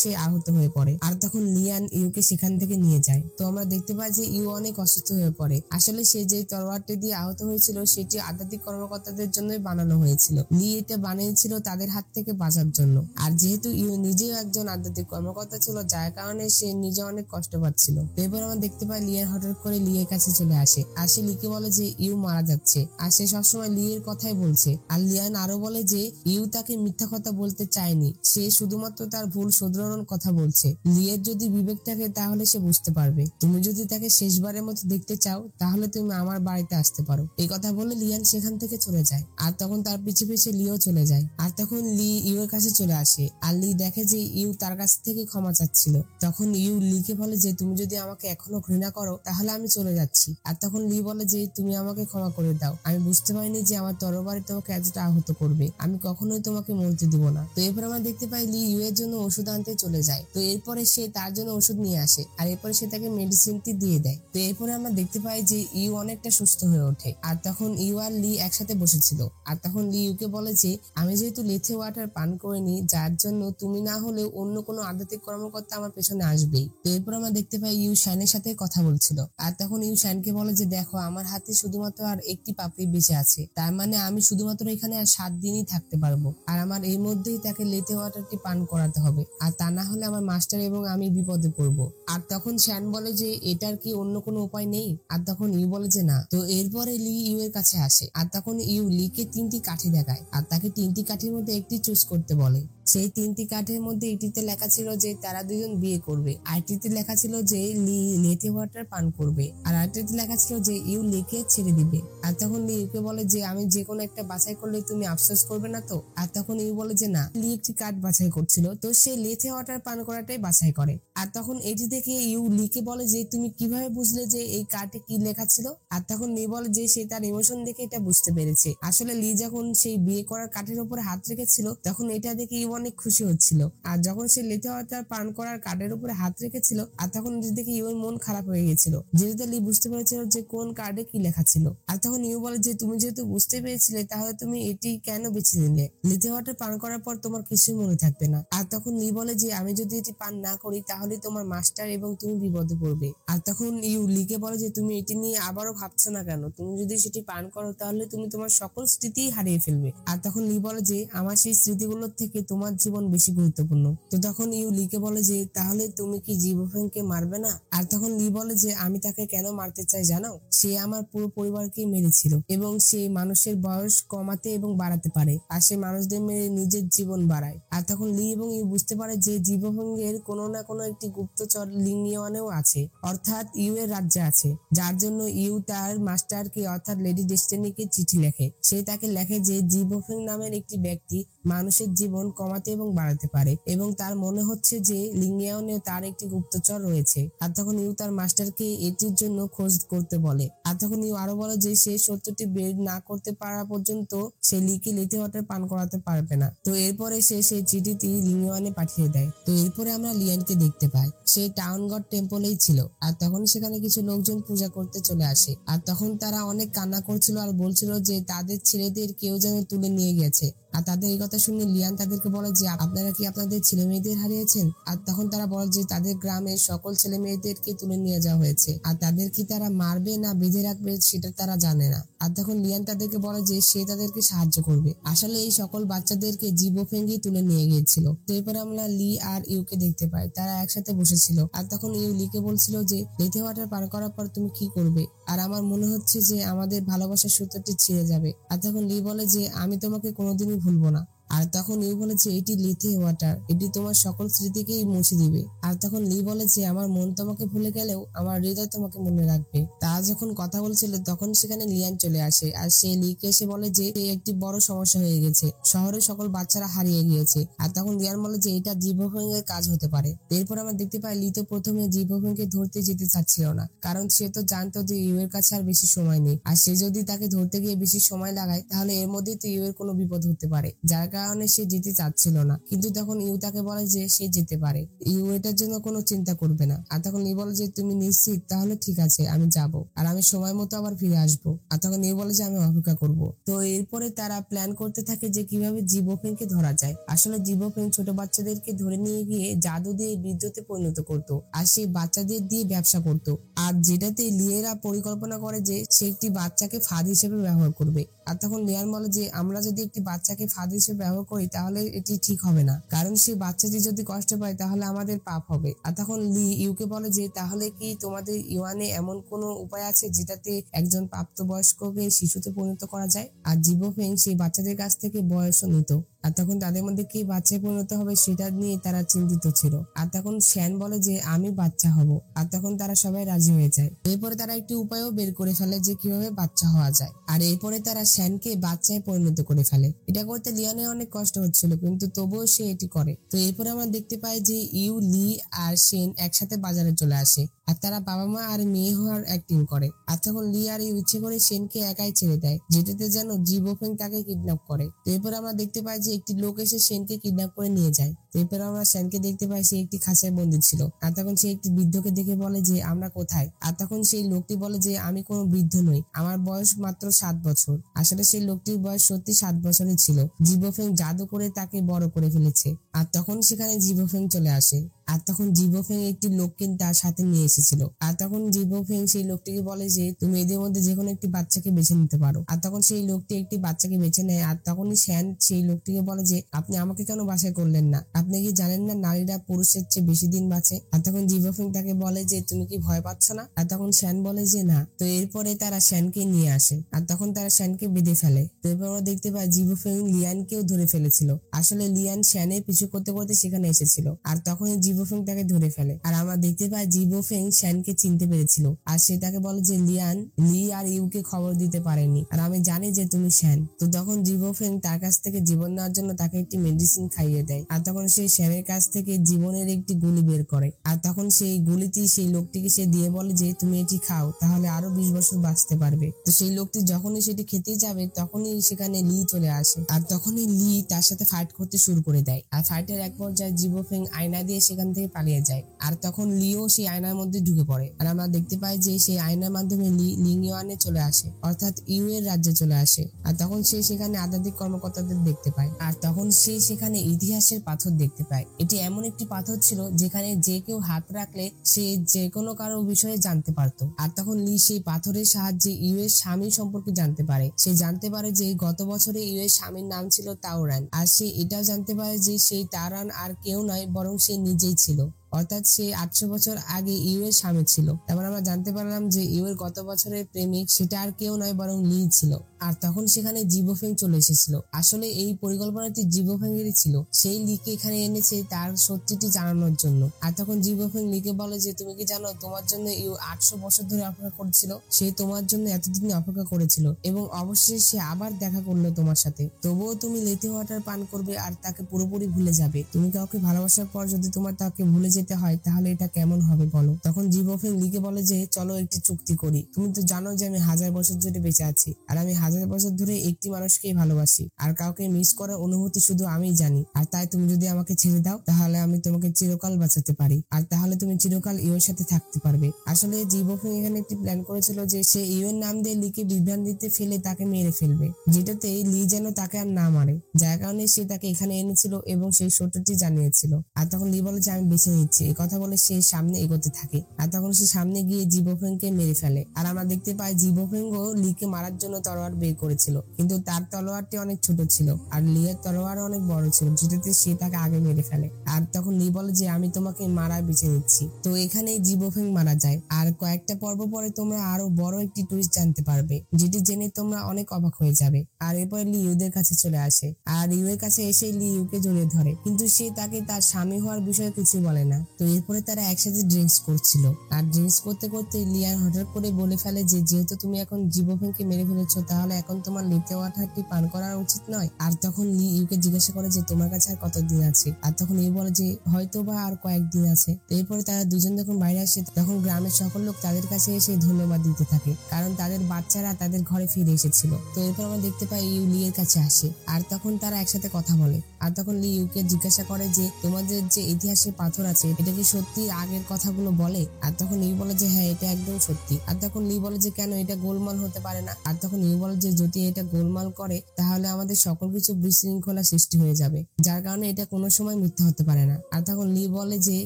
সে আহত হয়ে পড়ে। আর তখন লিয়ান ইউকে সেখান থেকে নিয়ে যায়। তো আমরা দেখতে পাই যে ইউ অনেক অসুস্থ হয়ে পড়ে। আসলে সে যে তলোয়ারটি দিয়ে আহত হয়েছিল সেটি আধ্যাত্মিক কর্মকর্তাদের জন্যই বানানো হয়েছিল। লি এটা বানিয়েছিল তাদের হাত থেকে বাঁচার জন্য। আর যেহেতু ইউ নিজেও একজন আধ্যাত্মিক কর্মকর্তা ছিল যার কারণে সে নিজে অনেক কষ্ট পাচ্ছিল। এরপর আমরা দেখতে পাই লিয়ান হঠাৎ করে লিয়ের কাছে চলে আসে, আর সে লিকে বলে যে ইউ মারা যাচ্ছে, আর সে সবসময় সবসময় লি এর কথাই বলছে। আর লিয়ান আরো বলে যে ইউ তাকে মিথ্যা কথা বলতে চায়নি, সে শুধুমাত্র তার ভুল শুধরানোর কথা বলছে। লি এর যদি বিবেক থাকে তাহলে সে বুঝতে পারবে। তুমি যদি তাকে শেষবারের মতো দেখতে চাও তাহলে তুমি আমার বাড়িতে আসতে পারো। এই কথা বলে লিয়ান সেখান থেকে চলে যায়। আর তখন তার পিছে পিছে লিও চলে যায়। আর তখন লি ইউ এর কাছে চলে আসে। আর লি দেখে যে ইউ তার কাছ থেকে ক্ষমা চাচ্ছিল। তখন ইউ লিকে বলে যে তুমি যদি আমাকে এখনো ঘৃণা করো তাহলে আমি চলে যাচ্ছি। আর তখন লি বলে যে তুমি আমাকে ক্ষমা করে দাও, আমি বুঝতে পারিনি যে আমার তরবারি তোমাকে এতটা আহত করবে, আমি কখনোই তোমাকে মরতে দিব না। তো এরপর আমরা দেখতে পাই লি ইউ এর জন্য ওষুধ আনতে চলে যায়। তো এরপরে সে তার জন্য ওষুধ নিয়ে আসে আর এরপরে সে তাকে মেডিসিনটি দিয়ে দেয়। তো এরপরে আমরা দেখতে পাই যে ইউ অনেকটা সুস্থ হয়ে ওঠে। আর তখন ইউ আর লি একসাথে বসেছিল। আর তখন লি ইউকে বলে যে আমি যেহেতু লেথে ওয়াটার পান করিনি, যার জন্য তুমি না হলেও অন্য কোনো আধ্যাত্মিক কর্মকর্তা আমার পেছনে আসবেই। তো এরপর আমরা দেখতে পাই ইউ শাইনের সাথে কথা বলছিল। আর তখন ইউ শাইনকে বলে যে দেখো আমার হাতে শুধুমাত্র আর একটি পাপড়ি বেঁচে আছে, তার মানে আমি শুধুমাত্র এখানে আর 7 দিনই থাকতে পারবো। আর আমার এর মধ্যেই তাকে লেথে ওয়াটারটি পান করাতে হবে, আর তা না হলে আমার মাস্টার এবং আমি বিপদে পড়বো। আর তখন শ্যান বলে যে এটার কি অন্য কোনো উপায় নেই? আর তখন ইউ বলে যে না। তো এরপরে লি ইউ এর কাছে আসে। আর তখন ইউ লিকে 3টি কাঠি দেখায় আর তাকে 3টি কাঠির মধ্যে একটি চুজ করতে বলে। সেই 3টি কাঠের মধ্যে একটিতে লেখা ছিল যে তারা দুজন বিয়ে করবে, আরেকটিতে লেখা ছিল যে লি লেথে ওয়াটার পান করবে, আর আরেকটিতে লেখা ছিল যে ইউ লিকে ছেড়ে দিবে। আর তখন লি ইউকে বলে যে আমি যে কোনো একটা বাছাই করলে তুমি আফসোস করবে না তো? আর তখন ইউ বলে যে না। লি একটি কাঠ বাছাই করছিল, তো সে লেথে ওয়াটার পান করাটাই বাছাই করে। আর তখন এটি দেখে ইউ লিকে বলে যে তুমি কিভাবে বুঝলে যে এই কার্ডে কি লেখা ছিল? আর তখন লি বলে যে সে তার ইমোশন দেখে এটা বুঝতে পেরেছে। আসলে লি যখন সেই বিয়ে করার কাঠের উপরে হাত রেখেছিল তখন এটা দেখে ইউ অনেক খুশি হচ্ছিল, আর যখন সে লেথে ওয়াটার পান করার কার্ডের উপরে হাত রেখেছিল আর তখন এটা দেখে ইউর মন খারাপ হয়ে গেছিল, যেহেতু লি বুঝতে পেরেছিল যে কোন কার্ডে কি লেখা ছিল। আর তখন ইউ বলে যে তুমি যেহেতু বুঝতে পেরেছিলে তাহলে তুমি এটি কেন বেছে নিলে? লেথে ওয়াটার পান করার পর তোমার কিছুই মনে থাকবে না। আর তখন লি বলে যে আমি যদি এটি পান না করি তাহলে তোমার মাস্টার এবং তুমি বিপদে পড়বে। আর তখন ইউ লিকে বলে যে তুমি এটি নিয়ে আবারও ভাবছো না কেন? তুমি যদি সেটি পান করো তাহলে তুমি তোমার সকল স্মৃতি হারিয়ে ফেলবে। আর তখন লি বলে যে আমার সেই স্মৃতিগুলোর থেকে তোমার জীবন বেশি গুরুত্বপূর্ণ। তো তখন ইউ লিকে বলে যে তাহলে তুমি কি জিবফেংকে মারবে না? আর তখন লি বলে যে আমি তাকে কেন মারতে চাই জানো? সে আমার পুরো পরিবারকে মেরেছিল এবং সে মানুষের বয়স কমাতে এবং বাড়াতে পারে, আর সে মানুষদের মেরে নিজের জীবন বাড়ায়। আর তখন লি এবং ইউ বুঝতে পারে যে জিবফেংয়ের কোনো না কোনো একটি গুপ্তচর লিংনিয়নেও আছে, অর্থাৎ ইউ এর রাজ্যে আছে, যার জন্য ইউ তার মাস্টারকে অর্থাৎ লেডি ডেস্টিনিকে চিঠি লেখে। সে তাকে লেখে যে জিবফেং নামের একটি ব্যক্তি মানুষের জীবন কমাতে এবং বাড়াতে পারে এবং তার মনে হচ্ছে যে লিংনিয়নে তার একটি গুপ্তচর রয়েছে। আর তখন ইউ তার মাস্টারকে এটির জন্য খোঁজ করতে বলে। আর তখন ইউ আরো বলে যে সে সত্যটি বের না করতে পারা পর্যন্ত সে লিকে লেথে ওয়াটার পান করাতে পারবে না। তো এরপরে সে সেই চিঠিটি লিংনিয়নে পাঠিয়ে দেয়। তো এরপরে আমরা লিয়ানকে দেখতে পাই, সে টাউন গড টেম্পলেই ছিল। আর তখন সেখানে কিছু লোকজন পূজা করতে চলে আসে। আর তখন তারা অনেক কান্না করছিল আর বলছিল যে তাদের ছেলেদের কেউ যেন তুলে নিয়ে গেছে। আর তাদের এই কথা শুনে লিয়ান তাদেরকে বলে যে আপনারা কি আপনাদের ছেলে মেয়েদের হারিয়েছেন? আর তখন তারা বলে যে তাদের গ্রামের সকল ছেলে মেয়েদেরকে তুলে নিয়ে যাওয়া হয়েছে, আর তাদের কি তারা মারবে না বেঁধে রাখবে সেটা তারা জানে না। আর তখন লিয়ান তাদেরকে বলে যে সে তাদেরকে সাহায্য করবে। আসলে এই সকল বাচ্চাদেরকে জিবফেংই তুলে নিয়ে গিয়েছিল। তো এরপরে আমরা লি আর ইউকে দেখতে পাই, তারা একসাথে বসেছিল। আর তখন ইউ লিকে বলছিল যে লেথে ওয়াটার পার করার পর তুমি কি করবে? আর আমার মনে হচ্ছে যে আমাদের ভালোবাসার সূত্রটি ছিঁড়ে যাবে। আর তখন লি বলে যে আমি তোমাকে কোনোদিনই ভুলবো না। আর তখন ইউ বলে যে এটি লেথে ওয়াটার, এটি তোমার সকল স্মৃতিকেই মুছে দিবে। আর তখন লি বলে যে আমার মন তোমাকে ভুলে গেলেও আমার হৃদয় তোমাকে মনে রাখবে। তারা যখন কথা বলছিল তখন সেখানে লিয়ান চলে আসে আর সে লিকে এসে বলে যে একটি বড় সমস্যা হয়ে গেছে, শহরের সকল বাচ্চারা হারিয়ে গিয়েছে। আর তখন লিয়ান বলে যে এটা জিবফেং এর কাজ হতে পারে। এরপর আমরা দেখতে পাই লি তো প্রথমে জিবফেংকে ধরতে যেতে চাচ্ছিল না, কারণ সে তো জানতো যে ইউ এর কাছে আর বেশি সময় নেই, আর সে যদি তাকে ধরতে গিয়ে বেশি সময় লাগায় তাহলে এর মধ্যেই তো ইউ এর কোনো বিপদ হতে পারে, যার কারণে সে যেতে চাচ্ছিল না। কিন্তু তখন ইউ তাকে বলে যে সে যেতে পারে, ইউ এটার জন্য কোনো চিন্তা করবে না। আর তখন ইউ বলে যে তুমি নিশ্চিত? তাহলে ঠিক আছে, আমি যাব, আর আমি সময় মতো আবার ফিরে আসবো। আর তখন ইউ বলে যে আমি অপেক্ষা করব। তো এরপরে তারা প্ল্যান করতে থাকে যে কিভাবে জিবফেংকে ধরা যায়। আসলে জিবফেং ছোট বাচ্চাদেরকে ধরে নিয়ে গিয়ে জাদু দিয়ে বিদ্যুতে পরিণত করতো, আর সেই বাচ্চাদের দিয়ে ব্যবসা করতো, আর যেটাতে লিয়েরা পরিকল্পনা করে যে সে একটি বাচ্চাকে ফাঁদ হিসেবে ব্যবহার করবে। আর তখন লিয়ান বলে যে আমরা যদি একটি বাচ্চাকে ফাঁদ হিসেবে ব্যবহার ব্যবহার করি তাহলে এটি ঠিক হবে না, কারণ সেই বাচ্চাটি যদি কষ্ট পায় তাহলে আমাদের পাপ হবে। আর তখন লি ইউকে বলে যে তাহলে কি তোমাদের ইউয়ানে এমন কোনো উপায় আছে যেটাতে একজন প্রাপ্তবয়স্ককে শিশুতে পরিণত করা যায়? আর জিবফেং সেই বাচ্চাদের কাছ থেকে বয়সও নিত, আর তখন তাদের মধ্যে কে বাচ্চায় পরিণত হবে সেটা নিয়ে তারা চিন্তিত ছিল। আর তখন শ্যান বলে যে আমি বাচ্চা হব, আর তখন তারা সবাই রাজি হয়ে যায়। এরপরে তারা একটি উপায়ও বের করে ফেলে যে কিভাবে বাচ্চা হওয়া যায়, আর এরপরে তারা শ্যানকে বাচ্চায় পরিণত করে ফেলে। এটা করতে লিয়ানের অনেক কষ্ট হচ্ছিল, কিন্তু তবুও সে এটি করে। তো এরপরে আমরা দেখতে পাই যে ইউ, লি আর শেন একসাথে বাজারে চলে আসে, আর তারা বাবা মা আর মেয়ে হওয়ার অ্যাক্টিং করে। আর তখন লি আর ইউ ইচ্ছে করে শেনকে একাই ছেড়ে দেয়, যেটাতে যেন জিবফেং তাকে কিডন্যাপ করে। তো এরপর আমরা দেখতে পাই যে একটি লোক এসে শেনকে কিডন্যাপ করে নিয়ে যায়। তো এরপর আমরা শ্যানকে দেখতে পাই সে একটি খাঁচায় বন্দী ছিল, আর তখন সে একটি বৃদ্ধকে দেখে বলে যে আমরা কোথায়। আর তখন সেই লোকটি বলে যে আমি কোনো বৃদ্ধ নই, আমার বয়স মাত্র 7 বছর। আসলে সেই লোকটির বয়স সত্যি 7 বছরের ছিল। জিবফেং জাদু করে তাকে বড় করে ফেলেছে। আর তখন সেখানে জিবফেং চলে আসে, আর তখন জিবফেং একটি লোককে তার সাথে নিয়ে এসেছিল। আর তখন জিবফেং সেই লোকটিকে বলে যে তুমি এদের মধ্যে যে কোনো একটি বাচ্চাকে বেছে নিতে পারো। আর তখন সেই লোকটি একটি বাচ্চাকে বেছে নেয়। আর তখনই শ্যান সেই লোকটিকে বলে যে আপনি আমাকে কেন বাছাই করলেন না? আপনি কি জানেন না নারীরা পুরুষের চেয়ে বেশি দিন বাঁচে? আর তখন জিবফেং তাকে বলে যে তুমি কি ভয় পাচ্ছ না? আর তখন শ্যান বলে যে না। তো এরপরে তারা শ্যানকে নিয়ে আসে, আর তখন তারা শ্যানকে বেঁধে ফেলে। তো এরপর আমরা দেখতে পাই জিবফেং লিয়ানকেও ধরে ফেলেছিল। আসলে লিয়ান শ্যানের পিছু করতে করতে সেখানে এসেছিল, আর তখনই জিবফেং তাকে ধরে ফেলে। আর আমরা দেখতে পাই জিবফেং শ্যানকে চিনতে পেরেছিল, আর সে তাকে বলে যে লিয়ান লি আর ইউকে খবর দিতে পারেনি, আর আমি জানি যে তুমি শ্যান। তো তখন জিবফেং তার কাছ থেকে জীবন নেওয়ার জন্য তাকে একটি মেডিসিন খাইয়ে দেয়। আর তখন সে শ্যানের কাছ থেকে জীবনের একটি গুলি বের করে, আর তখন সেই গুলিটি সেই লোকটিকে সে দিয়ে বলে যে তুমি এটি খাও, তাহলে আরো 20 বছর বাঁচতে পারবে। তো সেই লোকটি যখনই সেটি খেতে যাবে তখনই সেখানে লি চলে আসে, আর তখনই লি তার সাথে ফাইট করতে শুরু করে দেয়। আর ফাইটের এক পর্যায়ে জিবফেং আয়না দিয়ে সেখান থেকে পালিয়ে যায়, আর তখন লিও সেই আয়নার মধ্যে ঢুকে পড়ে। আর আমরা দেখতে পাই যে সেই আয়নার মাধ্যমে লি লিংইওয়ানে চলে আসে, অর্থাৎ ইউ এর রাজ্যে চলে আসে। আর তখন সে সেখানে আধ্যাত্মিক কর্মকর্তাদের দেখতে পায়, আর তখন সে সেখানে ইতিহাসের পাথর দেখতে পায়। এটি এমন একটি পাথর ছিল যেখানে যে কেউ হাত রাখলে সে যে কোনো কারো বিষয়ে জানতে পারতো। আর তখন লি সেই পাথরের সাহায্যে ইউ এর স্বামী সম্পর্কে জানতে পারে। সে জানতে পারে যে গত বছরে ইউ এর স্বামীর নাম ছিল তাওরান, আর সে এটাও জানতে পারে যে সেই তাওরান আর কেউ নয় বরং সে নিজেই ছিল, অর্থাৎ সে 800 বছর আগে ইউ এর স্বামী ছিল। তারপর আমরা জানতে পারলাম যে ইউ এর গত বছরের প্রেমিক সেটা আর কেউ নয় বরং লি ছিল। আর তখন সেখানে জিবফেং চলে এসেছিল। আসলে এই পরিকল্পনাটি জিবফেং এরই ছিল। সেই লিকে এখানে এনেছে তার সত্যিটি জানানোর জন্য। আর তখন জিবফেং লিকে বলে যে তুমি কি জানো তোমার জন্য ইউ 800 বছর ধরে অপেক্ষা করছিল। সে তোমার জন্য এতদিন অপেক্ষা করেছিল এবং অবশেষে সে আবার দেখা করলো তোমার সাথে। তবুও তুমি লেথি ওয়াটার পান করবে আর তাকে পুরোপুরি ভুলে যাবে। তুমি কাউকে ভালোবাসার পর যদি তোমার তাকে ভুলে যেতে হয় তাহলে এটা কেমন হবে বলো? তখন জিবফেং লিকে বলে যে চলো একটি চুক্তি করি। তুমি তো জানো যে আমি 1000 বছর ধরে বেঁচে আছি, আর আমি 1000 বছর ধরে একটি মানুষকেই ভালোবাসি, আর কাউকে মিস করার অনুভূতি শুধু আমিই জানি। আর তাই তুমি যদি আমাকে ছেড়ে দাও তাহলে আমি তোমাকে চিরকাল বাঁচাতে পারি, আর তাহলে তুমি চিরকাল ইউ এর সাথে থাকতে পারবে। আসলে জিবফেং এখানে একটি প্ল্যান করেছিল যে সে ইউ এর নাম দিয়ে লিকে বিভ্রান্তিতে ফেলে তাকে মেরে ফেলবে, যেটাতে লি যেন তাকে আর না মারে, যার কারণে সে তাকে এখানে এনেছিল এবং সেই সত্যটি জানিয়েছিল। আর তখন লি বলে যে আমি বেছে নিচ্ছি। এই কথা বলে সে সামনে এগোতে থাকে, আর তখন সে সামনে গিয়ে জিবফেংকে মেরে ফেলে। আর আমরা দেখতে পাই জিবফেংও লিকে মারার জন্য তলোয়ার বের করেছিল, কিন্তু তার তলোয়ারটি অনেক ছোট ছিল আর লি এর তলোয়ার অনেক বড় ছিল, যেটাতে সে তাকে আগে মেরে ফেলে। আর তখন লি বলে যে আমি তোমাকে মারা বেছে নিচ্ছি। তো এখানেই জিবফেং মারা যায়। আর কয়েকটা পর্ব পরে তোমরা আরো বড় একটি টুইস্ট জানতে পারবে, যেটি জেনে তোমরা অনেক অবাক হয়ে যাবে। আর এরপর লি ইউদের কাছে চলে আসে, আর ইউ এর কাছে এসে লি ইউকে জড়িয়ে ধরে, কিন্তু সে তাকে তার স্বামী হওয়ার বিষয়ে কিছু বলে না। তো এরপরে তারা একসাথে ড্রিঙ্কস করছিল, আর ড্রিঙ্কস করতে করতে লিয়ান হঠাৎ করে বলে ফেলে যে যেহেতু তুমি এখন জিবফেংকে মেরে ফেলেছো তাহলে এখন তোমার লেতে ওয়াটারটি পান করা উচিত নয়। আর তখন লি ইউকে জিজ্ঞাসা করে যে তোমার কাছে আর কতদিন আছে? আর তখন ইউ বলে যে হয়তো বা আর কয়েকদিন আছে। তো এরপরে তারা দুজন যখন বাইরে আসে তখন গ্রামের সকল লোক তাদের কাছে এসে ধন্যবাদ দিতে থাকে, কারণ তাদের বাচ্চারা তাদের ঘরে ফিরে এসেছিল। তো এরপর আমরা দেখতে পাই ইউ লি এর কাছে আসে, আর তখন তারা একসাথে কথা বলে। আর তখন লি ইউকে জিজ্ঞাসা করে যে তোমাদের যে ইতিহাসের পাথর আছে এটা কি সত্যি আগের কথাগুলো বলে? আর তখন ইউ বলে যে হ্যাঁ এটা একদম সত্যি। আর তখন লি বলে যে কেন এটা গোলমাল হতে পারে না? আর তখন ইউ বলে যে যদি এটা গোলমাল করে তাহলে আমাদের সকল কিছু বিশৃঙ্খলা সৃষ্টি হয়ে যাবে, যার কারণে এটা কোনো সময় মিথ্যা হতে পারে না। আর তখন লি বলে যে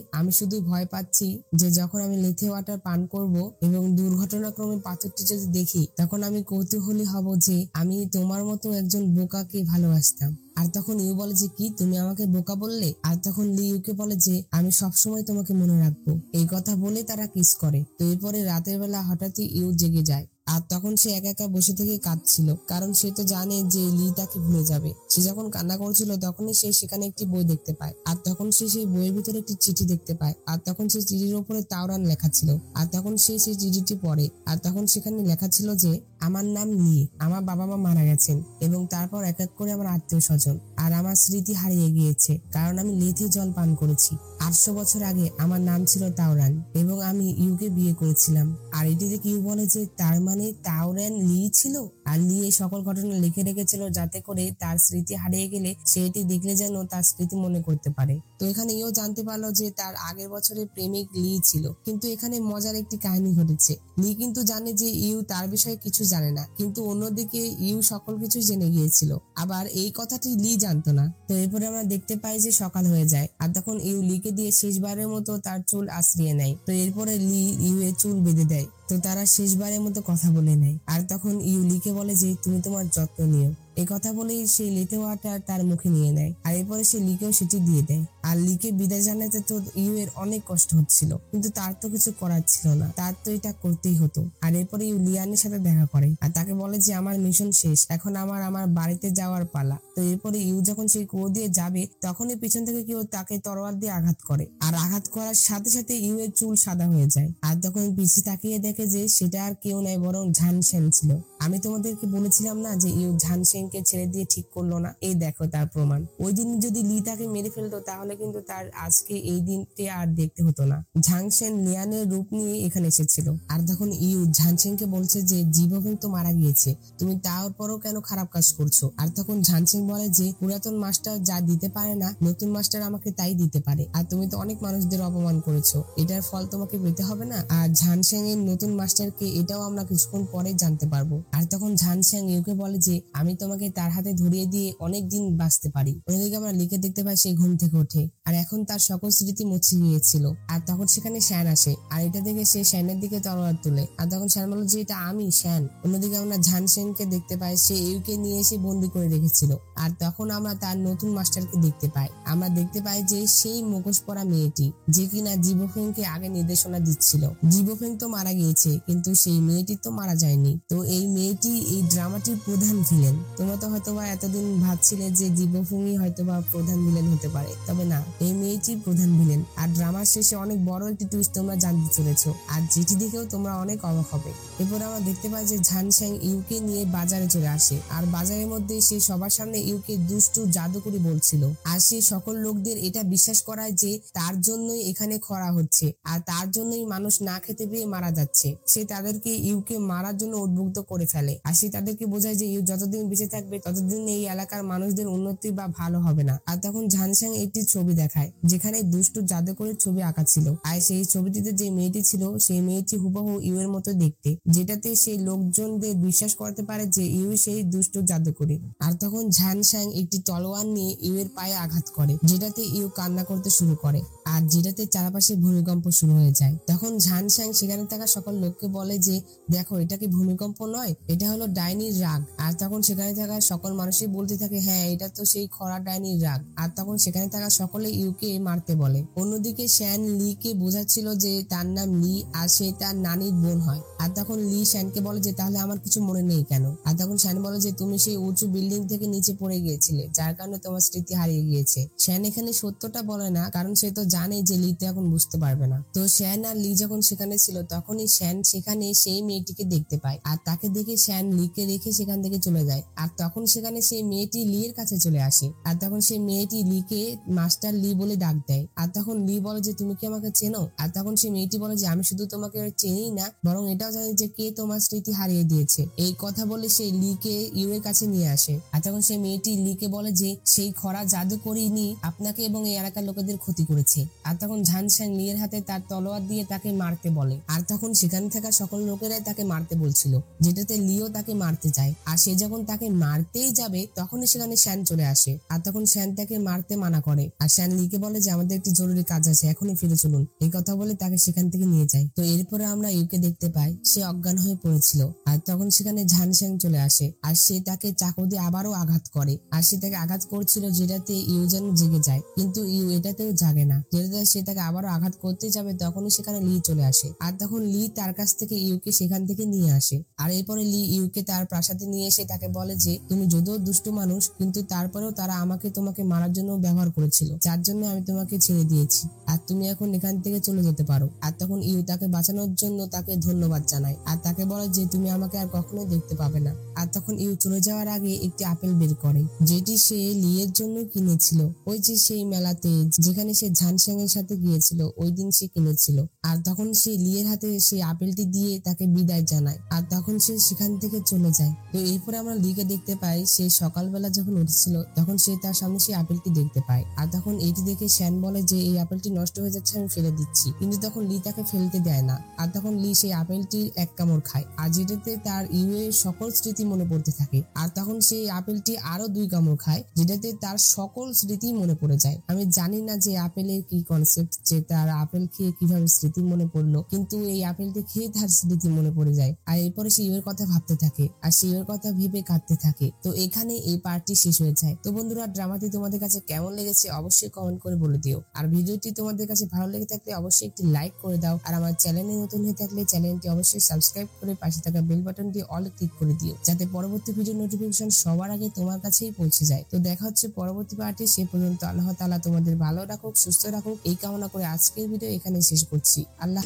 আমি শুধু ভয় পাচ্ছি যে যখন আমি লেথি ওয়াটার পান করব এবং দুর্ঘটনাক্রমে পাথরটি যদি দেখি তখন আমি কৌতূহলী হব যে আমি তোমার মতো একজন বোকাকে ভালোবাসতাম। আর তখন ইউ বলে যে কি তুমি আমাকে বোকা বললে? আর তখন লি ইউকে বলে যে আমি সবসময় তোমাকে মনে রাখবো। এই কথা বলে তারা কিস করে। তো এরপরে রাতের বেলা হঠাৎই ইউ জেগে যায়। আর তখন সে একা একা বসে থেকে কাঁদছিল, কারণ সে তো জানে যে লি তাকে ভুলে যাবে। সে যখন কান্না করছিল তখনই সে সেখানে একটি বই দেখতে পায়। আর তখন সে সেই বইয়ের ভিতরে একটি চিঠি দেখতে পায়। আর তখন সেই চিঠির উপরে তাওরান লেখা ছিল। আর তখন সে সেই চিঠিটি পড়ে। আর তখন সেখানে লেখা ছিল যে আমার নাম লি, আমার বাবা মা মারা গেছেন এবং তারপর এক এক করে আমার আত্মীয় স্বজন, আর আমার স্মৃতি হারিয়ে গিয়েছে কারণ আমি লেথে জল পান করেছি। 800 বছর আগে আমার নাম ছিল তাওরান এবং আমি ইউকে বিয়ে করেছিলাম। আর এটি দেখে ইউ বলে যে তার মানে তাওরান লি ছিল। আর লি এই সকল ঘটনা লিখে রেখেছিল যাতে করে তার স্মৃতি হারিয়ে গেলে সে এটি দেখলে যেন তার স্মৃতি মনে করতে পারে। তো এখানে ইউ জানতে পারলো যে তার আগের বছরের প্রেমিক লি ছিল। কিন্তু এখানে মজার একটি কাহিনী ঘটেছে। লি কিন্তু জানে যে ইউ তার বিষয়ে কিছু জানে না, কিন্তু অন্যদিকে ইউ সকল কিছু জেনে গিয়েছিল। আবার এই কথাটি লি জানতো না। তো এরপরে আমরা দেখতে পাই যে সকাল হয়ে যায়। আর তখন ইউ লিকে দিয়ে শেষবারের মতো তার চুল আশ্রিয়ে নেয়। তো এরপরে লি ইউ এর চুল বেঁধে দেয়। তো তারা শেষবারের মতো কথা বলে নেয়। আর তখন ইউ লিকে বলে যে তুমি তোমার যত্ন নিও। এই কথা বলেই সেই লেতে ওয়াটার তার মুখে নিয়ে নেয়। আর এরপরে সে লিকেও সেটি দিয়ে দেয়। আর লিকে বিদায় জানাতে তো ইউ এর অনেক কষ্ট হচ্ছিল, কিন্তু তার তো কিছু করার ছিল না, তার তো এটা করতেই হতো। আর এরপরে ইউ লিয়ানের সাথে দেখা করে আর তাকে বলে যে আমার মিশন শেষ, এখন আমার বাড়িতে যাওয়ার পালা। তো এরপরে ইউ যখন সেই কুয়ো দিয়ে যাবে তখনই পিছন থেকে কেউ তাকে তরোয়ার দিয়ে আঘাত করে। আর আঘাত করার সাথে সাথে ইউ এর চুল সাদা হয়ে যায়। আর তখন পিছে তাকিয়ে দেখে যে সেটা আর কেউ নাই, বরং ঝান সেন ছিল। আমি তোমাদেরকে বলেছিলাম না যে ইউ ঝান সেনকে ছেড়ে দিয়ে ঠিক করলো না? এই দেখো তার প্রমাণ। ওই দিন যদি লি তাকে মেরে ফেলতো তাহলে কিন্তু তার আজকে এই দিনটি আর দেখতে হতো না। ঝাং সেন লিয়ানের রূপ নিয়ে এখানে এসেছিল। আর তখন ইউ ঝান সেনকে বলছে যে জীবন তো মারা গিয়েছে, তুমি তারপরও কেন খারাপ কাজ করছো? আর তখন ঝান সেন বলে যে পুরাতন মাস্টার যা দিতে পারে না নতুন মাস্টার আমাকে তাই দিতে পারে, আর তুমি তো অনেক মানুষদের অপমান করেছো, এটার ফল তোমাকে পেতে হবে না? আর ঝান সেন এর নতুন মাস্টারকে এটাও আমরা কিছুক্ষণ পরে জানতে পারবো। আর তখন ঝান সেন ইউকে বলে যে আমি তোমাকে তার হাতে ধরিয়ে দিয়ে অনেক দিন বাঁচতে পারি। অন্যদিকে আমরা লিখে দেখতে পাই সেই ঘুম থেকে ওঠে আর এখন তার সকল স্মৃতি মুছে গিয়েছিল। আর তখন সেখানে শ্যান আসে আর এটা দেখে সে শ্যানের দিকে তলোয়ার তুলে। আর তখন শ্যান বলে যে এটা আমি শ্যান। অন্যদিকে আমরা ঝান সেনকে দেখতে পাই, সে ইউকে নিয়ে এসে বন্দি করে রেখেছিল। আর তখন আমরা তার নতুন মাস্টারকে দেখতে পাই। আমরা দেখতে পাই যে সেই মুখোশ পরা মেয়েটি যে কিনা জিবোফেংকে আগে নির্দেশনা দিচ্ছিল। জিবোফেং তো মারা গিয়েছে, কিন্তু সেই মেয়েটি তো মারা যায়নি। তো এই মেয়েটি এই ড্রামাটির প্রধান ভিলেন। তোমরা তো হয়তোবা এতদিন ভাবছিলে যে জিবোফেংই হয়তোবা প্রধান ভিলেন হতে পারে, তবে না, এই মেয়েটি প্রধান ভিলেন। আর ড্রামার শেষে অনেক বড় একটি টুইস্ট তোমরা জানতে চলেছো, আর যেটি দেখেও তোমরা অনেক অবাক হবে। এরপর আমরা দেখতে পাই যে ঝান সেন ইউকে নিয়ে বাজারে চলে আসে। আর বাজারের মধ্যে সে সবার সামনে ইউকে দুষ্টু জাদুকরি বলছিল। আর সে সকল লোকদের এটা বিশ্বাস করায় যে তার জন্যই এখানে খরা হচ্ছে আর তার জন্যই মানুষ না খেতে পেয়ে মারা যাচ্ছে। সে তাদেরকে ইউকে মারার জন্য উদ্বুদ্ধ করে ফেলে। আর সে তাদেরকে বোঝায় যে ইউ যতদিন বেঁচে থাকবে ততদিন এই এলাকার মানুষদের উন্নতি বা ভালো হবে না। আর তখন ঝান সেন একটি ছবি দেখায় যেখানে দুষ্টু জাদুকরের ছবি আঁকা ছিল। আর সেই ছবিটিতে যে মেয়েটি ছিল সেই মেয়েটি হুবহু ইউ এর মতো দেখতে, যেটাতে সেই লোকজনদের বিশ্বাস করতে পারে যে ইউ সেই দুষ্টু জাদুকরি। আর তখন ঝান সেন একটি তলোয়ার নিয়ে ইউ এর পায়ে আঘাত করে, যেটাতে ইউ কান্না করতে শুরু করে আর যেটাতে চারপাশে ভূমিকম্প শুরু হয়ে যায়। তখন ঝান সেন সেখানে থাকা সকল লোককে বলে যে দেখো, এটা কি ভূমিকম্প নয়, এটা হলো ডাইনির রাগ। আর তখন সেখানে থাকা সকল মানুষই বলতে থাকে হ্যাঁ, এটা তো সেই খরা ডাইনির রাগ। আর তখন সেখানে থাকা সকলে ইউকে মারতে বলে। অন্যদিকে শ্যান লি কে বোঝাচ্ছিল যে তার নাম লি আর সে তার নানির বোন হয়। আর তখন লি শ্যানকে বলে যে তাহলে আমার কিছু মনে নেই কেন? আর তখন শ্যান বলে যে তুমি সেই উঁচু বিল্ডিং থেকে নিচে পড়ে গিয়েছিলে, যার কারণে তোমার স্মৃতি হারিয়ে গিয়েছে। শ্যান এখানে সত্যটা বলে না, কারণ সে তো জানে যে লি তো এখন বুঝতে পারবে না। তো শ্যান আর লি যখন সেখানে ছিল তখনই শ্যান সেখানে সেই মেয়েটিকে দেখতে পায় আর তাকে দেখে শ্যান লিকে রেখে সেখান থেকে চলে যায়। আর তখন সেখানে সেই মেয়েটি লি এর কাছে চলে আসে আর তখন সেই মেয়েটি লিকে মাস্টার লি বলে ডাক দেয়। আর তখন লি বলে যে তুমি কি আমাকে চেনো? আর তখন সেই মেয়েটি বলে যে আমি শুধু তোমাকে চিনি না, বরং এটাও জানি যে কে তোমার স্মৃতি হারিয়ে দিয়েছে। এই কথা বলে সেই লিকে ইউ এর কাছে নিয়ে আসে। আর তখন সেই মেয়েটি লিকে বলে যে সেই খরা জাদুকরিনি আপনাকে এবং এই এলাকার লোকেদের ক্ষতি করেছে। আর তখন ঝান সেন লি এর হাতে তার তলোয়ার দিয়ে তাকে মারতে বলে। আর তখন সেখানে থাকা সকল লোকেরাই তাকে মারতে বলছিল, যেটাতে লিও তাকে মারতে চায়। আর সে যখন তাকে মারতেই যাবে তখনই সেখানে শ্যান চলে আসে। আর তখন শ্যান তাকে মারতে মানা করে। আর শ্যান লিকে বলে যে আমাদের একটি জরুরি কাজ আছে, এখনই ফিরে চলুন। এই কথা বলে তাকে সেখান থেকে নিয়ে যায়। তো এরপরে আমরা ইউকে দেখতে পাই সে অজ্ঞান হয়ে পড়েছিল। আর তখন সেখানে ঝানশ্যাং চলে আসে আর সে তাকে চাকু দিয়ে আবারও আঘাত করে। আর সে তাকে আঘাত করছিল যেটাতে ইউ যেন জেগে যায়, কিন্তু ইউ এটাতেও জাগে না। যেটাতে সে তাকে আবারও আঘাত করতে যাবে তখনই সেখানে লি চলে আসে। আর তখন লি তার কাছ থেকে ইউকে সেখান থেকে নিয়ে আসে। আর এরপরে লি ইউকে তার প্রাসাদে নিয়ে এসে তাকে বলে যে তুমি যদিও দুষ্ট মানুষ, কিন্তু তারপরেও তারা আমাকে তোমাকে মারার জন্য ব্যবহার করেছিল, যার জন্য আমি তোমাকে ছেড়ে দিয়েছি। আর তুমি এখন এখান থেকে চলে যেতে পারো। আর তখন ইউ তাকে বাঁচানোর জন্য তাকে ধন্যবাদ জানায় আর তাকে বলে যে তুমি আমাকে আর কখনোই দেখতে পাবে না। আর তখন ইউ চলে যাওয়ার আগে একটি আপেল বের করে যেটি সে লিয়ের জন্য কিনেছিল, ওই যে সেই মেলাতে যেখানে সে ঝানশ্যাং এর সাথে গিয়েছিল ওই দিন সে কিনেছিল। আর তখন সে লিয়ের হাতে সেই আপেলটি দিয়ে তাকে বিদায় জানায় আর তখন সে সেখান থেকে চলে যায়। তো এরপরে আমরা লিকে দেখতে পাই সে সকালবেলা যখন উঠেছিল তখন সে তার সামনে সেই আপেলটি দেখতে পায়। আর তখন এটি দেখে শ্যান বলে যে এই আপেলটি নষ্ট হয়ে যাচ্ছে, আমি ফেলে দিচ্ছি। কিন্তু তখন লি তাকে ফেলতে দেয় না। আর তখন লি সেই আপেলটির এক কামড় খায় আর যেটাতে তার ইউ এর সকল স্মৃতি মনে পড়তে থাকে। আর তখন সেই আপেলটি আরো 2 কামড় খায় যেটাতে তার সকল স্মৃতি মনে পড়ে যায়। আমি জানি না যে আপেলের কি কনসেপ্ট, যে তার আপেল খেয়ে কিভাবে স্মৃতি মনে পড়লো, কিন্তু এই আপেলটি খেয়ে তার স্মৃতি মনে পড়ে যায়। আর এরপরে সে ইউ এর কথা ভাবতে থাকে আর সে ইউ এর কথা ভেবে কাঁদতে থাকে। তো এখানে এই পার্টটি শেষ হয়ে যায়। তো বন্ধুরা, ড্রামাটি তোমাদের কাছে কেমন লেগেছে অবশ্যই কমেন্ট করে বলে দিও। আর ভিডিওটি তোমাদের কাছে ভালো লেগে থাকলে অবশ্যই একটি লাইক করে দাও। আর আমার চ্যানেলে নতুন হয়ে থাকলে চ্যানেলটি অবশ্যই সাবস্ক্রাইব করে পাশে থাকা বেল বাটনটি অল ক্লিক করে দিও, যাতে পরবর্তী ভিডিও নোটিফিকেশন সবার আগে তোমার কাছেই পৌঁছে যায়। তো দেখা হচ্ছে পরবর্তী পার্টে। সে পর্যন্ত আল্লাহ তাআলা তোমাদের ভালো রাখুক, সুস্থ রাখুক এই কামনা করে আজকের ভিডিও এখানে শেষ করছি। আল্লাহ।